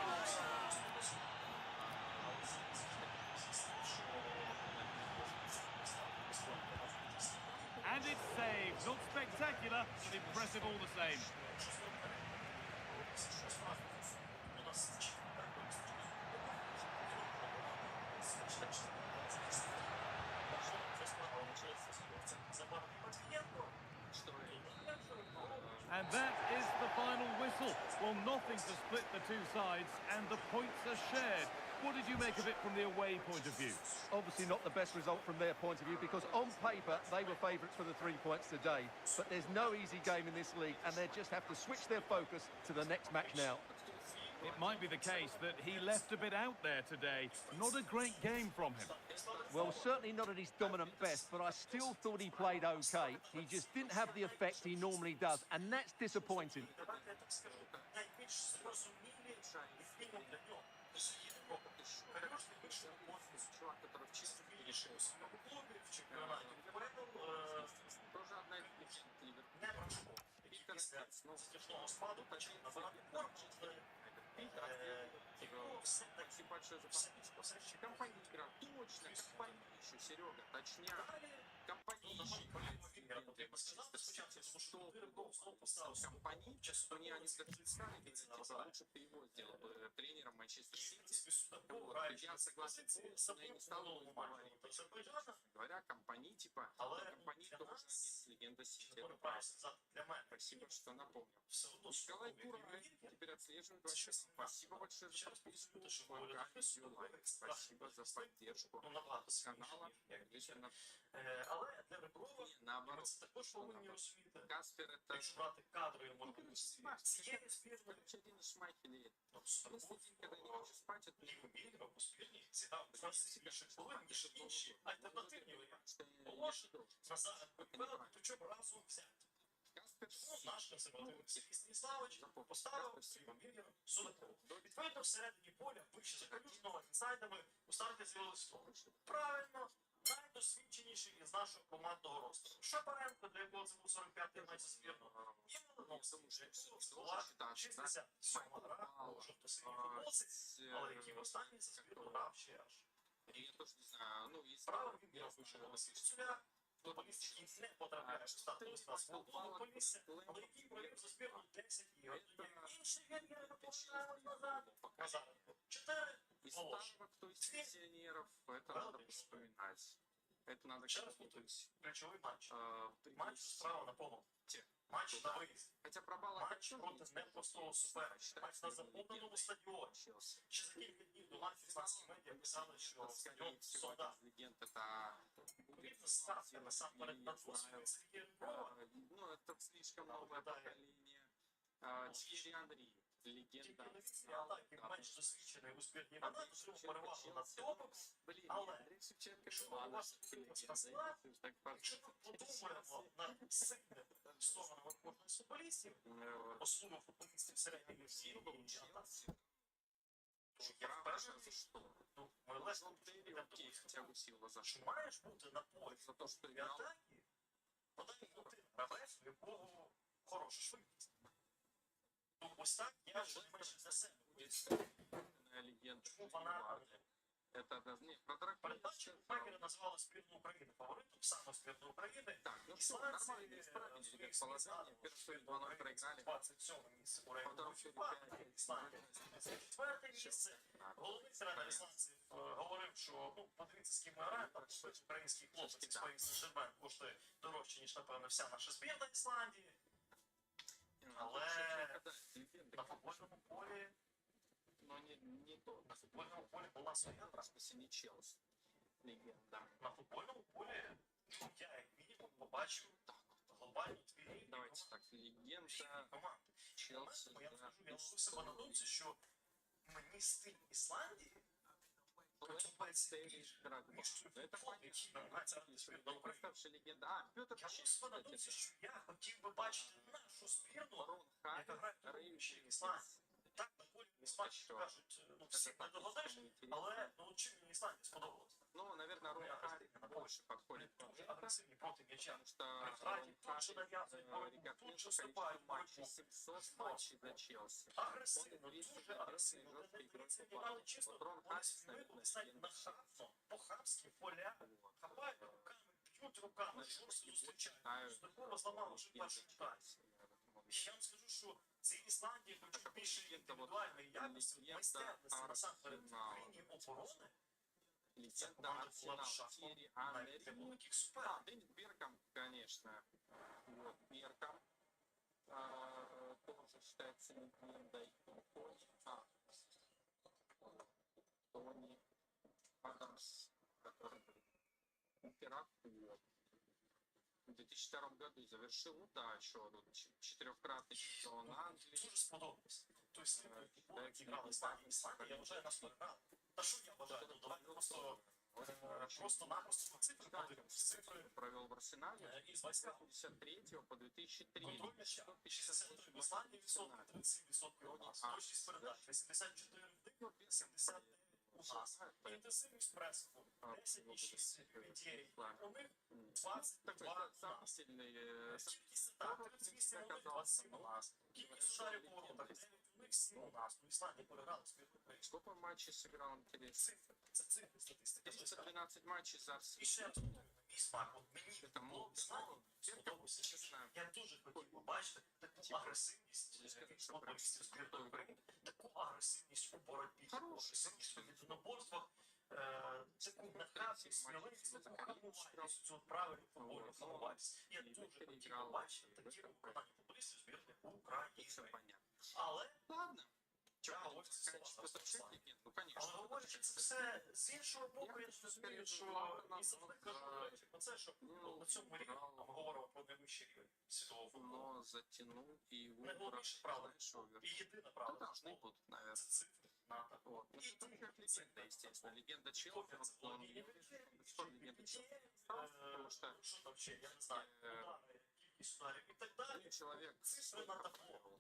[SPEAKER 5] And it's saved. Not spectacular, but impressive all the same. And that is the final whistle. Well, nothing to split the two sides, and the points are shared. What did you make of it from the away point of view?
[SPEAKER 2] Obviously not the best result from their point of view, because on paper they were favourites for the 3 points today. But there's no easy game in this league, and they just have to switch their focus to the next match now.
[SPEAKER 5] It might be the case that he left a bit out there today. Not a great game from him.
[SPEAKER 2] Well, certainly not at his dominant best, but I still thought he played okay. He just didn't have the effect he normally does, and that's disappointing.
[SPEAKER 7] Я согласен с ним, но я не стал его говоря, компании, типа, компании тоже один из легенда Сити. Это правда. Спасибо, что напомнил. Николай Турай теперь отслеживает вообще. Спасибо большое за подписку. Спасибо за поддержку канала.
[SPEAKER 9] Але для риболова
[SPEAKER 7] Наоборот.
[SPEAKER 9] також повинні розуміти,
[SPEAKER 7] Каспер это...
[SPEAKER 9] якщо брати кадрові можливості цієї збірної,
[SPEAKER 7] Один из шмахелей.
[SPEAKER 9] супербол,
[SPEAKER 7] Когда не хочешь спать, это
[SPEAKER 9] лігобіль або збірні зіграв значно більше хвилин, ніж інші альтернативні варіанти. Положено на загадку куточок разу взяти. Ну, наш консервативний Сергій Станіславович поставив своїм лідером Судакову. Відповідно, всередині поля, вище закалюжного інсайдами у старті з'явилось правильно, найдосвідченіший із нашого командного ростеру. Шапаренко, для якого це був 45-й матч за збірну, і Малиновський, для якого це була 67-ма гра у жовто-синій футболці, але який в останній за збірну грав ще аж.
[SPEAKER 7] Я тоже не знаю, ну, если...
[SPEAKER 9] Правим він вийшов на Свіцюля, футболіст, який не потрапляє в стартовий склад свободу Полісся, але який провів за збірну 10 ігор. Інший він повертаємо назад. 4
[SPEAKER 7] Из
[SPEAKER 9] положення.
[SPEAKER 7] старого, кто из пенсионеров, это надо вспоминать. Это надо...
[SPEAKER 9] Ще раз повторюсь, ключовий матч. Матч
[SPEAKER 7] Матч
[SPEAKER 9] справа на помилку. Матч на виїзд.
[SPEAKER 7] Хотя пробала...
[SPEAKER 9] Матч проти непростого суперника. Матч на заповненому стадіоні. Ще за кілька днів до матчу французькі медіа писали, що стадіон солдат. Відповідно, ставки насамперед на досвід Сергія Реброва.
[SPEAKER 7] Ну, это слишком новое поколение. Тьерри Анри,
[SPEAKER 9] Тільки
[SPEAKER 7] легенда.
[SPEAKER 9] новітні атаки менш досвідчений у збірній воді, отримав перевагу над топом, але якщо ми уважно дивимося на склад, якщо ми подумаємо над сильними сторонами кожного з футболістів, особливо футболістів середньої всі і атаки, то я впевнений, ну, ми легко підемо до висновку, що маєш бути на полі за те, що тобі атаки, подай один гравець, у якого хороша швидкість. Ну, ось так я вже майже для себе. Чому вона
[SPEAKER 8] Это не про драконов.
[SPEAKER 9] Передачі Мекери назвали збірну України фаворитом, саме збірну України.
[SPEAKER 8] Так, ну что, нормально исправили ребят положение. Первый туре 2-0 проиграли.
[SPEAKER 9] 27 місце у
[SPEAKER 8] Во втором
[SPEAKER 9] рейтингу
[SPEAKER 8] туре
[SPEAKER 9] ФІФА.
[SPEAKER 8] 5-1.
[SPEAKER 9] Ісландія 4 місце. Головний тренер ісландців говорив, що подивіться, з ким ми граємо, там український хлопець із Парі Сен-Жермен коштує дорожче, ніж, напевно, вся наша збірна Ісландії. Але на футбольному полі
[SPEAKER 8] Но не то.
[SPEAKER 9] на футбольному полі була своя гра.
[SPEAKER 8] В смысле, не Челси. Легенда.
[SPEAKER 9] На футбольному полі, ну, я як мінімум побачив глобальну дві
[SPEAKER 8] Давайте так, легенда.
[SPEAKER 9] команди.
[SPEAKER 8] Челси,
[SPEAKER 9] Я
[SPEAKER 8] да.
[SPEAKER 9] скажу, я ловив себе на думці, що мені стиль Ісландії подобається більше, ніж той футбол, який намагається грати збірна України.
[SPEAKER 8] Представший легенда. А, Петр
[SPEAKER 9] Я ловив себе на думці, що я хотів би бачити нашу збірну,
[SPEAKER 8] Барон
[SPEAKER 9] яка грає в другому ще в Ісландії. Так на полі Ісландії кажуть, ну всі не догодиш, але ну чим мені Ісландія сподобалось?
[SPEAKER 8] Ну, наверное, Рон Харри больше подходит.
[SPEAKER 9] Дуже агресивні проти м'яча.
[SPEAKER 8] Потому что
[SPEAKER 9] При втраті
[SPEAKER 8] Рон
[SPEAKER 9] тут же
[SPEAKER 8] Харри,
[SPEAKER 9] нав'язують боротьбу,
[SPEAKER 8] ребят,
[SPEAKER 9] тут же
[SPEAKER 8] меньше
[SPEAKER 9] вступають
[SPEAKER 8] количество
[SPEAKER 9] в
[SPEAKER 8] матчей,
[SPEAKER 9] боротьбу.
[SPEAKER 8] 700 матчей за Челси.
[SPEAKER 9] Агресивно,
[SPEAKER 8] Он
[SPEAKER 9] дуже
[SPEAKER 8] единственный
[SPEAKER 9] агресивно.
[SPEAKER 8] жесткий
[SPEAKER 9] Вони
[SPEAKER 8] игрок
[SPEAKER 9] це
[SPEAKER 8] по
[SPEAKER 9] грали
[SPEAKER 8] пару.
[SPEAKER 9] чисто,
[SPEAKER 8] Вот Рон
[SPEAKER 9] вони
[SPEAKER 8] Харри,
[SPEAKER 9] свій
[SPEAKER 8] наверное,
[SPEAKER 9] вибух ставлять
[SPEAKER 8] легенда.
[SPEAKER 9] нахабно, по-хамськи поля, хапають руками, б'ють руками, шорстко зустрічають. Такого зламало вже першу тайм. Я вам скажу, що цій Ісландії хочуть більше індивідуальної якості, майстерності насамперед в лінії оборони. Ця
[SPEAKER 8] Легенда
[SPEAKER 9] команда була б
[SPEAKER 8] Арсенал,
[SPEAKER 9] шахом
[SPEAKER 8] Тири,
[SPEAKER 9] навіть для
[SPEAKER 8] Анри.
[SPEAKER 9] великих
[SPEAKER 8] Да,
[SPEAKER 9] суперників.
[SPEAKER 8] Дэвид Беркам, конечно. Вот, Беркам. Тоже считается легендой. Тони Адамс, который был император. В 2002 году завершил удачу. Четырехкратный чемпион Англии.
[SPEAKER 9] Дуже сподобався. Той слід футбол, який грали Ісландія, я вважаю, нас грали. Та що я вважаю? Ну давайте просто-напросто на цифри подивимося. Цифри
[SPEAKER 8] Провел в Арсенале
[SPEAKER 9] із
[SPEAKER 8] с
[SPEAKER 9] війська.
[SPEAKER 8] 1953 по 2003.
[SPEAKER 9] Контроль м'яча. 63 в Ісландії відсотки, 37% у нас. Точність передач, 84 в них, 70 у нас. Інтенсивність пресингу, 10,6 відділень. У них 22 у
[SPEAKER 8] Самый
[SPEAKER 9] нас.
[SPEAKER 8] сильный
[SPEAKER 9] Кількість атак, 38 у них, 27 у нас. Кількість ударів по воротах, 9 у них, 7 у нас. Ну, Ісландія переграла збірну України.
[SPEAKER 8] Сколько матчей сыграл интересно?
[SPEAKER 9] Цифри, це цифри, статистика.
[SPEAKER 8] 412 матчей за
[SPEAKER 9] І
[SPEAKER 8] Арсенал.
[SPEAKER 9] ще раз повторюю, на мій смак, от мені
[SPEAKER 8] Це
[SPEAKER 9] футбол
[SPEAKER 8] много,
[SPEAKER 9] в Ісландії
[SPEAKER 8] много.
[SPEAKER 9] сподобався.
[SPEAKER 8] Чесно.
[SPEAKER 9] Я дуже хотів побачити таку агресивність
[SPEAKER 8] Не скажу,
[SPEAKER 9] від
[SPEAKER 8] що
[SPEAKER 9] футболістів збірної України, таку агресивність у боротьбі, таку
[SPEAKER 8] Хороший,
[SPEAKER 9] агресивність у
[SPEAKER 8] хороший.
[SPEAKER 9] єдиноборствах, таку нахабність, сміливість, таку хамувальність, цю правильну футбольну хамувальність. Я дуже хотів побачити такі виконання футболістів збірної
[SPEAKER 8] Все
[SPEAKER 9] України.
[SPEAKER 8] понятно.
[SPEAKER 9] Але
[SPEAKER 8] Ладно.
[SPEAKER 9] я
[SPEAKER 8] Чё,
[SPEAKER 9] говорю це слова
[SPEAKER 8] Петр
[SPEAKER 9] зараз.
[SPEAKER 8] Чех легенда? Ну,
[SPEAKER 9] Але
[SPEAKER 8] конечно.
[SPEAKER 9] говорячи це все з іншого боку, я
[SPEAKER 8] хочу
[SPEAKER 9] розумію,
[SPEAKER 8] сказати,
[SPEAKER 9] що
[SPEAKER 8] що
[SPEAKER 9] і завжди кажу речі про це, що на цьому рівні ми говоримо про найвищий рівень світового футболу.
[SPEAKER 8] Но затянул и его
[SPEAKER 9] Найголовніше правило
[SPEAKER 8] знаешь, овер.
[SPEAKER 9] і єдине
[SPEAKER 8] Да,
[SPEAKER 9] правило
[SPEAKER 8] должны будут, наверное.
[SPEAKER 9] це цифри на атаку.
[SPEAKER 8] Вот. Ну,
[SPEAKER 9] І
[SPEAKER 8] это
[SPEAKER 9] тільки
[SPEAKER 8] как легенда,
[SPEAKER 9] цифри.
[SPEAKER 8] естественно. Легенда Челси,
[SPEAKER 9] Кофе це
[SPEAKER 8] он
[SPEAKER 9] володіння
[SPEAKER 8] что легенда Челси? Потому что
[SPEAKER 9] що там ще, я не знаю, удари, кількість ударів і так далі.
[SPEAKER 8] человек
[SPEAKER 9] Цифри на табло.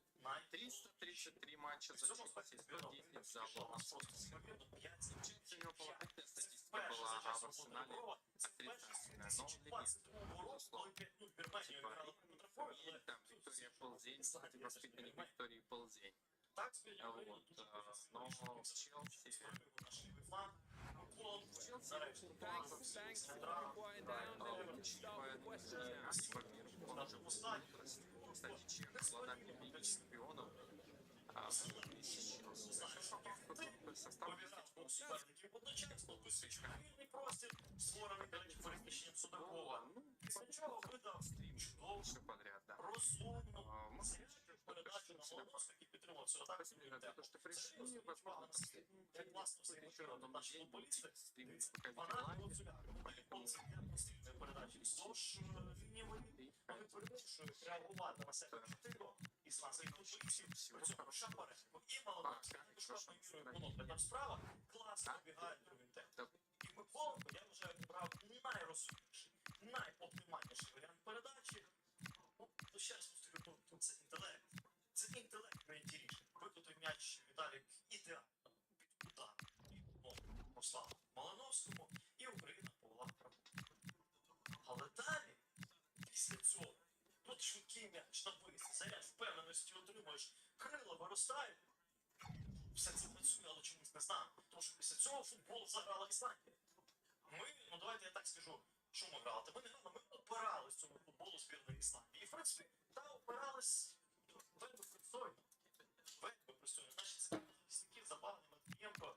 [SPEAKER 8] 333 матча за Челси, 110 за Лондон. Получается, у него положительная статистика была, а в Арсенале отрицательная. Но он легенда, безусловно. Типа, и там Виктория Ползень, кстати, воспитанник Виктории Ползень.
[SPEAKER 9] Так,
[SPEAKER 8] Вот. Но в Челси... Кстати, Чех, обладатель Лиги Чемпионов, состав
[SPEAKER 9] Одночасно вільний простір, створений, до речі, переміщенням Судакова. Після чого видав чудову,
[SPEAKER 8] все подряд, да.
[SPEAKER 9] розумну, заряджену передачу на Молодовську, який підтримав цю атаку.
[SPEAKER 8] Спасибо за то, что пришли. Возможно,
[SPEAKER 9] Як власне все
[SPEAKER 8] еще
[SPEAKER 9] речено
[SPEAKER 8] одном
[SPEAKER 9] наші
[SPEAKER 8] день
[SPEAKER 9] футболісти,
[SPEAKER 8] стримить пока
[SPEAKER 9] фанати
[SPEAKER 8] Виталай.
[SPEAKER 9] Гуцуляка, концертної передачі. Тож він вони передачу реагувати на себе чотирьох ісландських футболістів, при цьому Шапаренко і Молодовський. Шкодною мірою воно там справа, класно бігають другим темпом. І Миколенко, я вважаю, брав найрозумніший, найоптимальніший варіант передачі. Ну, ще раз повторюю, тут це інтелект. Це інтелект прийняті рішення. Викотив м'яч Віталік ідеально під удар. І послав Малиновському, і Україна повела вправо. Але далі, після цього, тут швидкий м'яч на висі, заряд впевненості отримуєш, крила виростають. Все це працює, але чомусь не знаю. Тому що після цього футболу заграла Ісландія. Ми, ну давайте я так скажу, що ми грали. Ми не грали, ми опирались цьому футболу збірної Ісландії. І, в принципі, там опирались вельми пристойно. Вельми пристойно. Наші захисники Забавні, Матвієнко,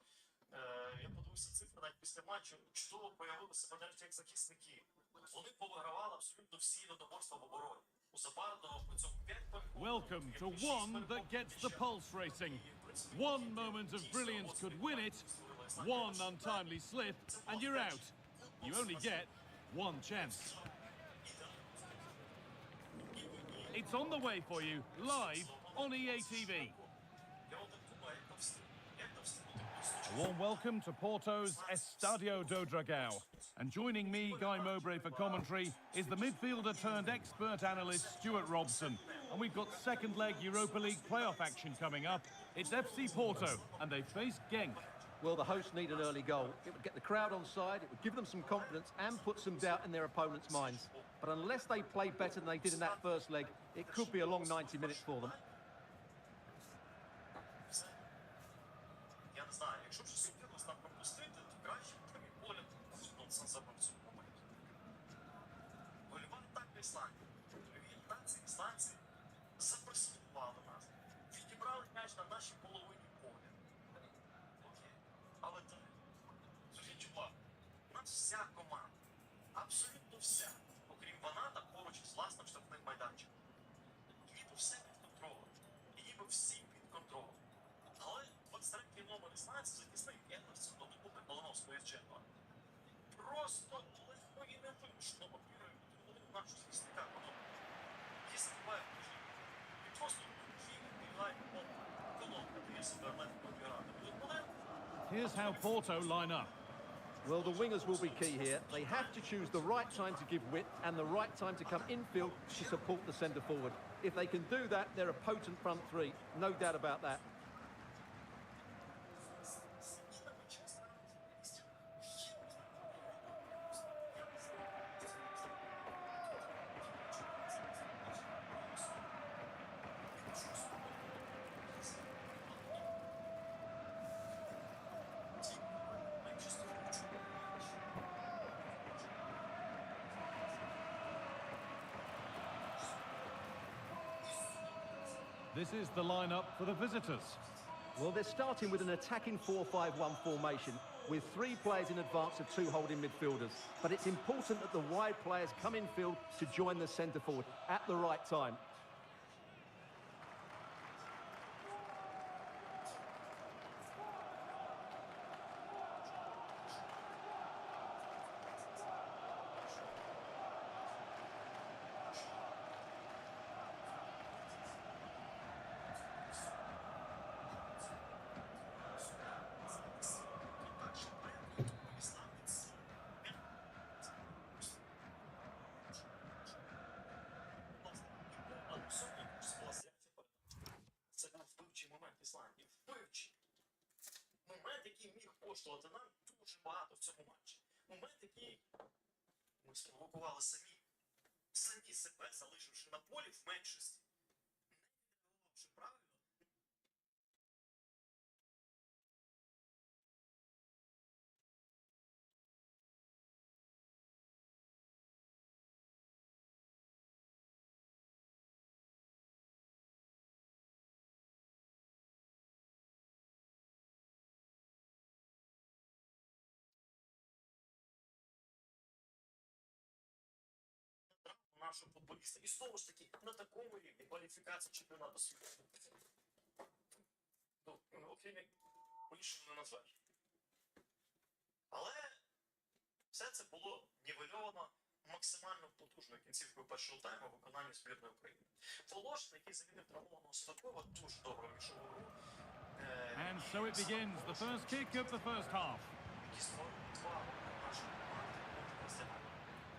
[SPEAKER 9] я подивився цифри навіть після матчу, чудово проявили себе навіть як захисники. Вони повигравали абсолютно всі недоборства в обороні. У Забарного по цьому 5
[SPEAKER 5] Welcome to one that gets the pulse racing. One moment of brilliance could win it, one untimely slip, and you're out. You only get one chance. It's on the way for you, live on EA TV. A warm welcome to Porto's Estadio do Dragão. And joining me, Guy Mowbray, for commentary is the midfielder turned expert analyst Stuart Robson. And we've got second leg Europa League playoff action coming up. It's FC Porto and they face Genk.
[SPEAKER 2] Well, the hosts need an early goal. It would get the crowd on side, it would give them some confidence and put some doubt in their opponents' minds. But unless they play better than they did in that first leg, it could be a long 90 minutes for them.
[SPEAKER 9] Я не знаю, якщо вже судилось нам пропустити, то краще б такий погляд Гудмансон забив цю момент. Гольова атака Ісландії. Гольові атаці ісландці запресували нас. Відібрали м'яч на нашій половині поля. Окей. Але так, зверніть увагу, у нас вся команда, абсолютно вся, окрім Ваната, поруч із власним штрафним майданчиком. І ніби все під контролем. І ніби всі під контролем. Але 23-й номер ісландців захисник Едвардсон, до Кубка Колоновського із Дженуа. Просто легко і невимушено обігрує нашу захисника Колонова. Є забуває дуже. І просто відбігає Колонка, дає себе легко обіграти.
[SPEAKER 5] Here's how Porto line up.
[SPEAKER 2] Well, the wingers will be key here. They have to choose the right time to give width and the right time to come infield to support the centre forward. If they can do that, they're a potent front three. No doubt about that.
[SPEAKER 5] This is the lineup for the visitors.
[SPEAKER 2] Well, they're starting with an attacking 4-5-1 formation with 3 players in advance of 2 holding midfielders. But it's important that the wide players come in field to join the centre forward at the right time.
[SPEAKER 9] Це був вбивчий момент Ісландії. Вбивчий. Момент, який міг коштувати нам дуже багато в цьому матчі. Момент, який ми спровокували самі. Самі себе, залишивши на полі в меншості. Не відреагувавши правильно. Нашого футболіста. І знову ж таки, на такому рівні кваліфікація чемпіонату світу. Окрім як по-іншому не назвеш. Але все це було нівельовано максимально потужною кінцівкою першого тайму в виконанні збірної України. Волошин, який замінив травмованого Судакова, дуже добре вийшов у гру.
[SPEAKER 5] And so it begins, the first kick of the first half.
[SPEAKER 9] Які створили 2 нашої команди.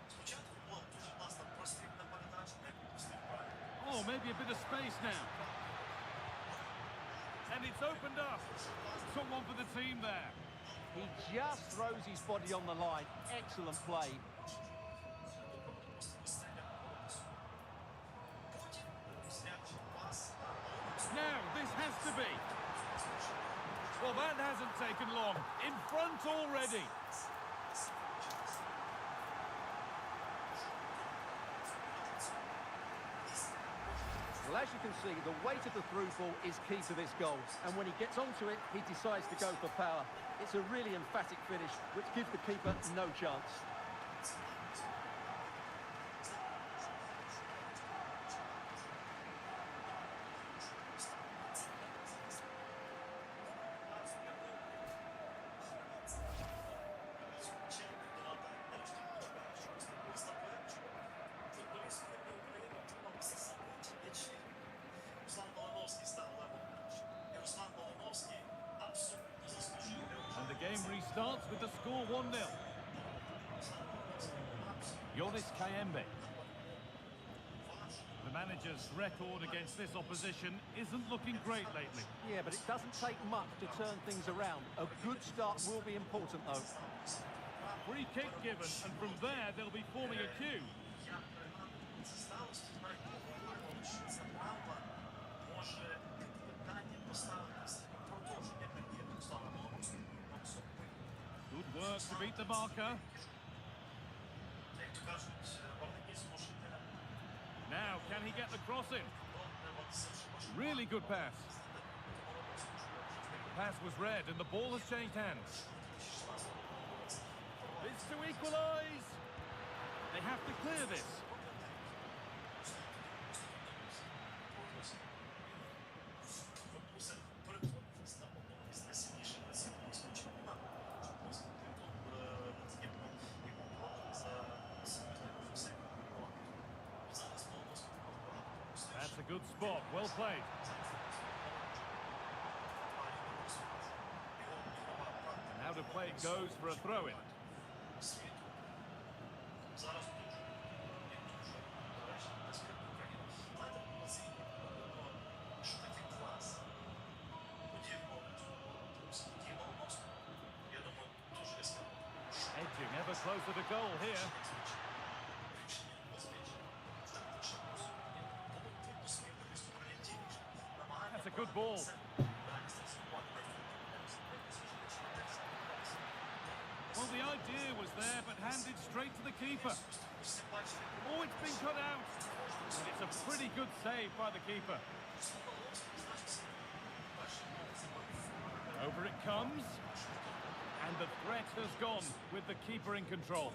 [SPEAKER 9] Спочатку була дуже класна прострільна передача, на яку пустив правильно.
[SPEAKER 5] Oh, maybe a bit of space now. And it's opened up. Someone for the team there.
[SPEAKER 2] He just throws his body on the line. Excellent play.
[SPEAKER 5] Now, this has to be. Well, that hasn't taken long. In front already.
[SPEAKER 2] Well, as you can see, the weight of the through ball is key to this goal. And when he gets onto it, he decides to go for power. It's a really emphatic finish, which gives the keeper no chance.
[SPEAKER 5] And the game restarts with the score 1-0. Yonis Kayembe. The manager's record against this opposition isn't looking great lately.
[SPEAKER 2] Yeah, but it doesn't take much to turn things around. A good start will be important, though.
[SPEAKER 5] Free kick given, and from there they'll be forming a queue. Good work to beat the marker. Now, can he get the cross in? Really good pass. The pass was read and the ball has changed hands. It's to equalise. They have to clear this. That's a good spot, well played. Now the play goes for a throw-in. Edging ever closer to goal here. That's a good ball. Well, the idea was there, but handed straight to the keeper. Oh, it's been cut out. And it's a pretty good save by the keeper. Over it comes. And the threat has gone with the keeper in control.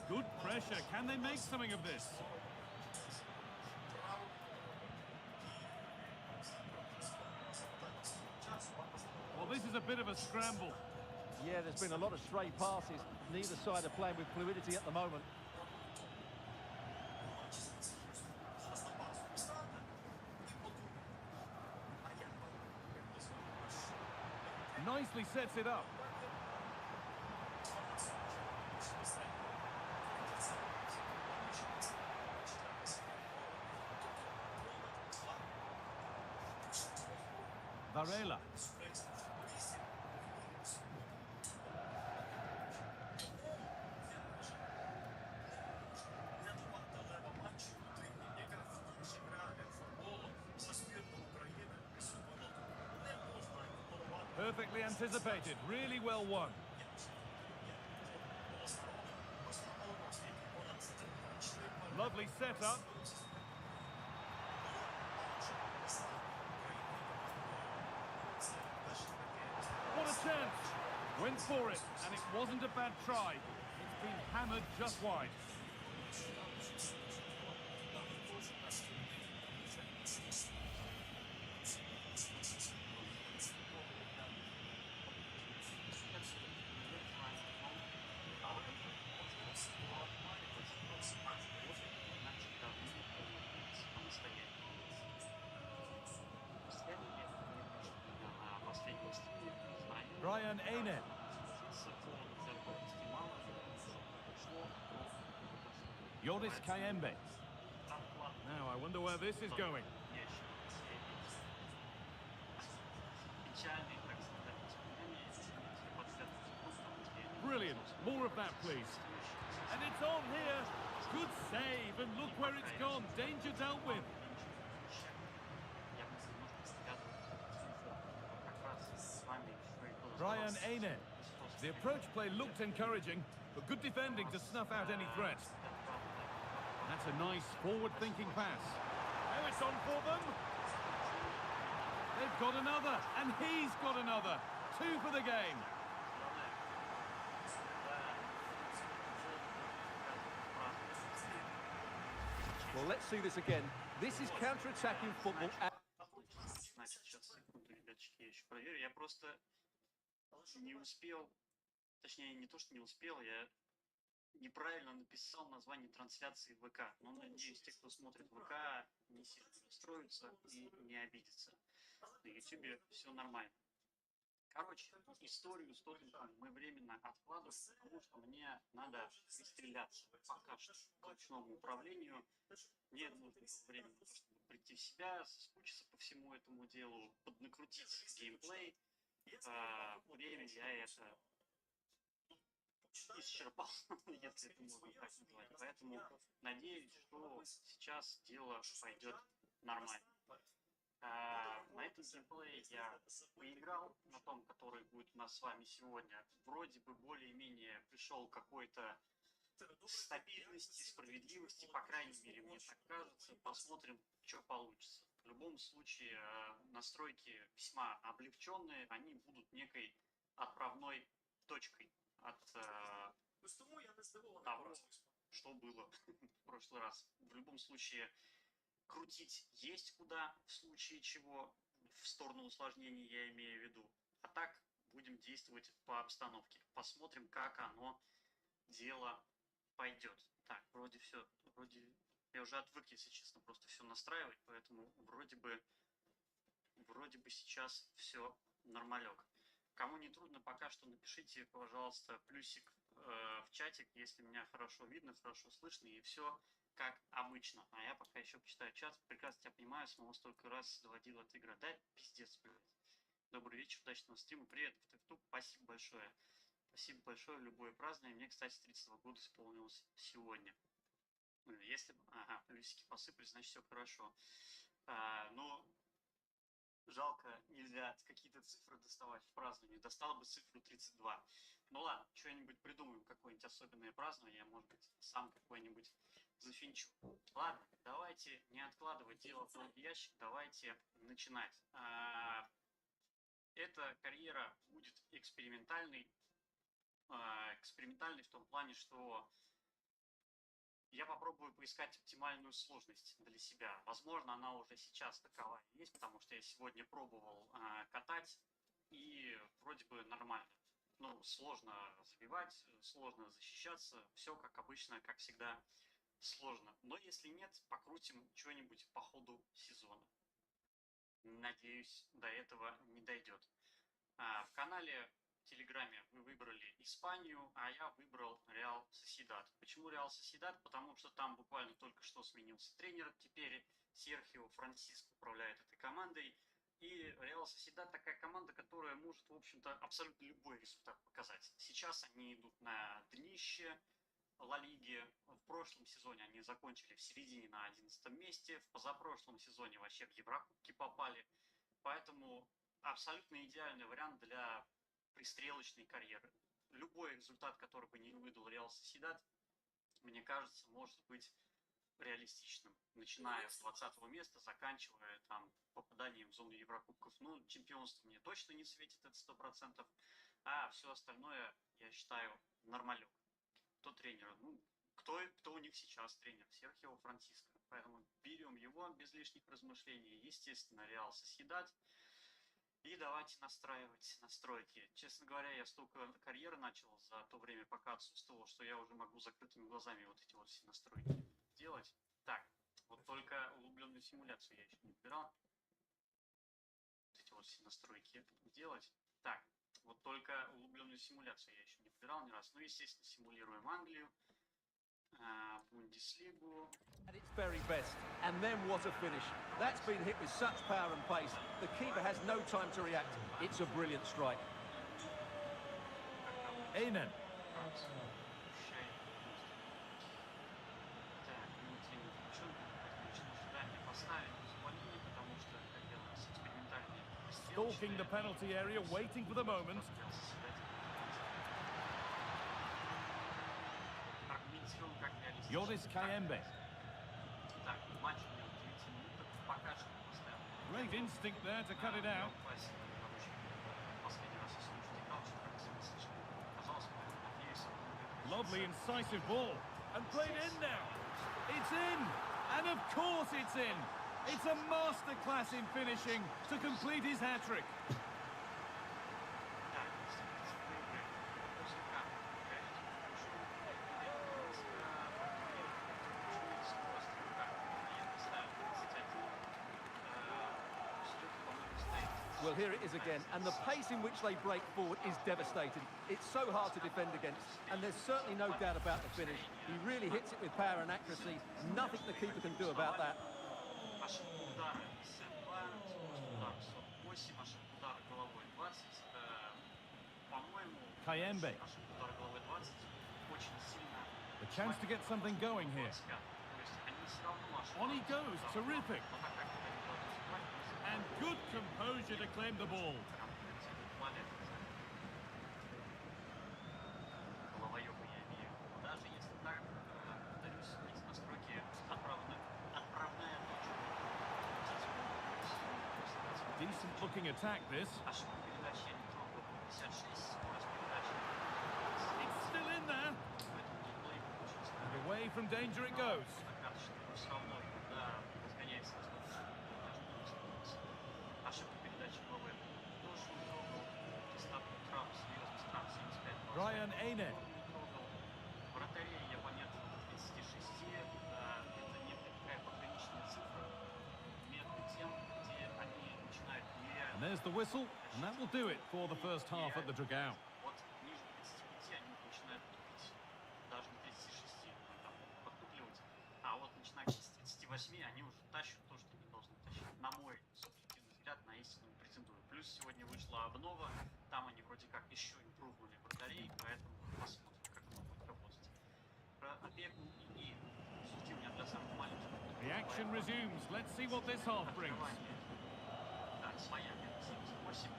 [SPEAKER 5] Good pressure. Can they make something of this? Well, this is a bit of a scramble.
[SPEAKER 2] Yeah, there's been a lot of stray passes. Neither side are playing with fluidity at the moment.
[SPEAKER 5] Nicely sets it up. Varela. Perfectly anticipated, really well won. Lovely setup. What a chance! Went for it, and it wasn't a bad try. It's been hammered just wide. Brian Ainen. Yonis Kayembe. Now, I wonder where this is going. Brilliant. More of that, please. And it's on here. Good save, and look where it's gone. Danger dealt with.
[SPEAKER 10] Я бы немножко взглядом как раз с вами
[SPEAKER 5] Brian Einen. The approach play looked encouraging, but good defending to snuff out any threat. That's a nice forward-thinking pass. Now it's on for them. They've got another, and he's got another. 2 for the game.
[SPEAKER 2] Well, let's see this again. This is counter-attacking football.
[SPEAKER 10] Значит, сейчас, секунду, ребятчики, я еще проверю. Я просто не успел, точнее, не то, что не успел, я неправильно написал название трансляции в ВК. Но, надеюсь, те, кто смотрит ВК, не сильно расстроятся и не обидятся. На Ютубе все нормально. Короче, историю с Тоттенхэмом мы временно откладываем, потому что мне надо пристреляться пока что к ручному управлению. Мне нужно время на то, чтобы прийти в себя, соскучиться по всему этому делу, поднакрутить геймплей. Время я это исчерпал, если это можно так назвать. Поэтому надеюсь, что сейчас дело пойдет нормально. На этом геймплее я поиграл, на том, который будет у нас с вами сегодня. Вроде бы более-менее пришел какой-то стабильности, справедливости, по крайней мере, мне так кажется. Посмотрим, что получится. В любом случае, настройки весьма облегченные, они будут некой отправной точкой от того, что было в прошлый раз. В любом случае, крутить есть куда, в случае чего, в сторону усложнений я имею в виду. А так будем действовать по обстановке. Посмотрим, как оно, дело пойдет. Так, вроде все, я уже отвык, если честно, просто все настраивать, поэтому вроде бы сейчас все нормалек. Кому не трудно, пока что напишите, пожалуйста, плюсик в чатик, если меня хорошо видно, хорошо слышно, и все как обычно. А я пока еще почитаю чат. Прекрасно тебя понимаю, самого столько раз доводил эта игра. Да, пиздец, блядь. Добрый вечер, удачного стрима. Привет, Второй. Спасибо большое. Спасибо большое, любое празднование. Мне, кстати, 32 года исполнилось сегодня. Если... Ага, плюсики посыпались, значит, все хорошо. Но жалко, нельзя какие-то цифры доставать в праздновании. Достал бы цифру 32. Ну ладно, что-нибудь придумаем, какое-нибудь особенное празднование. Может быть, сам какой-нибудь зафинчу. Ладно, давайте не откладывать дело в долгий ящик. Давайте начинать. Эта карьера будет экспериментальной. Экспериментальный в том плане, что я попробую поискать оптимальную сложность для себя. Возможно, она уже сейчас такова есть, потому что я сегодня пробовал катать, и вроде бы нормально. Ну, сложно забивать, сложно защищаться, все как обычно, как всегда, сложно. Но если нет, покрутим что-нибудь по ходу сезона. Надеюсь, до этого не дойдет. В канале в Телеграме вы выбрали Испанию, а я выбрал Реал Сосьедад. Почему Реал Сосьедад? Потому что там буквально только что сменился тренер. Теперь Серхио Франсиско управляет этой командой. И Реал Сосьедад такая команда, которая может, в общем-то, абсолютно любой результат показать. Сейчас они идут на днище Ла Лиги. В прошлом сезоне они закончили в середине на 11 месте. В позапрошлом сезоне вообще в Еврокубки попали. Поэтому абсолютно идеальный вариант для пристрелочной карьеры. Любой результат, который бы не выдал Реал Сосьедад, мне кажется, может быть реалистичным. Начиная с 20-го места, заканчивая там попаданием в зону Еврокубков. Ну, чемпионство мне точно не светит, это 100%. А все остальное, я считаю, нормалек. Кто тренер? Ну, кто у них сейчас тренер? Серхио Франсиско. Поэтому берем его без лишних размышлений. Естественно, Реал Сосьедад. И давайте настраивать настройки. Честно говоря, я столько карьеры начал за то время, пока отсутствовал, что я уже могу закрытыми глазами вот эти вот все настройки делать. Так, вот только углубленную симуляцию я еще не выбирал. Вот эти вот все настройки делать. Так, вот только углубленную симуляцию я еще не выбирал ни раз. Ну, естественно, симулируем Англию, Бундеслигу.
[SPEAKER 2] At its very best, and then what a finish. That's been hit with such power and pace. The keeper has no time to react. It's a brilliant strike.
[SPEAKER 5] Einen.
[SPEAKER 10] Так, внутренний включен. Конечно, ожидание поставить исполнение, потому что это дело с экспериментальной
[SPEAKER 5] stalking the penalty area, waiting for the moment. Yoris Kayembe. Great instinct there to cut it out. Lovely incisive ball. And played in now. It's in. And of course it's in. It's a masterclass in finishing to complete his hat-trick.
[SPEAKER 2] Well, here it is again, and the pace in which they break forward is devastating. It's so hard to defend against, and there's certainly no doubt about the finish. He really hits it with power and accuracy. Nothing the keeper can do about that.
[SPEAKER 5] Kayembe. The chance to get something going here. On he goes, terrific. And good composure to claim the ball. Decent looking attack this. It's still in there. And away from danger it goes. Brian Ane. And there's the whistle, and that will do it for the first half at the Dragão.
[SPEAKER 10] Сегодня вышла обнова, там они вроде как еще импрувнули вратарей, поэтому посмотрим, как оно будет работать. Про опеку и судил для самых маленьких.
[SPEAKER 5] The action resumes. Let's see what this half brings.
[SPEAKER 10] Да, своя 78,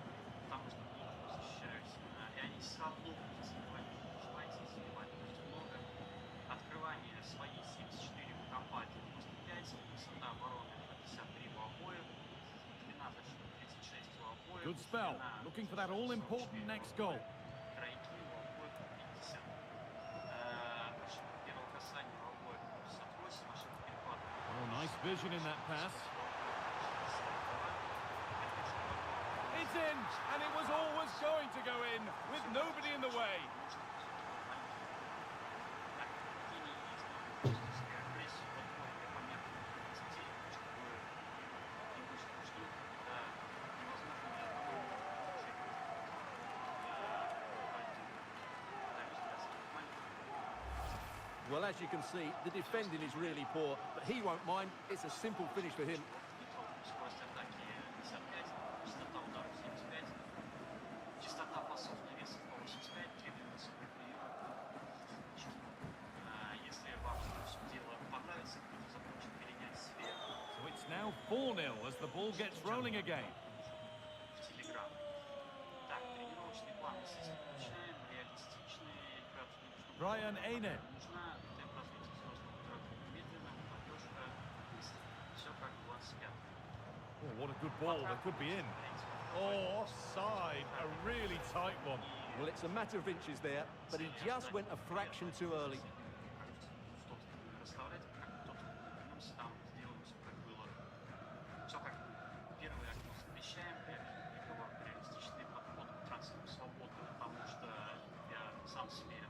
[SPEAKER 10] потому что плохо защищаются, и они все равно будут забивать, желаете забивать, будет много. Открывание свои 74 у компании 95, высота обороны 53 у обоих, 12 36 у обоих.
[SPEAKER 5] Good spell. Looking for that all-important next goal.
[SPEAKER 10] Тройки у обоих 50. Ошибка первого касания у обоих 58, ошибка перехвата.
[SPEAKER 5] Oh, nice vision in that pass. It's in, and it was always going to go in, with nobody in the way.
[SPEAKER 2] Well, as you can see, the defending is really poor, but he won't mind. It's a simple finish for him.
[SPEAKER 10] Скорость атаки 55, частота ударов 75, частота пасов навесов по 85, требует высокой приема. Если вам все дело понравится, кто-то захочет перенять себе.
[SPEAKER 5] So it's now 4-0 as the ball gets rolling again.
[SPEAKER 10] В Телеграм. Так, тренировочный план мы с этим получаем, реалистичный, ребят,
[SPEAKER 5] Brian Ane.
[SPEAKER 10] нужна темп развития взрослого игрока. Медленно, поддержка, быстро. Все как 25.
[SPEAKER 5] Oh, what a good ball. That could be in. Oh, offside. A really tight one.
[SPEAKER 2] Well, it's a matter of inches there, but he just went a fraction too early.
[SPEAKER 10] Расставлять, как тот вернулся, там сделаем все как было. Все как первый окно запрещаем, переговор реалистичный подход к трансферу свободы, потому что я сам себе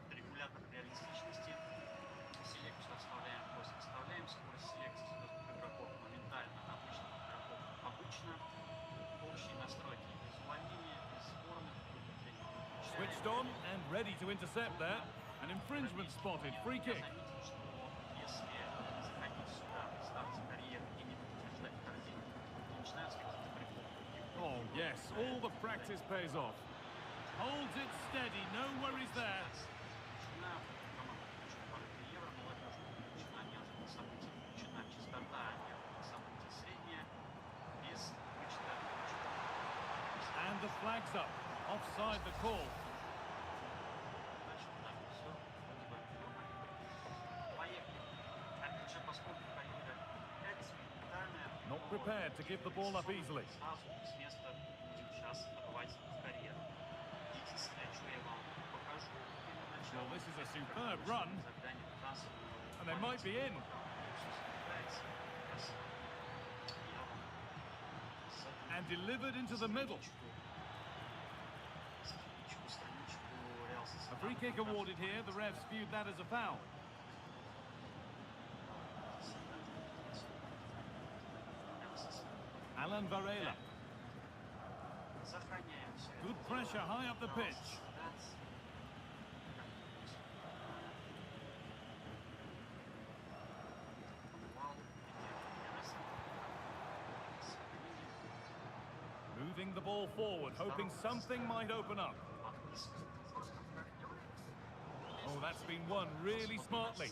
[SPEAKER 10] регулятор реалистичности. Селекцию оставляем, поиск оставляем, скорость селекции звездных игроков моментально, обычных игроков обычно. Общие настройки без увольнения, без сборных,
[SPEAKER 5] Switched on and ready to intercept there. An infringement spotted. Free kick.
[SPEAKER 10] заметил, что если заходить сюда в старте карьеры и не подтверждать корзину, то начинаются какие-то приколы.
[SPEAKER 5] Oh, yes. All the practice pays off. Holds it steady. No worries there.
[SPEAKER 10] Включена команда, включена порядка евро, молодежная, включена неожиданных событий, включена частота неожиданных событий средняя, без вычета
[SPEAKER 5] flags up. Offside the call.
[SPEAKER 10] Значит, так, все, вроде бы нормально. Поехали. Опять же, поскольку карьера экспериментальная,
[SPEAKER 5] Not prepared to give the ball up easily.
[SPEAKER 10] сразу с места будем сейчас отбывать в карьеру. Единственное, что я вам покажу перед началом,
[SPEAKER 5] Well, this is a superb run.
[SPEAKER 10] заглянем в трансферную
[SPEAKER 5] And they might be in. And delivered into the middle. A free kick awarded here. The refs viewed that as a foul. Alan Varela. Good pressure high up the pitch. Moving the ball forward, hoping something might open up. Oh, that's been won really smartly.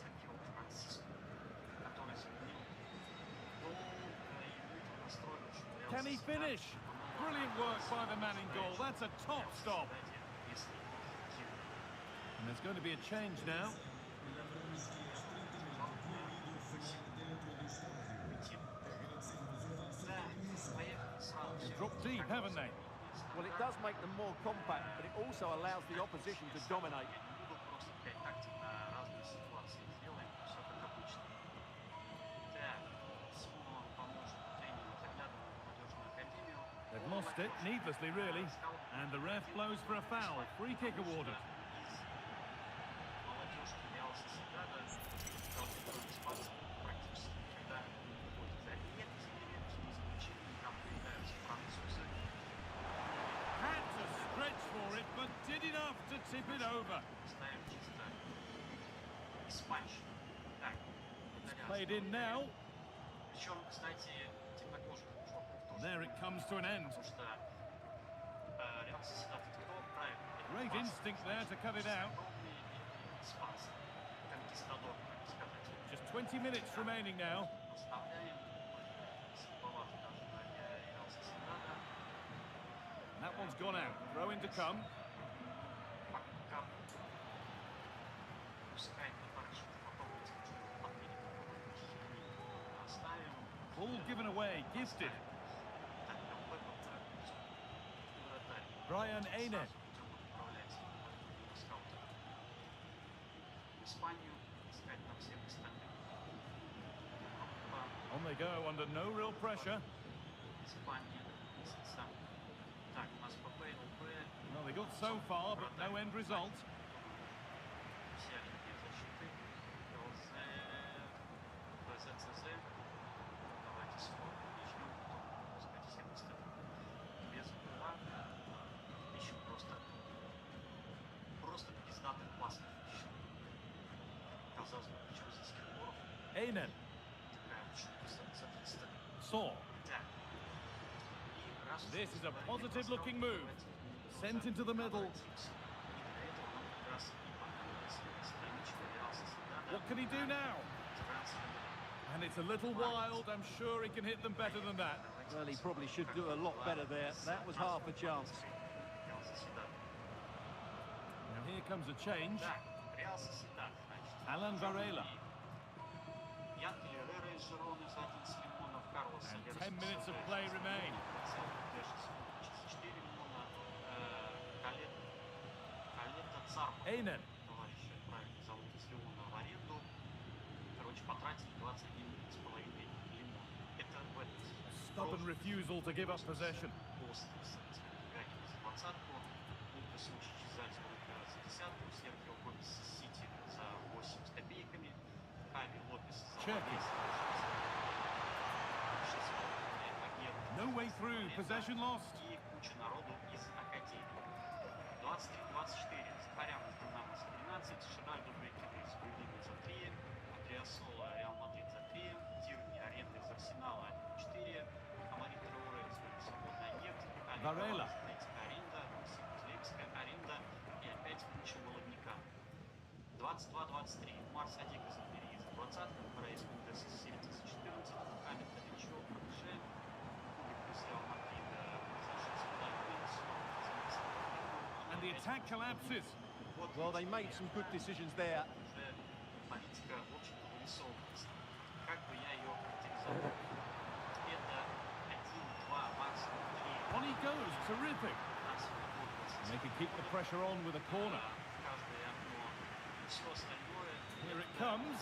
[SPEAKER 5] Can he finish? Brilliant work by the man in goal. That's a top stop. And there's going to be a change now. They've dropped deep, haven't they?
[SPEAKER 2] Well, it does make them more compact, but it also allows the opposition to dominate.
[SPEAKER 5] They've lost it, needlessly really. And the ref blows for a foul. Free kick awarded. Had to stretch for it, but did enough to tip it over. It's played in now. There it comes to an end. Great instinct there to cut it out. Just 20 minutes remaining now. And that one's gone out. Throw in to come. Ball given away, gifted. Brian Aine. On they go under no real pressure. Well, they got so far, but no end result. Ainen. Saw. This is a positive-looking move. Sent into the middle. What can he do now? And it's a little wild. I'm sure he can hit them better than that.
[SPEAKER 2] Well, he probably should do a lot better there. That was half a chance.
[SPEAKER 5] Now here comes a change. Alan Varela. And 10 minutes of play remain. Ainen. Stubborn refusal to give up possession. Check. No way through, possession lost.
[SPEAKER 10] 23-24. Захарян из Динамо за 13, Ширальдо Брекеты из Гудина за 3, Андреасола Реал Мадрид за 3, Тирни Аренда из Арсенала 4, Амари Трауре из Свободная нет,
[SPEAKER 5] Варела.
[SPEAKER 10] Аренда, Лейпцигская Аренда и опять куча молодняка. 22-23. Марс Адика за Двери за 20, Рейс Мундес из Сельта за 14, Камер Тавичо, Протеже, Кубик из Реал Мадрида за 6,5,
[SPEAKER 5] And the attack collapses.
[SPEAKER 2] Well, they made some good decisions there.
[SPEAKER 10] Уже политика, в общем-то, вырисовывается. Как бы я ее характеризовал? Это 1-2, максимум 3.
[SPEAKER 5] On he goes, terrific. And they can keep the pressure on with a corner.
[SPEAKER 10] Каждое окно. Все остальное.
[SPEAKER 5] Here it comes.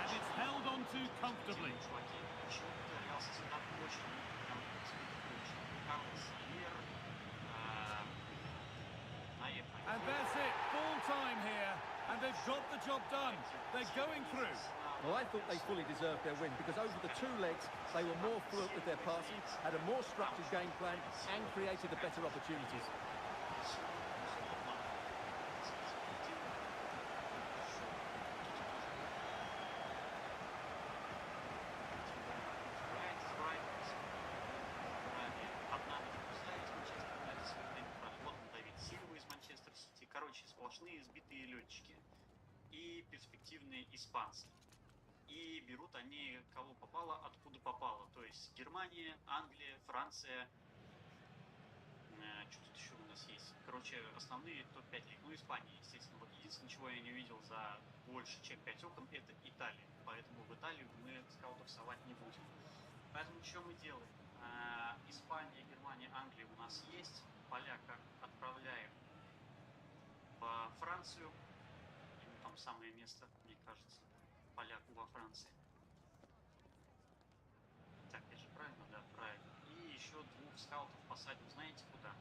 [SPEAKER 5] And it's held on to comfortably.
[SPEAKER 10] Чуваки, почему-то Реал Сосьедад очень прям Карлос Лер,
[SPEAKER 5] And that's it, full time here, and they've got the job done. They're going through.
[SPEAKER 2] Well, I thought they fully deserved their win because over the two legs, they were more fluent with their passing, had a more structured game plan, and created the better opportunities.
[SPEAKER 10] Короче, сплошные сбитые летчики и перспективные испанцы. И берут они кого попало, откуда попало. То есть Германия, Англия, Франция. Что тут еще у нас есть? Короче, основные топ-5 лиг. Ну, Испания, естественно. Вот единственное, чего я не увидел за больше, чем 5 окон, это Италия. Поэтому в Италию мы скаутов совать не будем. Поэтому что мы делаем? Испания, Германия, Англия у нас есть. Поляка отправляем во Францию. Ему там самое место, мне кажется, поляку во Франции. Так, это же правильно? Да, правильно. И еще 2 скаутов посадим, знаете куда?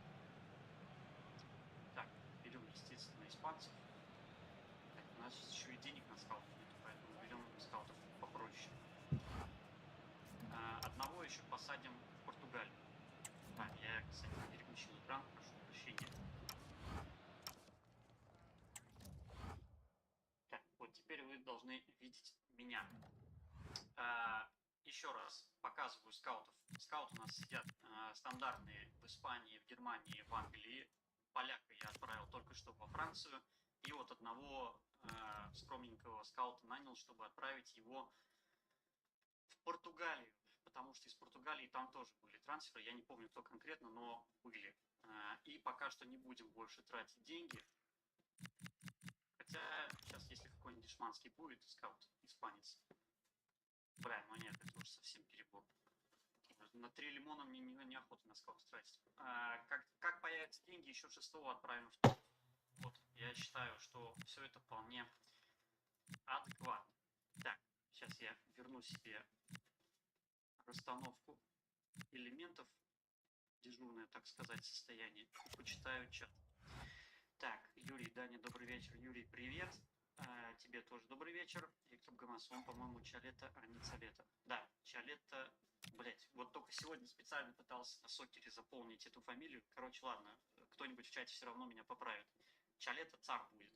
[SPEAKER 10] Так, берем, естественно, испанцев. Так, у нас еще и денег на скаутов нет, поэтому берем скаутов попроще. Одного еще посадим в Португалию. А, я, кстати, переключил экран, прошу прощения. Теперь вы должны видеть меня. Еще раз показываю скаутов. Скауты у нас сидят стандартные в Испании, в Германии, в Англии. Поляка я отправил только что во Францию. И вот одного скромненького скаута нанял, чтобы отправить его в Португалию. Потому что из Португалии там тоже были трансферы. Я не помню, кто конкретно, но были. И пока что не будем больше тратить деньги. Хотя сейчас, если какой-нибудь дешманский будет, скаут, испанец. Бля, ну нет, это уже совсем перебор. На 3 лимона мне неохота на скаут тратить. Как появятся деньги, еще 6-го отправим в топ. Вот, я считаю, что все это вполне адекватно. Так, сейчас я верну себе расстановку элементов, дежурное, так сказать, состояние, и почитаю чат. Так, Юрий, Даня, добрый вечер. Юрий, привет. Тебе тоже добрый вечер. Виктор Гамас, он, по-моему, Чалета, а не Цалета. Да, Чалета, блять, вот только сегодня специально пытался на сокере заполнить эту фамилию. Короче, ладно, кто-нибудь в чате все равно меня поправит. Чалета Цар будет.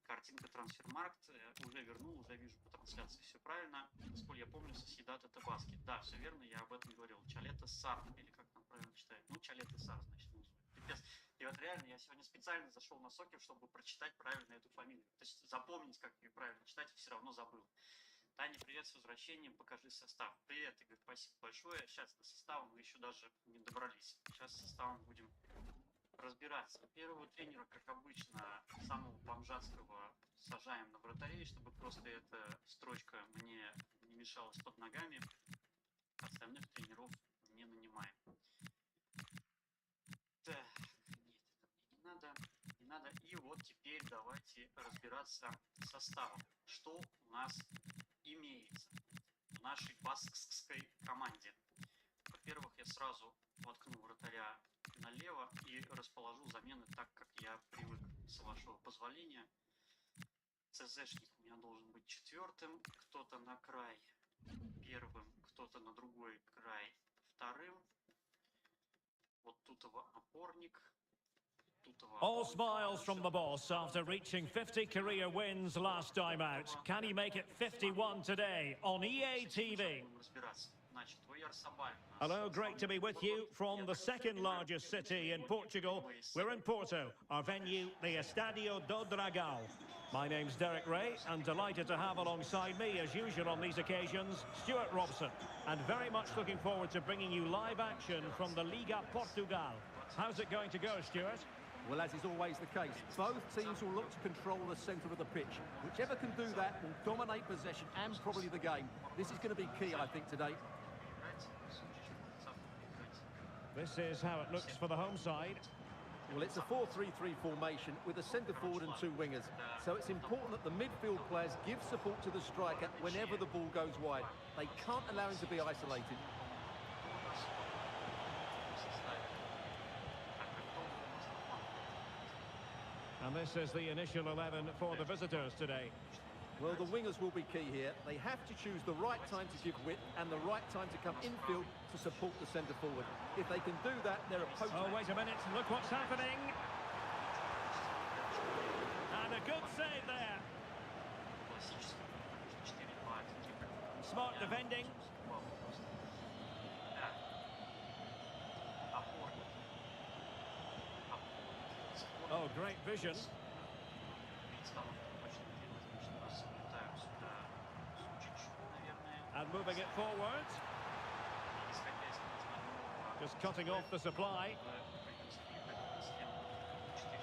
[SPEAKER 10] Картинка Трансфермаркт. Уже вернул, уже вижу по трансляции все правильно. Насколько я помню, Сосьедад это баскет. Да, все верно, я об этом говорил. Чалета Сар, или как там правильно читают. Ну, Чалета Сар, значит, пипец. И вот реально, я сегодня специально зашел на сокер, чтобы прочитать правильно эту фамилию. То есть запомнить, как ее правильно читать, все равно забыл. Таня, привет, с возвращением, покажи состав. Привет, Игорь, спасибо большое. Сейчас на составом мы еще даже не добрались. Сейчас с составом будем разбираться. Первого тренера, как обычно, самого бомжатского сажаем на вратарей, чтобы просто эта строчка мне не мешалась под ногами. Остальных тренеров не нанимаем. Так, нет, это мне не надо. И вот теперь давайте разбираться с составом. Что у нас имеется в нашей баскской команде. Во-первых, я сразу воткну вратаря налево и расположу замены так, как я привык, с вашего позволения. ЦЗшник у меня должен быть 4-м, кто-то на край 1-м, кто-то на другой край 2-м. Вот тут его опорник.
[SPEAKER 1] All smiles from the boss after reaching 50 career wins last time out. Can he make it 51 today on EA TV? Hello, great to be with you from the second largest city in Portugal. We're in Porto, our venue, the Estádio do Dragão. My name's Derek Ray, and delighted to have alongside me, as usual on these occasions, Stuart Robson. And very much looking forward to bringing you live action from the Liga Portugal. How's it going to go, Stuart?
[SPEAKER 2] Well, as is always the case, both teams will look to control the centre of the pitch. Whichever can do that will dominate possession and probably the game. This is going to be key, I think, today.
[SPEAKER 1] This is how it looks for the home side.
[SPEAKER 2] Well, it's a 4-3-3 formation with a centre-forward and two wingers. So it's important that the midfield players give support to the striker whenever the ball goes wide. They can't allow him to be isolated.
[SPEAKER 1] And this is the initial 11 for the visitors today.
[SPEAKER 2] Well, the wingers will be key here. They have to choose the right time to give width and the right time to come infield to support the centre-forward. If they can do that, they're a potent...
[SPEAKER 1] Oh, wait a minute. Look what's happening. And a good save there. Smart defending. Oh, great vision. And moving it forward. Just cutting off the supply.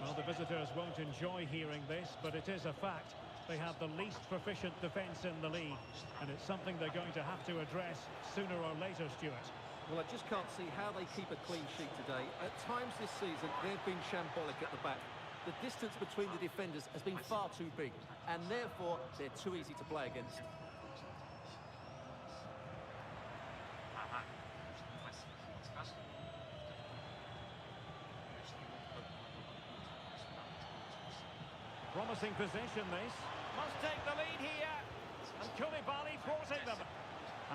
[SPEAKER 1] Well, the visitors won't enjoy hearing this, but it is a fact. They have the least proficient defence in the league, and it's something they're going to have to address sooner or later, Stuart.
[SPEAKER 2] Well, I just can't see how they keep a clean sheet today. At times this season, they've been shambolic at the back. The distance between the defenders has been far too big, and therefore they're too easy to play against.
[SPEAKER 1] Promising position, this. Must take the lead here. And Koulibaly thwarting them.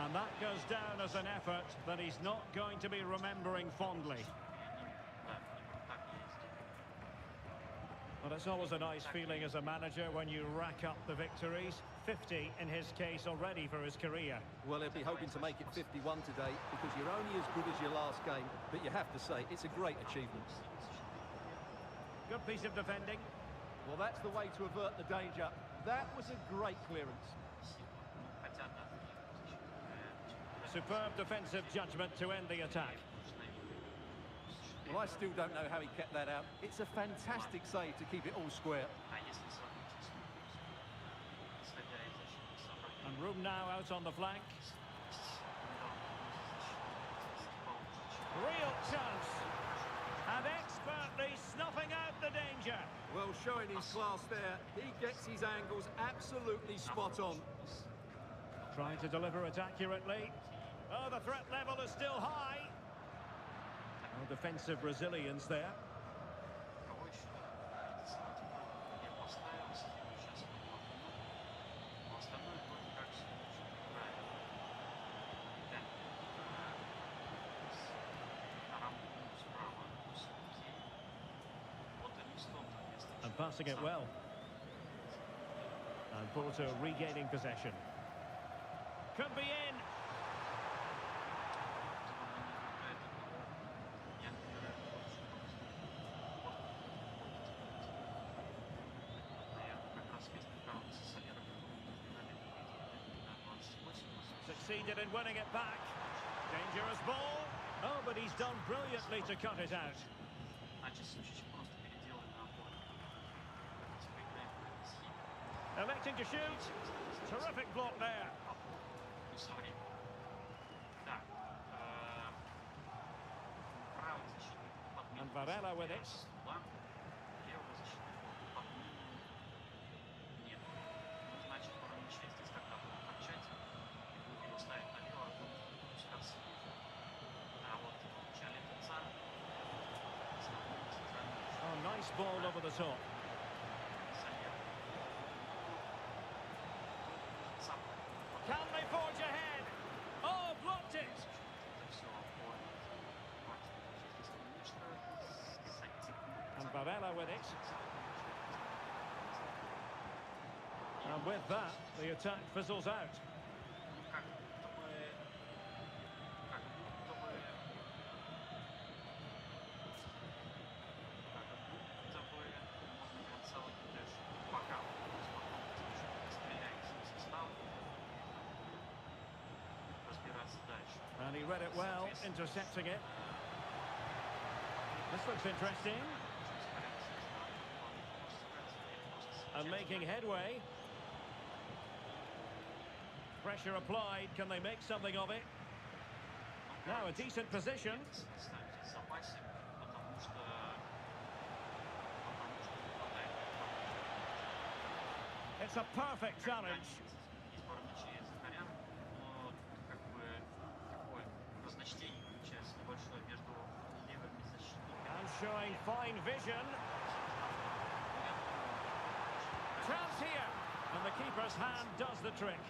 [SPEAKER 1] And that goes down as an effort that he's not going to be remembering fondly. Well, it's always a nice feeling as a manager when you rack up the victories. 50 in his case already for his career.
[SPEAKER 2] Well, he'll be hoping to make it 51 today because you're only as good as your last game. But you have to say, it's a great achievement.
[SPEAKER 1] Good piece of defending.
[SPEAKER 2] Well, that's the way to avert the danger. That was a great clearance.
[SPEAKER 1] Superb defensive judgment to end the attack.
[SPEAKER 2] Well, I still don't know how he kept that out. It's a fantastic save to keep it all square.
[SPEAKER 1] And room now out on the flank. Real chance. And expertly snuffing out the danger.
[SPEAKER 2] Well, showing his class there. He gets his angles absolutely spot on.
[SPEAKER 1] Trying to deliver it accurately. Oh, the threat level is still high. Oh, defensive resilience there. And passing it well. And Porto regaining possession. Could be in. Succeeded in winning it back. Dangerous ball. Oh, but he's done brilliantly to cut it out. Electing to shoot. Terrific block there. And Varela with it. Oh, nice ball over the top. Can they forge ahead? Oh, blocked it! And Varela with it. And with that, the attack fizzles out. And he read it well, intercepting it. This looks interesting. And making headway. Pressure applied. Can they make something of it? Now a decent position. It's a perfect challenge. And showing fine vision. Chance here. And the keeper's hand does the trick.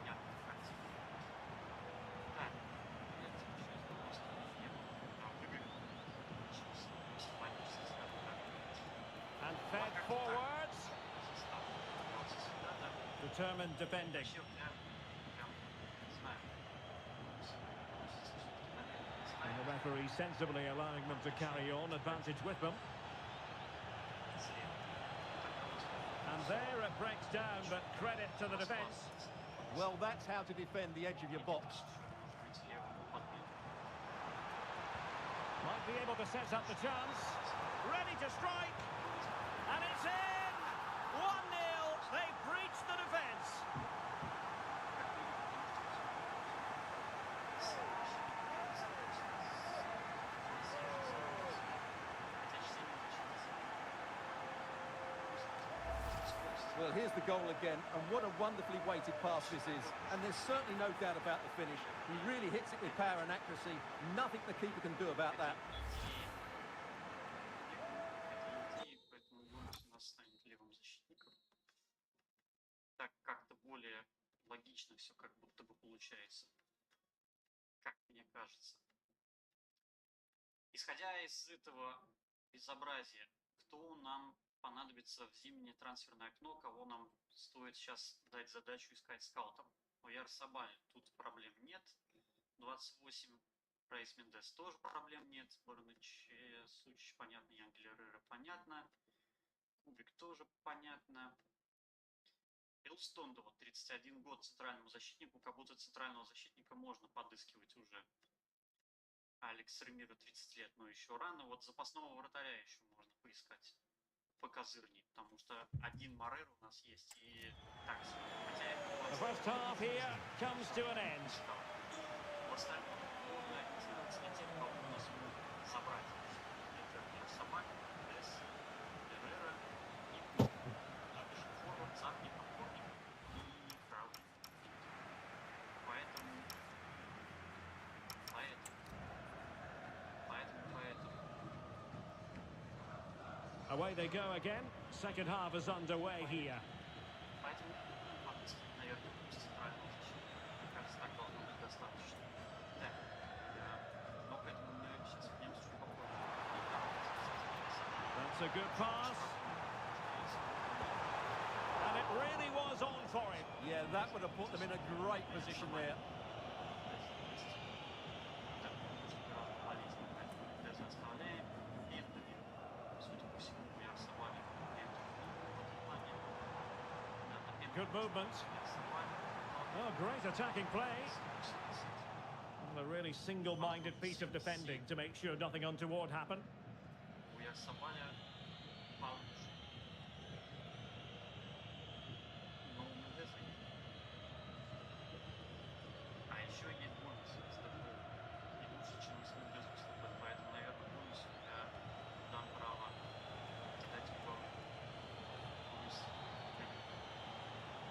[SPEAKER 1] And fed forwards. Determined defending. And the referee sensibly allowing them to carry on, advantage with them. And there it breaks down, but credit to the defence.
[SPEAKER 2] Well, that's how to defend the edge of your box.
[SPEAKER 1] Might be able to set up the chance. Ready to strike. And it's in! 1-0. They've breached the defence.
[SPEAKER 2] Well, here's the goal again, and what a wonderfully weighted pass this is. And there's certainly no doubt about the finish. He really hits it with power and accuracy. Nothing the keeper can do about that.
[SPEAKER 10] Так как-то более логично все как будто бы получается. Как мне кажется. Исходя из этого безобразия, кто нам понадобится в зимнее трансферное окно, кого нам стоит сейчас дать задачу искать скаутом? Ояр Сабаль, тут проблем нет. 28. Рейс Мендес тоже проблем нет. Борныч, Суч, понятно. Янгель Эррера, понятно. Кубик тоже понятно. Элстондова, 31 год, центральному защитнику. Как будто центрального защитника можно подыскивать уже. Алекс Ремира, 30 лет, но еще рано. Вот запасного вратаря еще можно поискать покозырней, потому что один Морер у нас есть и так.
[SPEAKER 1] The first half here comes to an end.
[SPEAKER 10] В остальном можно найти, кого у нас собрать. Это Сабаль, Дес, Эррера и также форвард, западник, опорник и Крауд. Поэтому.
[SPEAKER 1] Away they go again. Second half is underway here.
[SPEAKER 10] Поэтому, наверное, центрального защитника. Мне кажется, так должно быть достаточно. Так, но к этому мы сейчас вернемся чуть попозже.
[SPEAKER 1] That's a good pass. And it really was on for him.
[SPEAKER 2] Yeah, that would have put them in a great position there.
[SPEAKER 1] Good movement. Oh, great attacking play. And a really single-minded piece of defending to make sure nothing untoward happened.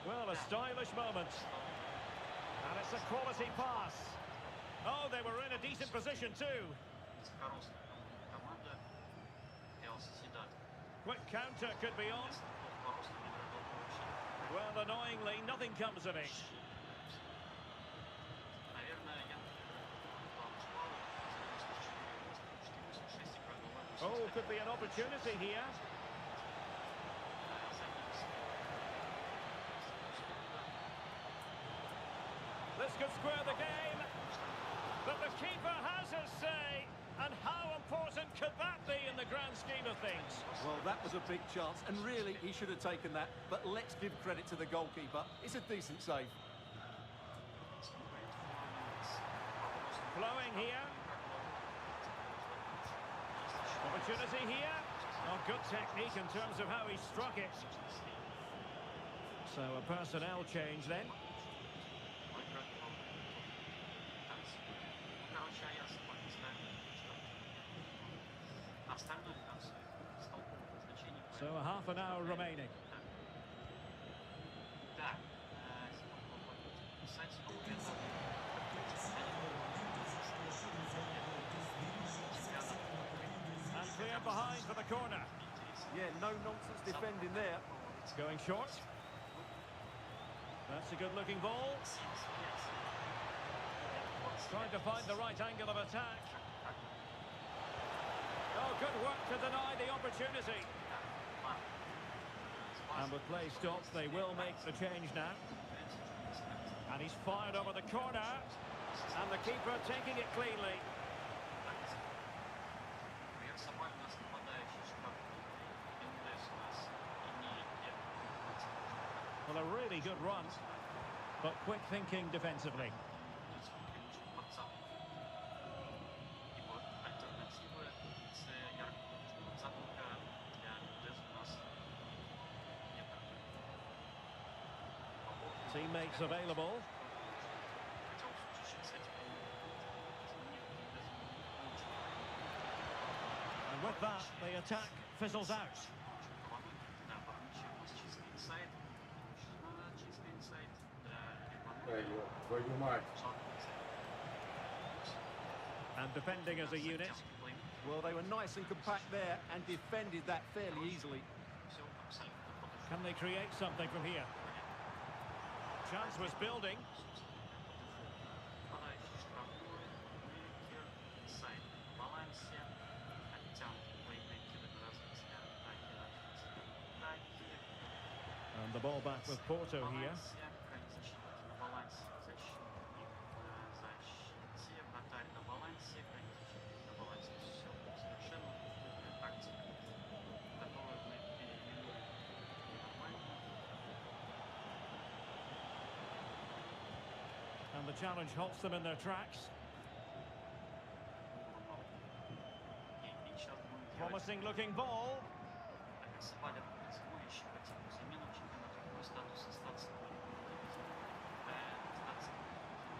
[SPEAKER 1] Well, a stylish moment. And it's a quality pass. Oh, they were in a decent position too. Quick counter could be on. Well, annoyingly, nothing comes of it. Oh, could be an opportunity here. This could square the game, but the keeper has his say, and how important could that be in the grand scheme of things?
[SPEAKER 2] Well, that was a big chance, and really, he should have taken that, but let's give credit to the goalkeeper. It's a decent save.
[SPEAKER 1] Flowing here. Opportunity here. Oh, good technique in terms of how he struck it. So a personnel change then. So a half an hour remaining. And clear behind for the corner.
[SPEAKER 2] Yeah, no nonsense defending there.
[SPEAKER 1] It's going short. That's a good-looking ball. Trying to find the right angle of attack. Oh, good work to deny the opportunity. And with play stopped, they will make the change now. And he's fired over the corner. And the keeper taking it cleanly. Well, a really good run, but quick thinking defensively. Teammates available. And with that, the attack fizzles out.
[SPEAKER 6] Твою мать.
[SPEAKER 1] And defending as a unit.
[SPEAKER 2] Well, they were nice and compact there and defended that fairly easily.
[SPEAKER 1] Can they create something from here? Chance was building. And the ball back with Porto here. And the challenge halts them in their tracks. Promising looking ball.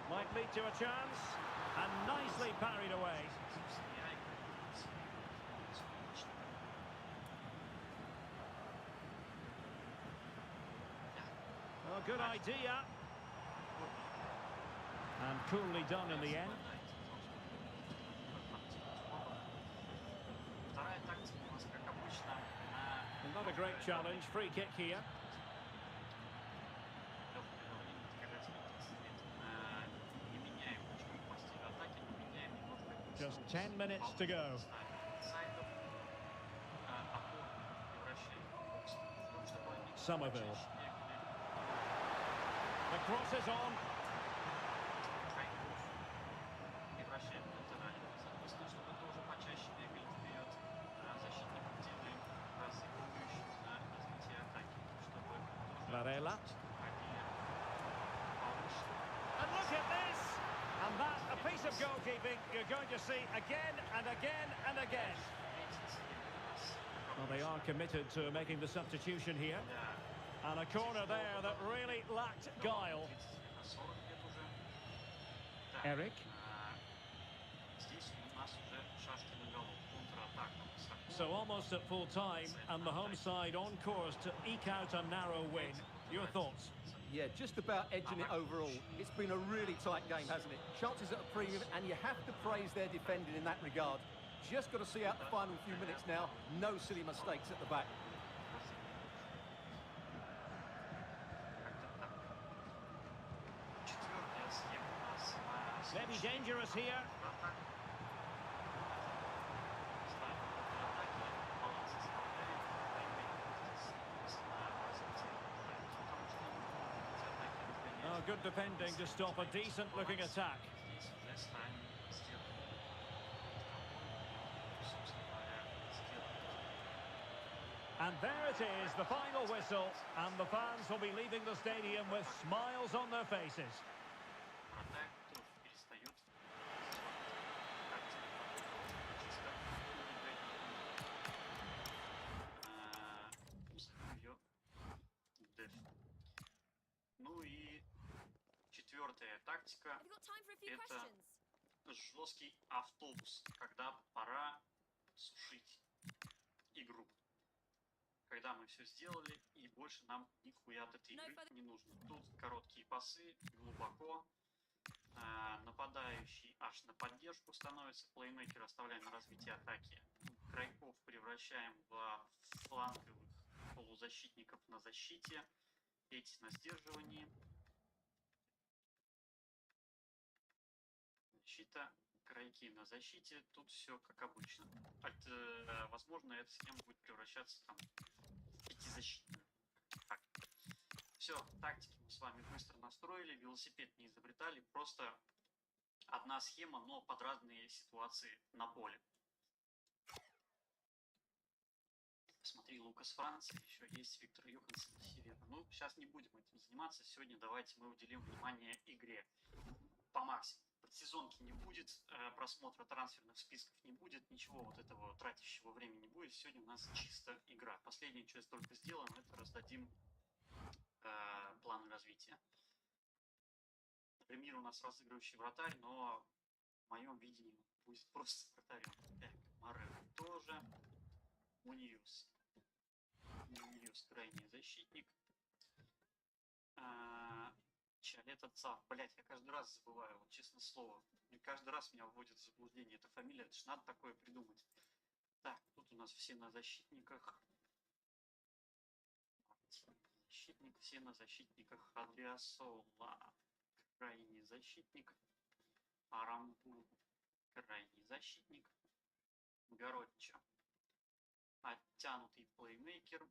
[SPEAKER 1] Might lead to a chance. And nicely parried away. Oh, good idea. And coolly done in the end. And not a great challenge. Free kick here. Just 10 minutes to go. Somerville. The cross is on. Varela. And look at this! And that, a piece of goalkeeping you're going to see again and again and again. Well, they are committed to making the substitution here. And a corner there that really lacked guile. Eric. So almost at full time, and the home side on course to eke out a narrow win. Your thoughts?
[SPEAKER 2] Yeah, just about edging it overall. It's been a really tight game, hasn't it? Chances at a premium, and you have to praise their defending in that regard. Just got to see out the final few minutes now. No silly mistakes at the back.
[SPEAKER 1] Maybe dangerous here. Oh, good defending to stop a decent-looking attack. And there it is, the final whistle, and the fans will be leaving the stadium with smiles on their faces.
[SPEAKER 10] Вторая тактика
[SPEAKER 4] Have you got time for a few
[SPEAKER 10] это
[SPEAKER 4] questions?
[SPEAKER 10] жесткий автобус, когда пора сушить игру. Когда мы все сделали, и больше нам нихуя от этой игры не нужно. Тут короткие пасы, глубоко. Нападающий аж на поддержку становится. Плеймейкер оставляем на развитие атаки. Крайков превращаем в фланговых полузащитников на защите. Эти на сдерживании. Защита. Крайки на защите. Тут все как обычно. Возможно, эта схема будет превращаться там в пятизащитную. Так. Все, тактики мы с вами быстро настроили. Велосипед не изобретали. Просто одна схема, но под разные ситуации на поле. Смотри, Лукас Франция, еще есть Виктор Йоханссон Севера. Ну, сейчас не будем этим заниматься. Сегодня давайте мы уделим внимание игре по максимуму. Предсезонки не будет, просмотра трансферных списков не будет, ничего вот этого тратящего времени не будет. Сегодня у нас чисто игра. Последнее, что только сделаем, это раздадим планы развития. Например, у нас разыгрывающий вратарь, но в моем видении будет просто вратарем. Так, Морено тоже. Муниус крайний защитник. Чалета Цав. Блять, я каждый раз забываю, вот честное слово. Каждый раз меня вводит в заблуждение эта фамилия. Это ж надо такое придумать. Так, тут у нас все на защитниках. Защитник, все на защитниках. Адриасола. Крайний защитник. Арамбу. Крайний защитник. Городча. Оттянутый плеймейкер.